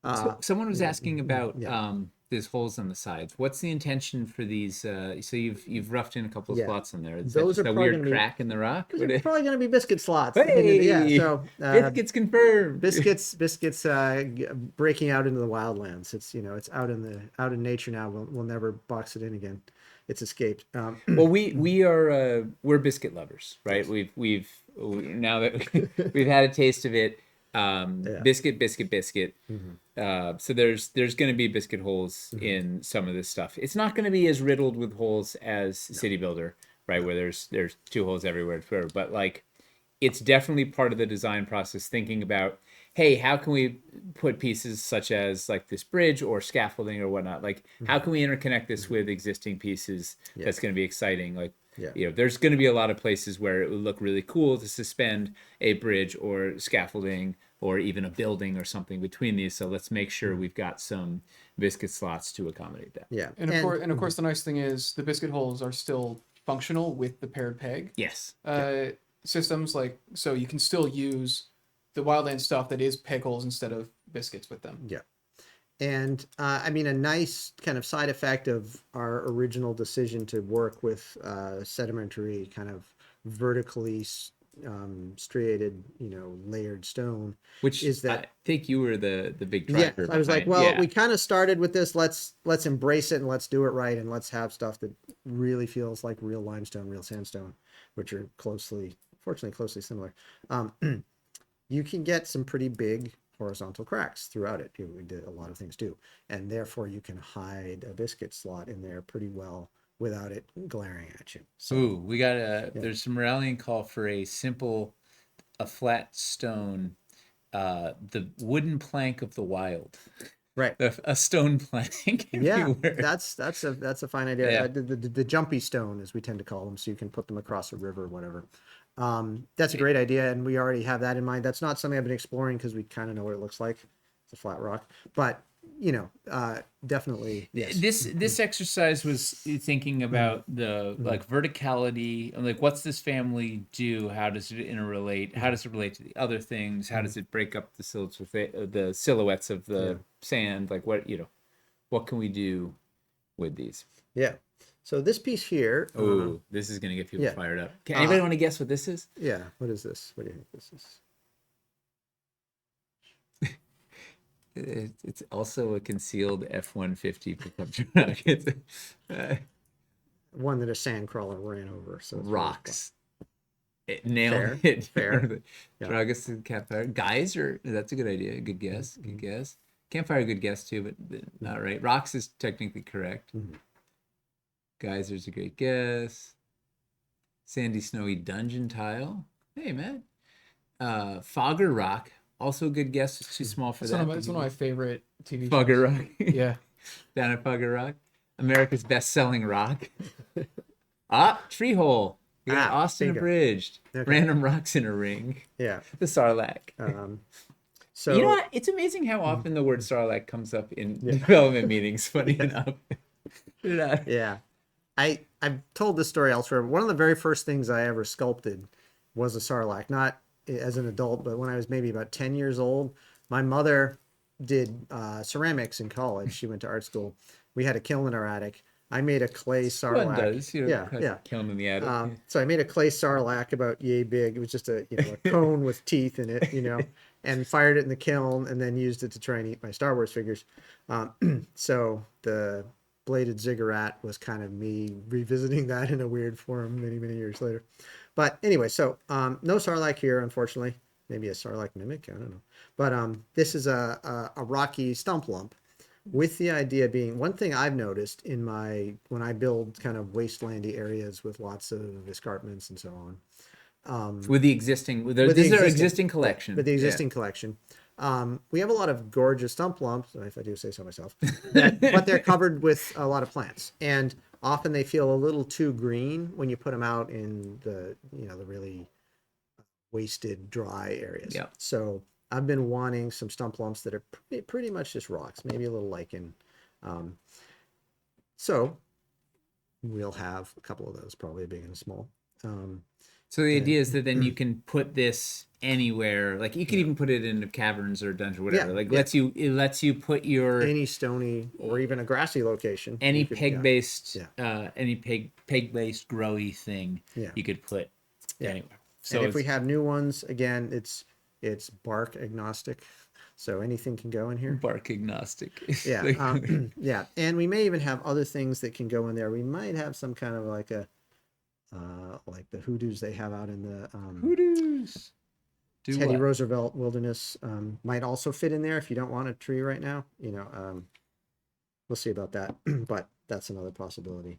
[SPEAKER 1] So someone was asking about there's holes on the sides. What's the intention for these? So you've roughed in a couple of
[SPEAKER 3] Yeah.
[SPEAKER 1] slots in there. Is
[SPEAKER 3] Those
[SPEAKER 1] that
[SPEAKER 3] are
[SPEAKER 1] just a
[SPEAKER 3] probably
[SPEAKER 1] weird
[SPEAKER 3] gonna be-
[SPEAKER 1] crack in the rock?
[SPEAKER 3] Those
[SPEAKER 1] What
[SPEAKER 3] are
[SPEAKER 1] it-
[SPEAKER 3] probably going to be biscuit slots.
[SPEAKER 1] Hey,
[SPEAKER 3] Yeah. So
[SPEAKER 1] biscuits confirmed.
[SPEAKER 3] biscuits breaking out into the wildlands. It's it's out in nature now. We'll never box it in again. It's escaped.
[SPEAKER 1] Well, we're biscuit lovers, right?
[SPEAKER 3] Yes.
[SPEAKER 1] We've now that we've had a taste of it.
[SPEAKER 3] Yeah.
[SPEAKER 1] Biscuit. So there's going to be biscuit holes in some of this stuff. It's not going to be as riddled with holes as City Builder, right? Where there's 2 holes everywhere, but like it's definitely part of the design process, thinking about, hey, how can we put pieces such as like this bridge or scaffolding or whatnot? Like, how can we interconnect this with existing pieces? That's going to be exciting. Like, there's going to be a lot of places where it would look really cool to suspend a bridge or scaffolding or even a building or something between these. So let's make sure we've got some biscuit slots to accommodate that.
[SPEAKER 3] Yeah.
[SPEAKER 2] And of course, the nice thing is the biscuit holes are still functional with the paired peg.
[SPEAKER 1] Yes.
[SPEAKER 2] Systems, like, so you can still use the wildland stuff that is peg holes instead of biscuits with them.
[SPEAKER 3] Yeah. And I mean, a nice kind of side effect of our original decision to work with sedimentary kind of vertically striated, layered stone,
[SPEAKER 1] Which
[SPEAKER 3] is that
[SPEAKER 1] I think you were the big
[SPEAKER 3] yeah,
[SPEAKER 1] driver.
[SPEAKER 3] I was like,
[SPEAKER 1] behind.
[SPEAKER 3] well,
[SPEAKER 1] Yeah.
[SPEAKER 3] we kind of started with this. Let's embrace it and let's do it right, and let's have stuff that really feels like real limestone, real sandstone, which are fortunately closely similar. You can get some pretty big horizontal cracks throughout it. A lot of things do, and therefore you can hide a biscuit slot in there pretty well without it glaring at you. So
[SPEAKER 1] Ooh, we got there's some rallying call for a flat stone, the wooden plank of the wild.
[SPEAKER 3] right.
[SPEAKER 1] A stone plank.
[SPEAKER 3] Yeah,
[SPEAKER 1] everywhere.
[SPEAKER 3] that's a fine idea.
[SPEAKER 1] Yeah.
[SPEAKER 3] The jumpy stone, as we tend to call them, so you can put them across a river or whatever. That's a great idea, and we already have that in mind. That's not something I've been exploring because we kind of know what it looks like. It's a flat rock, but definitely yes.
[SPEAKER 1] This exercise was thinking about the like verticality and like what's this family do? How does it interrelate? How does it relate to the other things? How does it break up the silhouettes of the sand? Like what can we do with these?
[SPEAKER 3] Yeah. So this piece here.
[SPEAKER 1] Oh, this is gonna get people
[SPEAKER 3] yeah.
[SPEAKER 1] fired up. Can anybody want to guess what this is?
[SPEAKER 3] Yeah. What is this? What do you think this is?
[SPEAKER 1] It's also a concealed F-150 pickup truck. It's
[SPEAKER 3] One that a sand crawler ran over. So it's really
[SPEAKER 1] rocks. It nailed
[SPEAKER 3] Fair,
[SPEAKER 1] it.
[SPEAKER 3] fair. Yeah.
[SPEAKER 1] Drug us to campfire. Geyser. That's a good idea. Good guess. Good guess. Campfire, good guess too, but not right. Rocks is technically correct. Geyser's a great guess. Sandy, snowy dungeon tile. Hey, man. Fogger Rock. Also a good guess. It's too small for that.
[SPEAKER 2] It's one of my favorite TV shows.
[SPEAKER 1] Fogger Rock.
[SPEAKER 2] Yeah.
[SPEAKER 1] Down at Fogger Rock. America's best-selling rock. Tree hole. You got Austin
[SPEAKER 3] bingo.
[SPEAKER 1] Abridged.
[SPEAKER 3] Okay.
[SPEAKER 1] Random rocks in a ring.
[SPEAKER 3] Yeah.
[SPEAKER 1] The Sarlacc.
[SPEAKER 3] So
[SPEAKER 1] You know what? It's amazing how often the word Sarlacc comes up in development meetings. Funny enough.
[SPEAKER 3] yeah, I've told this story elsewhere. But one of the very first things I ever sculpted was a sarlacc, not as an adult, but when I was maybe about 10 years old. My mother did ceramics in college. She went to art school. We had a kiln in our attic. I made a clay sarlacc.
[SPEAKER 1] One does,
[SPEAKER 3] yeah.
[SPEAKER 1] Kiln in the attic.
[SPEAKER 3] So I made a clay sarlacc about yay big. It was just a cone with teeth in it, and fired it in the kiln and then used it to try and eat my Star Wars figures. So the bladed ziggurat was kind of me revisiting that in a weird form many, many years later. But anyway, so no sarlacc here, unfortunately. Maybe a sarlacc mimic, I don't know. But this is a rocky stump lump, with the idea being, one thing I've noticed when I build kind of wastelandy areas with lots of escarpments and so on.
[SPEAKER 1] With the existing, this is our existing collection.
[SPEAKER 3] With the existing collection. We have a lot of gorgeous stump lumps, if I do say so myself, but they're covered with a lot of plants. And often they feel a little too green when you put them out in the really wasted, dry areas.
[SPEAKER 1] Yep.
[SPEAKER 3] So I've been wanting some stump lumps that are pretty much just rocks, maybe a little lichen. So we'll have a couple of those, probably a big and a small.
[SPEAKER 1] So the idea is that then you can put this anywhere. Like you can even put it in caverns or dungeon, whatever.
[SPEAKER 3] Yeah,
[SPEAKER 1] Like
[SPEAKER 3] yeah.
[SPEAKER 1] it lets you put your
[SPEAKER 3] Any stony or even a grassy location.
[SPEAKER 1] any
[SPEAKER 3] you could-
[SPEAKER 1] peg-based
[SPEAKER 3] Yeah.
[SPEAKER 1] any peg-based growy thing
[SPEAKER 3] Yeah.
[SPEAKER 1] you could put
[SPEAKER 3] Yeah.
[SPEAKER 1] anywhere.
[SPEAKER 3] So
[SPEAKER 1] So
[SPEAKER 3] and if we have new ones, again, it's bark agnostic, so anything can go in here.
[SPEAKER 1] bark agnostic.
[SPEAKER 3] Yeah,
[SPEAKER 1] Like,
[SPEAKER 3] yeah, and we may even have other things that can go in there. We might have some kind of like a like the hoodoos they have out in the
[SPEAKER 1] hoodoos. Do
[SPEAKER 3] Teddy
[SPEAKER 1] what?
[SPEAKER 3] Roosevelt Wilderness might also fit in there if you don't want a tree right now. We'll see about that, but that's another possibility.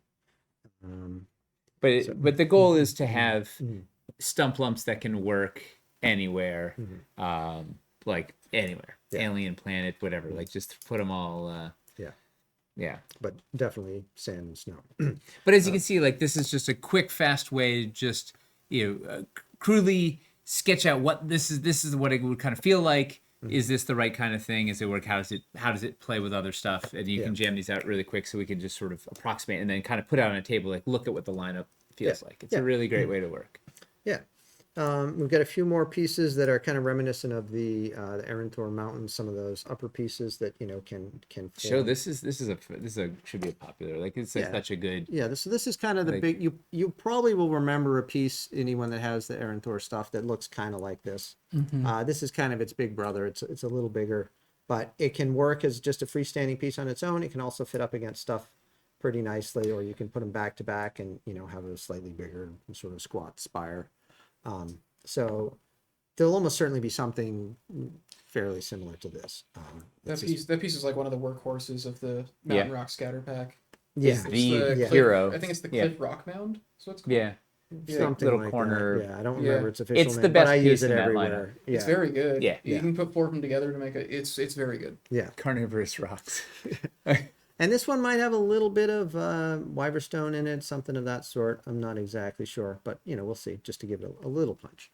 [SPEAKER 1] But the goal is to have
[SPEAKER 3] Mhm.
[SPEAKER 1] stump lumps that can work anywhere, like anywhere,
[SPEAKER 3] Yeah.
[SPEAKER 1] alien planet, whatever. Like just put them all.
[SPEAKER 3] Yeah,
[SPEAKER 1] Yeah.
[SPEAKER 3] but definitely sand and snow.
[SPEAKER 1] But as you can see, like this is just a quick, fast way to just crudely sketch out what this is. This is what it would kind of feel like. Is this the right kind of thing? Is it work? How does it play with other stuff? And you can jam these out really quick, so we can just sort of approximate and then kind of put out on a table. Like look at what the lineup feels like. It's a really great way to work.
[SPEAKER 3] Yeah. We've got a few more pieces that are kind of reminiscent of the Erentor Mountains. Some of those upper pieces that can
[SPEAKER 1] Show
[SPEAKER 3] form.
[SPEAKER 1] this should be a popular, like it's such a good.
[SPEAKER 3] Yeah, this is kind of the big. You probably will remember a piece, anyone that has the Erentor stuff, that looks kind of like this. This is kind of its big brother. It's a little bigger, but it can work as just a freestanding piece on its own. It can also fit up against stuff pretty nicely, or you can put them back to back and have a slightly bigger sort of squat spire. So there'll almost certainly be something fairly similar to this.
[SPEAKER 2] That piece is like one of the workhorses of the Mountain Rock Scatter Pack.
[SPEAKER 3] Yeah,
[SPEAKER 1] Is the
[SPEAKER 2] Cliff-
[SPEAKER 1] hero.
[SPEAKER 2] I think it's the Cliff Rock Mound. So it's called.
[SPEAKER 1] Yeah.
[SPEAKER 3] something
[SPEAKER 1] little
[SPEAKER 3] like
[SPEAKER 1] corner.
[SPEAKER 3] that. Yeah, I don't remember its official
[SPEAKER 1] It's
[SPEAKER 3] name,
[SPEAKER 1] the
[SPEAKER 3] but
[SPEAKER 1] best
[SPEAKER 3] I use
[SPEAKER 1] piece
[SPEAKER 3] it
[SPEAKER 1] in that
[SPEAKER 3] everywhere. Yeah,
[SPEAKER 2] It's very good.
[SPEAKER 1] Yeah.
[SPEAKER 2] You can put four of them together to make it. It's very good.
[SPEAKER 3] yeah.
[SPEAKER 1] Carnivorous rocks.
[SPEAKER 3] And this one might have a little bit of Wyverstone in it, something of that sort. I'm not exactly sure, but we'll see, just to give it a little punch.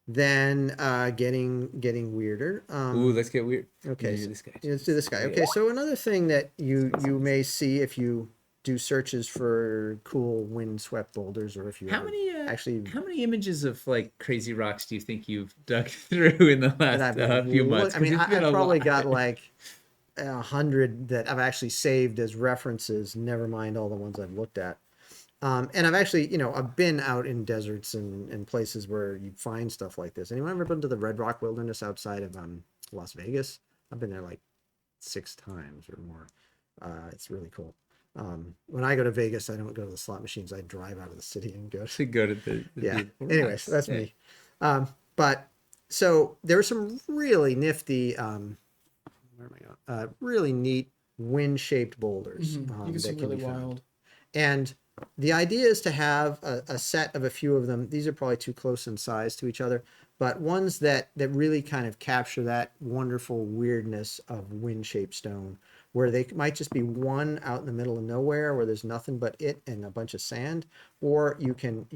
[SPEAKER 3] Then getting weirder.
[SPEAKER 1] Ooh, let's get weird.
[SPEAKER 3] Okay,
[SPEAKER 1] Yeah, this guy.
[SPEAKER 3] let's do this guy. Okay, so another thing that you may see if you do searches for cool windswept boulders, or if you
[SPEAKER 1] How
[SPEAKER 3] ever
[SPEAKER 1] many
[SPEAKER 3] actually
[SPEAKER 1] how many images of like crazy rocks do you think you've dug through in the
[SPEAKER 3] that
[SPEAKER 1] last
[SPEAKER 3] I've
[SPEAKER 1] few months?
[SPEAKER 3] I mean,
[SPEAKER 1] 'Cause it's been
[SPEAKER 3] I
[SPEAKER 1] a
[SPEAKER 3] probably
[SPEAKER 1] lot.
[SPEAKER 3] got like 100 that I've actually saved as references. Never mind all the ones I've looked at. And I've actually, I've been out in deserts and places where you find stuff like this. Anyone ever been to the Red Rock Wilderness outside of Las Vegas? I've been there like 6 times or more. It's really cool. When I go to Vegas, I don't go to the slot machines. I drive out of the city and go.
[SPEAKER 1] To go to the
[SPEAKER 3] Yeah.
[SPEAKER 1] the
[SPEAKER 3] Anyways,
[SPEAKER 1] rocks.
[SPEAKER 3] that's
[SPEAKER 1] Yeah.
[SPEAKER 3] me. But so there were some really nifty, where am I going? Really neat wind-shaped boulders.
[SPEAKER 2] You can
[SPEAKER 3] that
[SPEAKER 2] see
[SPEAKER 3] can
[SPEAKER 2] really
[SPEAKER 3] be found.
[SPEAKER 2] wild.
[SPEAKER 3] And the idea is to have a set of a few of them. These are probably too close in size to each other, but ones that really kind of capture that wonderful weirdness of wind-shaped stone, where they might just be one out in the middle of nowhere where there's nothing but it and a bunch of sand, or you can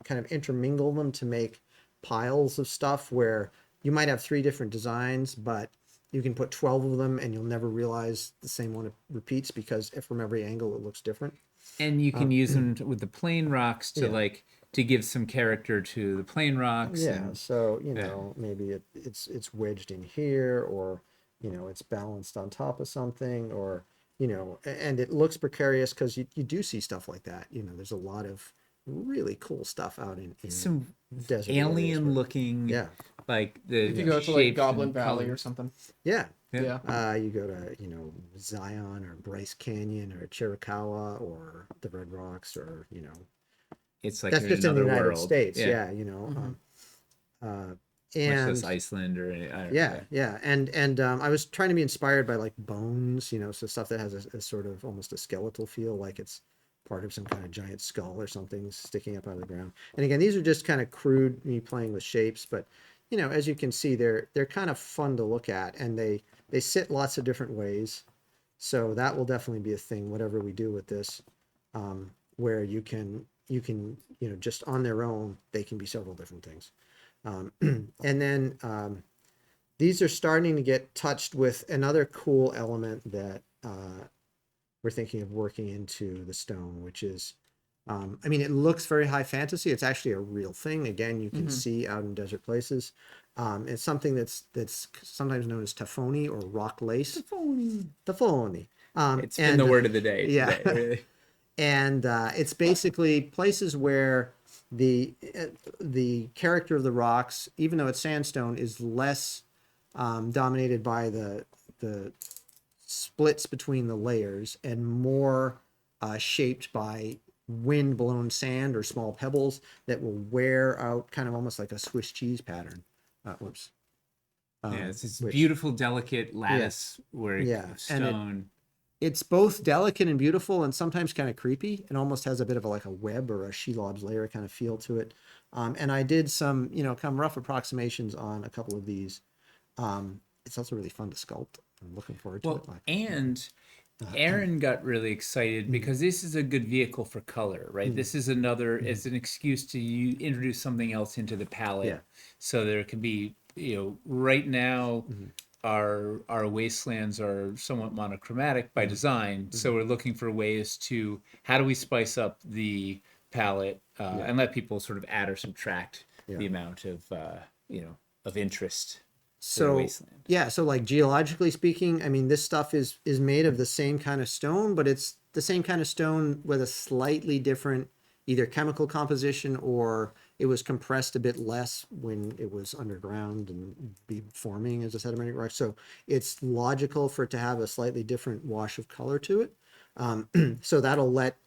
[SPEAKER 3] kind of intermingle them to make piles of stuff where you might have 3 different designs, but you can put 12 of them and you'll never realize the same one repeats, because from every angle it looks different.
[SPEAKER 1] And you can use them with the plain rocks to
[SPEAKER 3] Yeah.
[SPEAKER 1] to give some character to the plain rocks.
[SPEAKER 3] Yeah,
[SPEAKER 1] and-
[SPEAKER 3] so maybe it's wedged in here, or it's balanced on top of something, or and it looks precarious because you do see stuff like that. There's a lot of really cool stuff out in
[SPEAKER 1] some
[SPEAKER 3] desert areas
[SPEAKER 1] alien
[SPEAKER 3] where-
[SPEAKER 1] looking.
[SPEAKER 3] Yeah.
[SPEAKER 1] Like the
[SPEAKER 2] If you go to
[SPEAKER 1] shapes
[SPEAKER 2] like Goblin
[SPEAKER 1] and
[SPEAKER 2] Valley or
[SPEAKER 1] colors.
[SPEAKER 2] something.
[SPEAKER 3] Yeah.
[SPEAKER 2] Yeah.
[SPEAKER 3] You go to Zion or Bryce Canyon or Chiricahua or the Red Rocks, or
[SPEAKER 1] It's like
[SPEAKER 3] that's
[SPEAKER 1] in
[SPEAKER 3] just in the
[SPEAKER 1] another
[SPEAKER 3] United
[SPEAKER 1] world.
[SPEAKER 3] States.
[SPEAKER 1] Yeah.
[SPEAKER 3] And
[SPEAKER 1] Much less Iceland or I don't know.
[SPEAKER 3] yeah, and I was trying to be inspired by like bones, so stuff that has a sort of almost a skeletal feel, like it's part of some kind of giant skull or something sticking up out of the ground. And again, these are just kind of crude, me playing with shapes, but as you can see, they're kind of fun to look at, and they sit lots of different ways. So that will definitely be a thing, whatever we do with this, where you can just on their own, they can be several different things. And then these are starting to get touched with another cool element that we're thinking of working into the stone, which is I mean, it looks very high fantasy. It's actually a real thing. Again, you can see out in desert places. It's something that's sometimes known as taphony or rock lace. Taphony.
[SPEAKER 1] It's been the word of the day
[SPEAKER 3] yeah.
[SPEAKER 1] today, really.
[SPEAKER 3] And it's basically places where the character of the rocks, even though it's sandstone, is less dominated by the splits between the layers and more shaped by wind-blown sand or small pebbles that will wear out kind of almost like a Swiss cheese pattern. Whoops.
[SPEAKER 1] Yeah, it's this
[SPEAKER 3] Which-
[SPEAKER 1] beautiful, delicate lattice work
[SPEAKER 3] Yeah,
[SPEAKER 1] of
[SPEAKER 3] and
[SPEAKER 1] stone.
[SPEAKER 3] it's both delicate and beautiful and sometimes kind of creepy and almost has a bit of like a web or a Shelob's layer kind of feel to it. And I did some, kind of rough approximations on a couple of these. It's also really fun to sculpt. I'm looking forward to
[SPEAKER 1] Well,
[SPEAKER 3] it. Like,
[SPEAKER 1] and Aaron got really excited because this is a good vehicle for color, right? This is another, it's an excuse to introduce something else into the palette.
[SPEAKER 3] Yeah.
[SPEAKER 1] So there can be, right now, our wastelands are somewhat monochromatic by design. So we're looking for ways to, how do we spice up the palette and let people sort of add or subtract the amount of, of interest.
[SPEAKER 3] So
[SPEAKER 1] wasteland.
[SPEAKER 3] yeah, so like geologically speaking, I mean, this stuff is made of the same kind of stone, but it's the same kind of stone with a slightly different either chemical composition or it was compressed a bit less when it was underground and be forming as a sedimentary rock. So it's logical for it to have a slightly different wash of color to it. So that'll let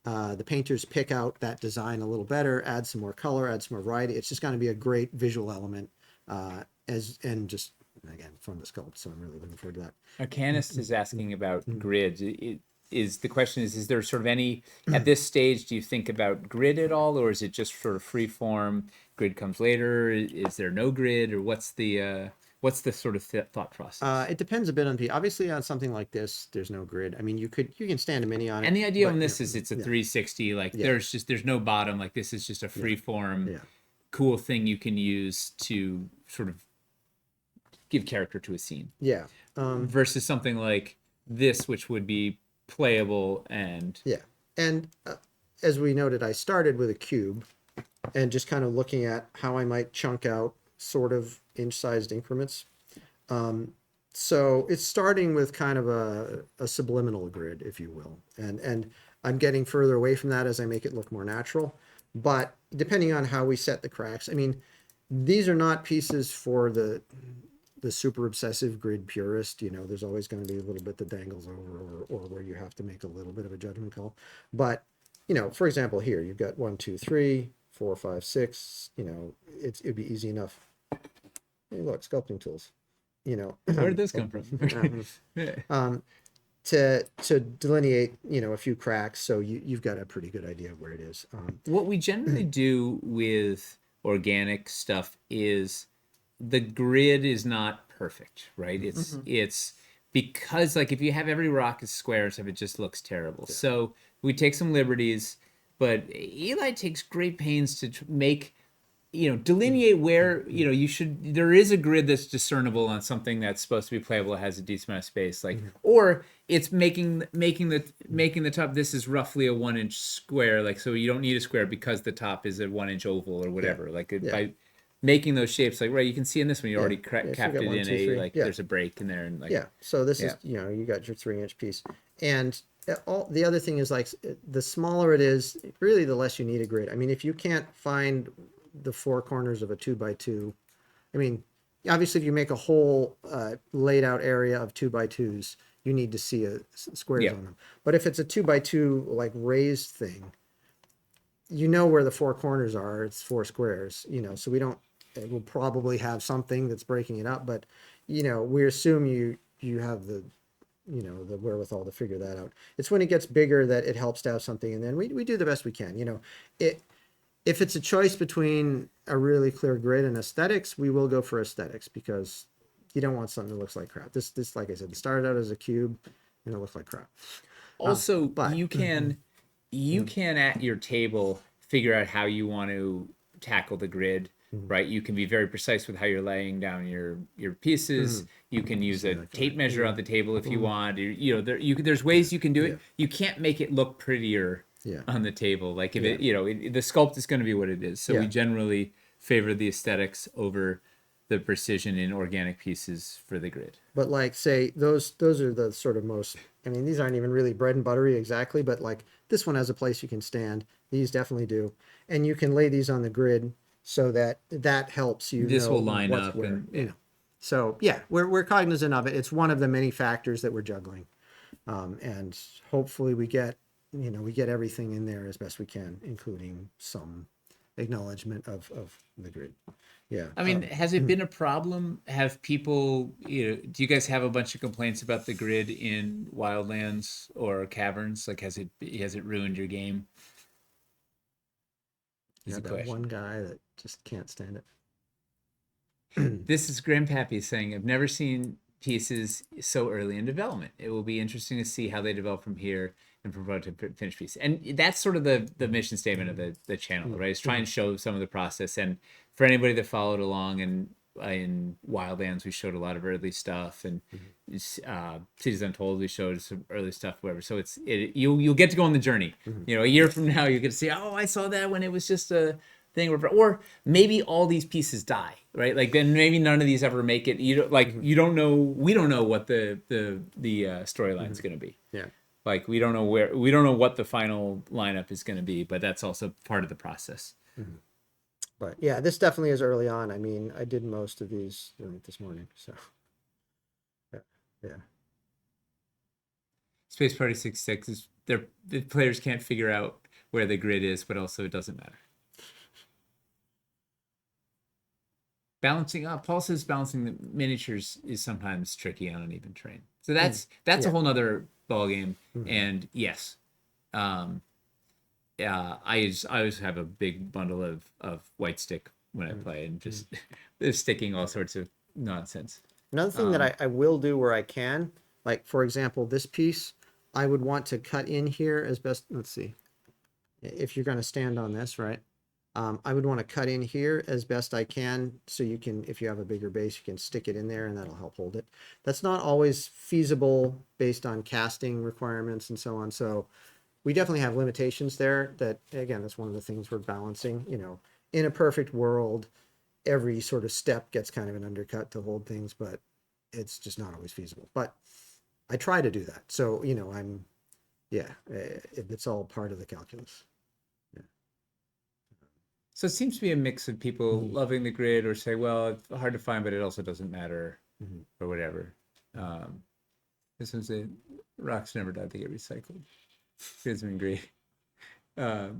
[SPEAKER 3] the painters pick out that design a little better, add some more color, add some more variety. It's just going to be a great visual element. And just again fun to sculpt, so I'm really looking forward to that.
[SPEAKER 1] Canis is asking about grids. The question is there sort of any at this stage? Do you think about grid at all, or is it just sort of free form? Grid comes later. Is there no grid, or what's the sort of thought process?
[SPEAKER 3] It depends a bit on the obviously on something like this. There's no grid. I mean, you can stand a mini on it.
[SPEAKER 1] And the idea
[SPEAKER 3] but,
[SPEAKER 1] on this is it's a 360. Like
[SPEAKER 3] Yeah.
[SPEAKER 1] there's no bottom. Like this is just a free form,
[SPEAKER 3] Yeah.
[SPEAKER 1] cool thing you can use to sort of give character to a scene.
[SPEAKER 3] Yeah.
[SPEAKER 1] Versus something like this, which would be playable and
[SPEAKER 3] Yeah. And as we noted, I started with a cube and just kind of looking at how I might chunk out sort of inch-sized increments. So it's starting with kind of a subliminal grid, if you will. And I'm getting further away from that as I make it look more natural. But depending on how we set the cracks, I mean, these are not pieces for the super obsessive grid purist. There's always going to be a little bit that dangles over or where you have to make a little bit of a judgment call. But, for example, here you've got 1, 2, 3, 4, 5, 6, it'd be easy enough. Hey, look, sculpting tools,
[SPEAKER 1] where did this come from?
[SPEAKER 3] to delineate, a few cracks. So you've got a pretty good idea of where it is.
[SPEAKER 1] What we generally do with organic stuff is the grid is not perfect, right? It's because like if you have every rock is square stuff, it just looks terrible. Yeah. So we take some liberties, but Eli takes great pains to make, delineate where, there is a grid that's discernible on something that's supposed to be playable, has a decent amount of space, like, or it's making the top, this is roughly a 1-inch square, like, so you don't need a square because the top is a 1-inch oval or whatever, by making those shapes, like, right, you can see in this one, you already capped it in 3. There's a break in there. And like,
[SPEAKER 3] so this is, you got your 3-inch piece. And all the other thing is like, the smaller it is, really the less you need a grid. I mean, if you can't find the 4 corners of a 2x2, I mean, obviously if you make a whole laid out area of 2x2s, you need to see squares on them. But if it's a 2x2 like raised thing, where the 4 corners are, it's 4 squares, so it will probably have something that's breaking it up, but we assume you have the the wherewithal to figure that out. It's when it gets bigger that it helps to have something, and then we do the best we can. If it's a choice between a really clear grid and aesthetics, we will go for aesthetics because you don't want something that looks like crap. This like I said, it started out as a cube and it looks like crap.
[SPEAKER 1] Also, but you can at your table figure out how you want to tackle the grid, right? You can be very precise with how you're laying down your pieces. You can use a tape measure on the table if you want. There's ways you can do it. You can't make it look prettier
[SPEAKER 3] Yeah.
[SPEAKER 1] on the table. Like if
[SPEAKER 3] Yeah.
[SPEAKER 1] it, the sculpt is going to be what it is. So
[SPEAKER 3] Yeah.
[SPEAKER 1] we generally favor the aesthetics over the precision in organic pieces for the grid.
[SPEAKER 3] But like say those are the sort of most, I mean, these aren't even really bread and buttery exactly, but like this one has a place you can stand. These definitely do. And you can lay these on the grid so that helps you
[SPEAKER 1] This
[SPEAKER 3] know
[SPEAKER 1] will line
[SPEAKER 3] what's
[SPEAKER 1] up
[SPEAKER 3] where,
[SPEAKER 1] and
[SPEAKER 3] you know. So yeah, we're cognizant of it. It's one of the many factors that we're juggling. And hopefully we get everything in there as best we can, including some acknowledgement of the grid. Yeah.
[SPEAKER 1] I mean, has it been a problem? Have people, do you guys have a bunch of complaints about the grid in Wildlands or Caverns? Like, has it ruined your game? Is
[SPEAKER 3] yeah,
[SPEAKER 1] the
[SPEAKER 3] that
[SPEAKER 1] question.
[SPEAKER 3] one guy that just can't stand it.
[SPEAKER 1] This is Grandpappy saying, I've never seen pieces so early in development. It will be interesting to see how they develop from here and from prototype to finished piece. And that's sort of the mission statement of the channel, right? It's trying to show some of the process. And for anybody that followed along and in Wildlands, we showed a lot of early stuff, and Cities Untold, we showed some early stuff, whatever. So you'll get to go on the journey. A year from now, you get to see, oh, I saw that when it was just a thing, or maybe all these pieces die, right? Like then maybe none of these ever make it. You don't know. We don't know what the storyline is going to be.
[SPEAKER 3] Yeah.
[SPEAKER 1] Like we don't know what the final lineup is going to be, but that's also part of the process.
[SPEAKER 3] But yeah, this definitely is early on. I mean, I did most of these this morning, so yeah.
[SPEAKER 1] Space Party 66 is the players can't figure out where the grid is, but also it doesn't matter. Paul says balancing the miniatures is sometimes tricky on an even terrain. So that's a whole nother ballgame. And yes, I always have a big bundle of white stick when I play, and just sticking all sorts of nonsense.
[SPEAKER 3] Another thing that I will do where I can, like for example, this piece, I would want to cut in here as best. Let's see, if you're going to stand on this, right? I would want to cut in here as best I can, so you can, if you have a bigger base, you can stick it in there, and that'll help hold it. That's not always feasible based on casting requirements and so on. So we definitely have limitations there. That again, that's one of the things we're balancing. In a perfect world, every sort of step gets kind of an undercut to hold things, but it's just not always feasible. But I try to do that. So it's all part of the calculus.
[SPEAKER 1] So it seems to be a mix of people loving the grid or say, well, it's hard to find, but it also doesn't matter, or whatever. This one's rocks never die, they get recycled. It's been great.
[SPEAKER 2] Does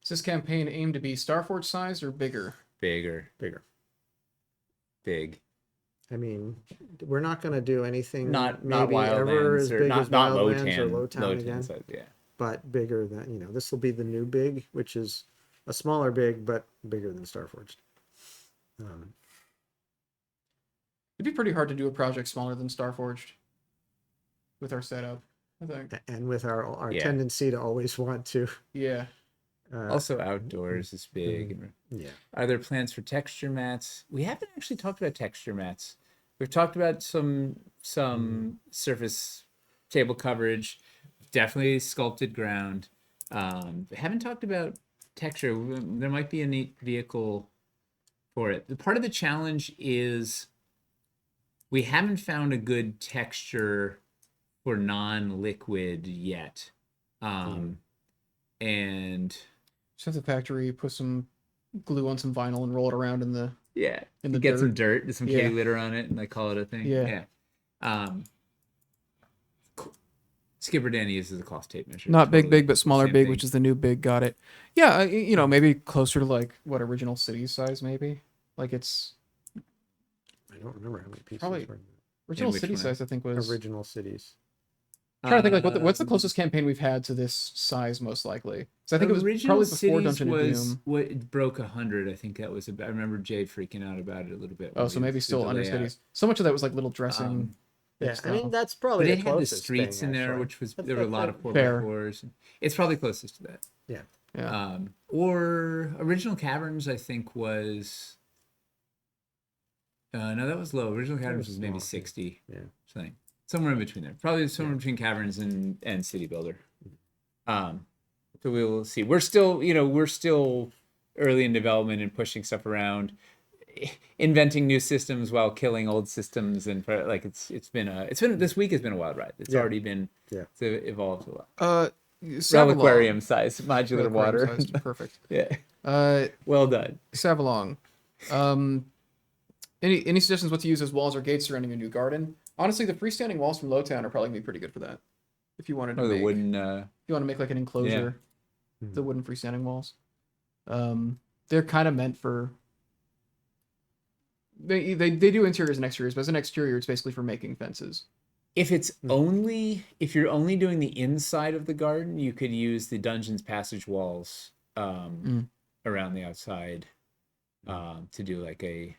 [SPEAKER 2] this campaign aim to be Starforge size or bigger?
[SPEAKER 1] Bigger. Big.
[SPEAKER 3] I mean, we're not going to do anything
[SPEAKER 1] Not
[SPEAKER 3] maybe ever as
[SPEAKER 1] Wildlands, or
[SPEAKER 3] big
[SPEAKER 1] not
[SPEAKER 3] as Wildlands
[SPEAKER 1] Low-Tan,
[SPEAKER 3] or Low-Town again,
[SPEAKER 1] size, yeah.
[SPEAKER 3] but bigger than, this will be the new big, which is a smaller big, but bigger than Starforged.
[SPEAKER 2] It'd be pretty hard to do a project smaller than Starforged with our setup, I think.
[SPEAKER 3] And with our
[SPEAKER 1] Yeah.
[SPEAKER 3] tendency to always want to.
[SPEAKER 2] Yeah.
[SPEAKER 1] Also outdoors is big.
[SPEAKER 3] Yeah.
[SPEAKER 1] Are there plans for texture mats? We haven't actually talked about texture mats. We've talked about some surface table coverage, definitely sculpted ground. Haven't talked about texture. There might be a neat vehicle for it. The part of the challenge is we haven't found a good texture for non-liquid yet. And
[SPEAKER 2] Just have the factory put some glue on some vinyl and roll it around in the
[SPEAKER 1] you
[SPEAKER 2] the
[SPEAKER 1] get
[SPEAKER 2] dirt.
[SPEAKER 1] some dirt, some kitty
[SPEAKER 2] Yeah.
[SPEAKER 1] litter on it, and they call it a thing.
[SPEAKER 2] Yeah.
[SPEAKER 1] Skipper Danny uses a cloth tape measure.
[SPEAKER 2] Not big,
[SPEAKER 1] Totally
[SPEAKER 2] big, but smaller
[SPEAKER 1] same
[SPEAKER 2] big,
[SPEAKER 1] thing.
[SPEAKER 2] which is the new big. Got it. Yeah, maybe closer to like what original city size, maybe. Like it's
[SPEAKER 3] I don't remember how many pieces
[SPEAKER 2] Probably-
[SPEAKER 3] were in
[SPEAKER 2] original
[SPEAKER 1] which
[SPEAKER 2] city
[SPEAKER 1] one?
[SPEAKER 2] size. I think
[SPEAKER 3] the
[SPEAKER 2] was.
[SPEAKER 3] original cities.
[SPEAKER 2] I'm trying to think like what's the closest campaign we've had to this size most likely. So I think it was
[SPEAKER 1] Original
[SPEAKER 2] probably before
[SPEAKER 1] Cities
[SPEAKER 2] Dungeon of
[SPEAKER 1] was
[SPEAKER 2] Doom.
[SPEAKER 1] what it broke 100. I think that was. I remember Jay freaking out about it a little bit.
[SPEAKER 2] Oh,
[SPEAKER 1] when
[SPEAKER 2] so
[SPEAKER 1] we
[SPEAKER 2] maybe
[SPEAKER 1] did
[SPEAKER 2] still
[SPEAKER 1] the
[SPEAKER 2] under
[SPEAKER 1] layout.
[SPEAKER 2] cities. So much of that was like little dressing.
[SPEAKER 3] Yeah,
[SPEAKER 2] stuff.
[SPEAKER 3] I mean that's probably
[SPEAKER 1] But
[SPEAKER 3] the
[SPEAKER 1] it had the
[SPEAKER 3] closest
[SPEAKER 1] streets
[SPEAKER 3] thing,
[SPEAKER 1] in there,
[SPEAKER 3] actually.
[SPEAKER 1] which was
[SPEAKER 3] That's-
[SPEAKER 1] there were a lot
[SPEAKER 3] that's-
[SPEAKER 1] of
[SPEAKER 2] Fair.
[SPEAKER 1] 4x4s. It's probably closest to that.
[SPEAKER 3] Yeah.
[SPEAKER 2] Yeah.
[SPEAKER 1] Or Original Caverns, I think was. No, that was low. Original Caverns was maybe
[SPEAKER 3] small,
[SPEAKER 1] 60.
[SPEAKER 3] Yeah.
[SPEAKER 1] Something. somewhere in between there. Probably somewhere between Caverns and City Builder. So we will see. We're still early in development and pushing stuff around, inventing new systems while killing old systems, and like it's been this week has been a wild ride. It's already been it's evolved a lot. Reliquarium size modular water.
[SPEAKER 2] Sized, perfect.
[SPEAKER 1] Yeah.
[SPEAKER 2] Uh,
[SPEAKER 1] Well done.
[SPEAKER 2] Savalong. Any suggestions what to use as walls or gates surrounding your new garden? Honestly, the freestanding walls from Lowtown are probably gonna be pretty good for that. If you wanted to make
[SPEAKER 1] the wooden.
[SPEAKER 2] if you want to make like an enclosure, the wooden freestanding walls. They're kind of meant for. They do interiors and exteriors, but as an exterior, it's basically for making fences.
[SPEAKER 1] If you're only doing the inside of the garden, you could use the dungeon's passage walls around the outside to do like a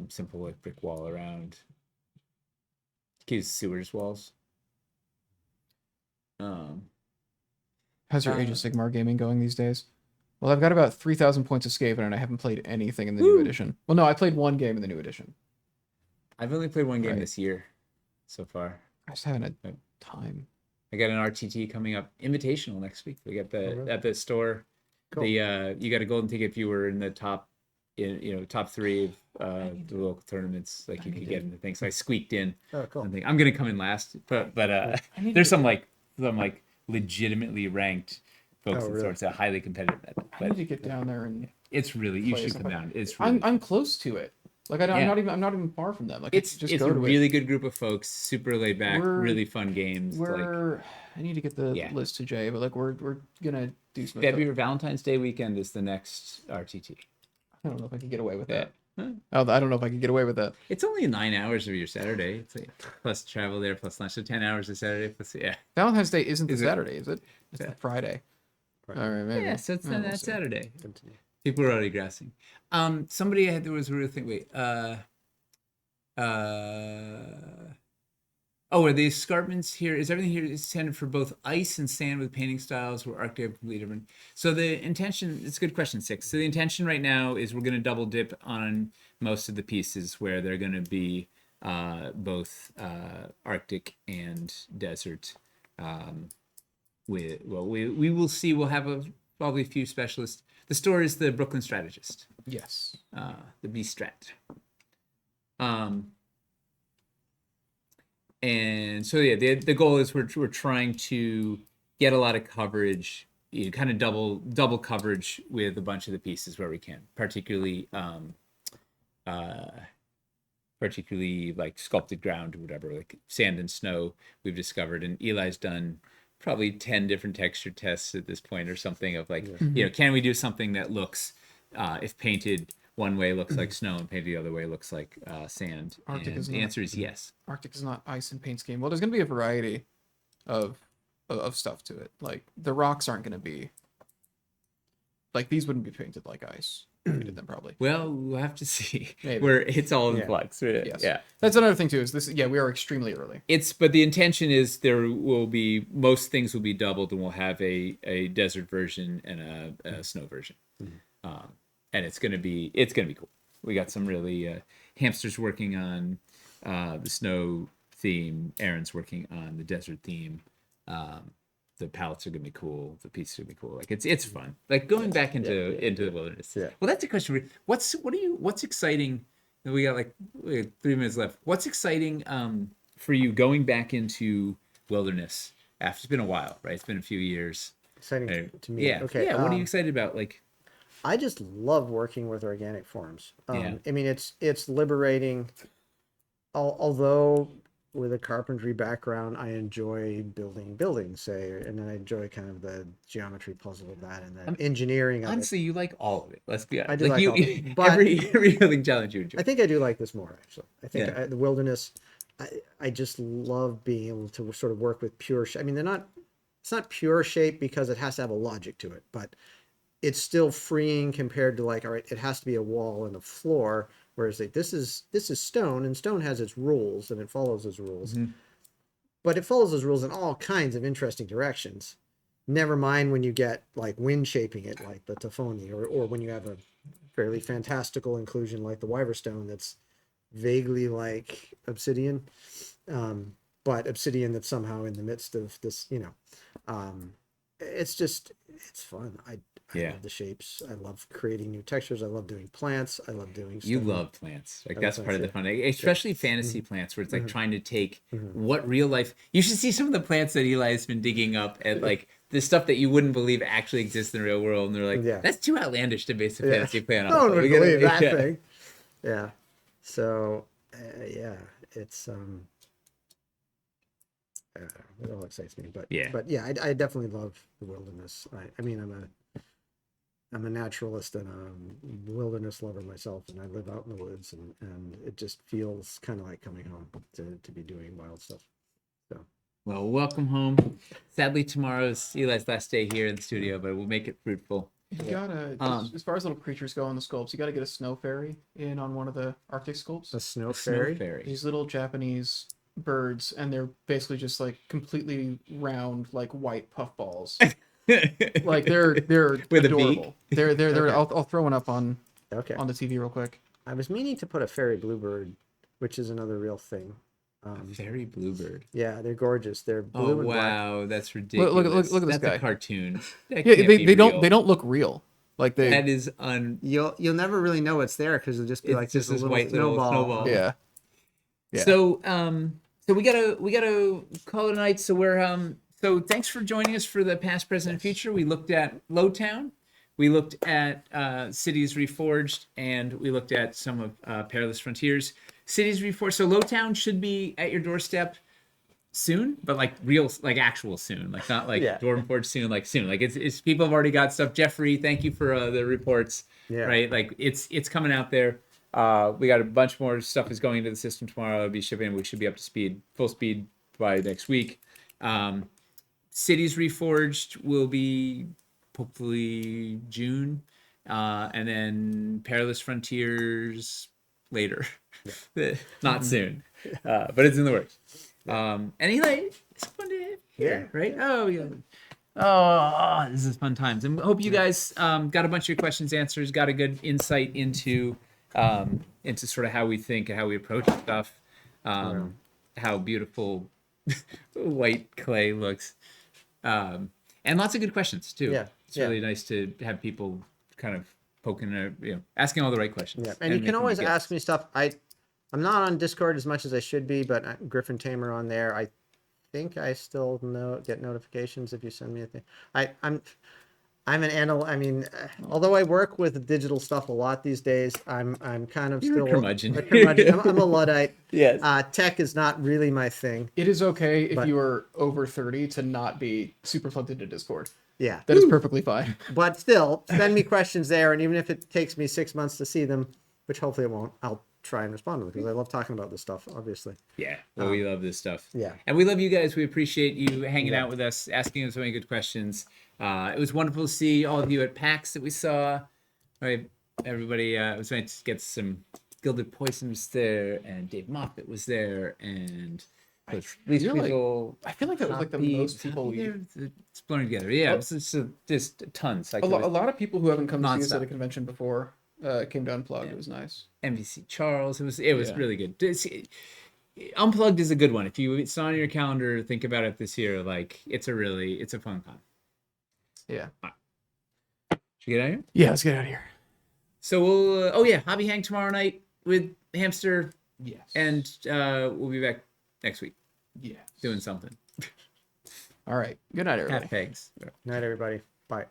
[SPEAKER 1] simple like brick wall around. You could use sewers walls.
[SPEAKER 2] How's your Age of Sigmar gaming going these days? Well, I've got about 3,000 points of Skaven, and I haven't played anything in the new edition. Well, no, I played one game in the new edition.
[SPEAKER 1] I've only played one game this year so far.
[SPEAKER 2] I just haven't had time.
[SPEAKER 1] I got an RTT coming up, invitational next week. We got at the store. Cool. You got a golden ticket if you were in the top 3 of the local tournaments. Like you could get into things. So I squeaked in.
[SPEAKER 3] Oh, cool.
[SPEAKER 1] I'm gonna come in last, but there's some legitimately ranked folks and sorts of highly competitive.
[SPEAKER 2] I need to get down there and.
[SPEAKER 1] It's really you should come down. It's really
[SPEAKER 2] I'm close to it. Like I'm not even far from them. Like
[SPEAKER 1] it's a really good group of folks, super laid back, really fun games.
[SPEAKER 2] I need to get the list to Jay, but like we're gonna do some
[SPEAKER 1] February Valentine's Day weekend is the next RTT.
[SPEAKER 2] I don't know if I can get away with that. Huh? Oh, I don't know if I can get away with that.
[SPEAKER 1] It's only 9 hours of your Saturday. It's like plus travel there, plus lunch. So 10 hours of Saturday. Plus
[SPEAKER 2] Valentine's Day isn't the Saturday, is it? It's the Friday. All right, maybe.
[SPEAKER 1] Yeah, so it's that Saturday. People are already grassing. Somebody there was a real thing. Wait. Are the escarpments here? Is everything here intended for both ice and sand with painting styles where Arctic have completely different? So the intention, it's a good question, 6. So the intention right now is we're going to double dip on most of the pieces where they're going to be both Arctic and desert. We will see. We'll have probably a few specialists. The store is the Brooklyn Strategist.
[SPEAKER 2] Yes.
[SPEAKER 1] The B Strat. And so the goal is we're trying to get a lot of coverage, kind of double coverage with a bunch of the pieces where we can, particularly like sculpted ground or whatever, like sand and snow we've discovered, and Eli's done probably 10 different texture tests at this point or something of like, can we do something that looks, if painted one way looks like snow and painted the other way looks like sand?
[SPEAKER 2] Arctic
[SPEAKER 1] and the answer is yes.
[SPEAKER 2] Arctic is not ice and paint scheme. Well, there's going to be a variety of stuff to it. Like the rocks aren't going to be like these wouldn't be painted like ice. We did them probably.
[SPEAKER 1] Well, we'll have to see.
[SPEAKER 2] Maybe.
[SPEAKER 1] Where it's all in flux. Right?
[SPEAKER 2] Yes.
[SPEAKER 1] Yeah.
[SPEAKER 2] That's another thing too. Is this? Yeah, we are extremely early.
[SPEAKER 1] But the intention is there will be most things will be doubled, and we'll have a desert version and a snow version. And it's gonna be cool. We got some really hamsters working on the snow theme. Aaron's working on the desert theme. The palettes are gonna be cool. The pieces are gonna be cool. Like it's fun. Like going back into the wilderness. Yeah. Well, that's a question. What's exciting? We got like 3 minutes left. What's exciting for you going back into wilderness after it's been a while, right? It's been a few years.
[SPEAKER 3] Exciting to me.
[SPEAKER 1] Yeah.
[SPEAKER 3] Okay.
[SPEAKER 1] Yeah. What are you excited about? Like.
[SPEAKER 3] I just love working with organic forms.
[SPEAKER 1] I
[SPEAKER 3] mean, it's liberating. Although with a carpentry background, I enjoy building buildings, say, and then I enjoy kind of the geometry puzzle of that and the engineering of
[SPEAKER 1] honestly, you like all of it. Let's be honest.
[SPEAKER 3] I do like all of it, but
[SPEAKER 1] every building challenge you enjoy.
[SPEAKER 3] I think I do like this more, actually. I think the wilderness, I just love being able to sort of work with pure I mean, it's not pure shape because it has to have a logic to it, but it's still freeing compared to like, all right, it has to be a wall and a floor, whereas like this is stone, and stone has its rules and it follows those rules. But it follows those rules in all kinds of interesting directions. Never mind when you get like wind shaping it like the Tafoni, or when you have a fairly fantastical inclusion like the Wyverstone that's vaguely like obsidian. but obsidian that's somehow in the midst of this, it's fun. I
[SPEAKER 1] Yeah.
[SPEAKER 3] love the shapes. I love creating new textures. I love doing plants. I love doing
[SPEAKER 1] You
[SPEAKER 3] stuff.
[SPEAKER 1] love plants. Like
[SPEAKER 3] I love
[SPEAKER 1] that's part of the
[SPEAKER 3] plants,
[SPEAKER 1] fun, especially fantasy plants, where it's like trying to take what real life. You should see some of the plants that Eli has been digging up, and like the stuff that you wouldn't believe actually exists in the real world, and they're like,
[SPEAKER 3] Yeah.
[SPEAKER 1] "That's too outlandish to base a
[SPEAKER 3] Yeah.
[SPEAKER 1] fantasy plant on."
[SPEAKER 3] No one
[SPEAKER 1] So
[SPEAKER 3] would
[SPEAKER 1] we gotta-
[SPEAKER 3] believe that
[SPEAKER 1] yeah.
[SPEAKER 3] thing. Yeah. So, yeah, it's it all excites me, but
[SPEAKER 1] Yeah.
[SPEAKER 3] yeah, I definitely love the wilderness. I mean, I'm a naturalist and a wilderness lover myself, and I live out in the woods, and it just feels kind of like coming home to be doing wild stuff. So,
[SPEAKER 1] Well, welcome home. Sadly, tomorrow's Eli's last day here in the studio, but we'll make it fruitful.
[SPEAKER 2] You gotta, as far as little creatures go on the sculpts, you gotta get a snow fairy in on one of the Arctic sculpts.
[SPEAKER 3] a snow
[SPEAKER 1] A
[SPEAKER 3] fairy.
[SPEAKER 1] snow fairy.
[SPEAKER 2] These little Japanese birds, and they're basically just like completely round, like white puffballs. Like they're
[SPEAKER 1] With a
[SPEAKER 2] adorable.
[SPEAKER 1] beak?
[SPEAKER 2] They're
[SPEAKER 3] Okay.
[SPEAKER 2] I'll throw one up on
[SPEAKER 3] Okay.
[SPEAKER 2] the TV real quick.
[SPEAKER 3] I was meaning to put a fairy bluebird, which is another real thing.
[SPEAKER 1] Fairy bluebird.
[SPEAKER 3] Yeah, they're gorgeous. They're blue
[SPEAKER 1] Oh
[SPEAKER 3] and black.
[SPEAKER 1] wow, that's ridiculous.
[SPEAKER 2] look at this
[SPEAKER 1] That's
[SPEAKER 2] guy.
[SPEAKER 1] a cartoon. That
[SPEAKER 2] Yeah,
[SPEAKER 1] can't
[SPEAKER 2] they
[SPEAKER 1] be
[SPEAKER 2] they don't
[SPEAKER 1] real.
[SPEAKER 2] they don't look real. Like they
[SPEAKER 1] That is
[SPEAKER 3] You'll never really know it's there because it'll just be
[SPEAKER 1] It's
[SPEAKER 3] like
[SPEAKER 1] just
[SPEAKER 3] this
[SPEAKER 1] this
[SPEAKER 3] little
[SPEAKER 1] white little snowball.
[SPEAKER 2] yeah. Yeah.
[SPEAKER 1] So so we gotta call it a night. So we're so thanks for joining us for the past, present, and future. We looked at Lowtown, we looked at Cities Reforged, and we looked at some of Perilous Frontiers. Cities Reforged. So Lowtown should be at your doorstep soon, but like real, like actual soon, like not like
[SPEAKER 3] Yeah.
[SPEAKER 1] Dwarven Forge soon, like soon. Like it's people have already got stuff. Jeffrey, thank you for the reports.
[SPEAKER 3] Yeah.
[SPEAKER 1] Right, like it's coming out there. We got a bunch more stuff is going into the system tomorrow. It'll be shipping. We should be up to speed, full speed by next week. Cities Reforged will be hopefully June, and then Perilous Frontiers later, not soon, but it's in the works. And Eli, it's fun to have you here, right? Oh yeah. Oh, this is fun times, and hope you guys got a bunch of your questions answered, got a good insight into sort of how we think and how we approach stuff, how beautiful white clay looks, and lots of good questions too.
[SPEAKER 3] Yeah,
[SPEAKER 1] It's
[SPEAKER 3] yeah.
[SPEAKER 1] really nice to have people kind of poking, asking all the right questions.
[SPEAKER 3] Yeah, and you can
[SPEAKER 1] making
[SPEAKER 3] always
[SPEAKER 1] good
[SPEAKER 3] ask
[SPEAKER 1] guesses.
[SPEAKER 3] me stuff. I'm not on Discord as much as I should be, but Griffin Tamer on there. I think I still get notifications if you send me a thing. I'm an anal. I mean, although I work with digital stuff a lot these days, I'm kind of
[SPEAKER 1] You're a
[SPEAKER 3] still
[SPEAKER 1] curmudgeon.
[SPEAKER 3] a curmudgeon. I'm a Luddite.
[SPEAKER 1] Yes.
[SPEAKER 3] Tech is not really my thing.
[SPEAKER 2] It is okay if
[SPEAKER 3] But-
[SPEAKER 2] you are over 30 to not be super plugged into Discord.
[SPEAKER 3] Yeah,
[SPEAKER 2] That is perfectly fine.
[SPEAKER 3] but still, send me questions there, and even if it takes me 6 months to see them, which hopefully it won't, I'll try and respond to them because I love talking about this stuff. Obviously.
[SPEAKER 1] Yeah, well, we love this stuff.
[SPEAKER 3] Yeah.
[SPEAKER 1] And we love you guys. We appreciate you hanging out with us, asking us so many good questions. It was wonderful to see all of you at PAX that we saw. Right, everybody, it was nice to get some Gilded Poison was there, and Dave Moffat was there, and these
[SPEAKER 2] feel like-
[SPEAKER 1] people.
[SPEAKER 2] I feel like that was like the most people we...
[SPEAKER 1] It's blurring together. Yeah, it was just tons. Like
[SPEAKER 2] A lot of people who haven't come to see us
[SPEAKER 1] Nonstop.
[SPEAKER 2] at a convention before came to Unplugged. It was nice.
[SPEAKER 1] MVC Charles. It was
[SPEAKER 2] Yeah.
[SPEAKER 1] really good. Unplugged is a good one. If it's on your calendar, think about it this year. Like it's a fun con.
[SPEAKER 2] Yeah.
[SPEAKER 1] Should we get out of here?
[SPEAKER 2] Yeah, let's get out of here.
[SPEAKER 1] So we'll Hobby Hang tomorrow night with Hamster,
[SPEAKER 2] Yes.
[SPEAKER 1] and we'll be back next week
[SPEAKER 2] yes.
[SPEAKER 1] doing something.
[SPEAKER 2] All right. Good night, everybody.
[SPEAKER 1] Hat pegs.
[SPEAKER 3] Night, everybody. Bye.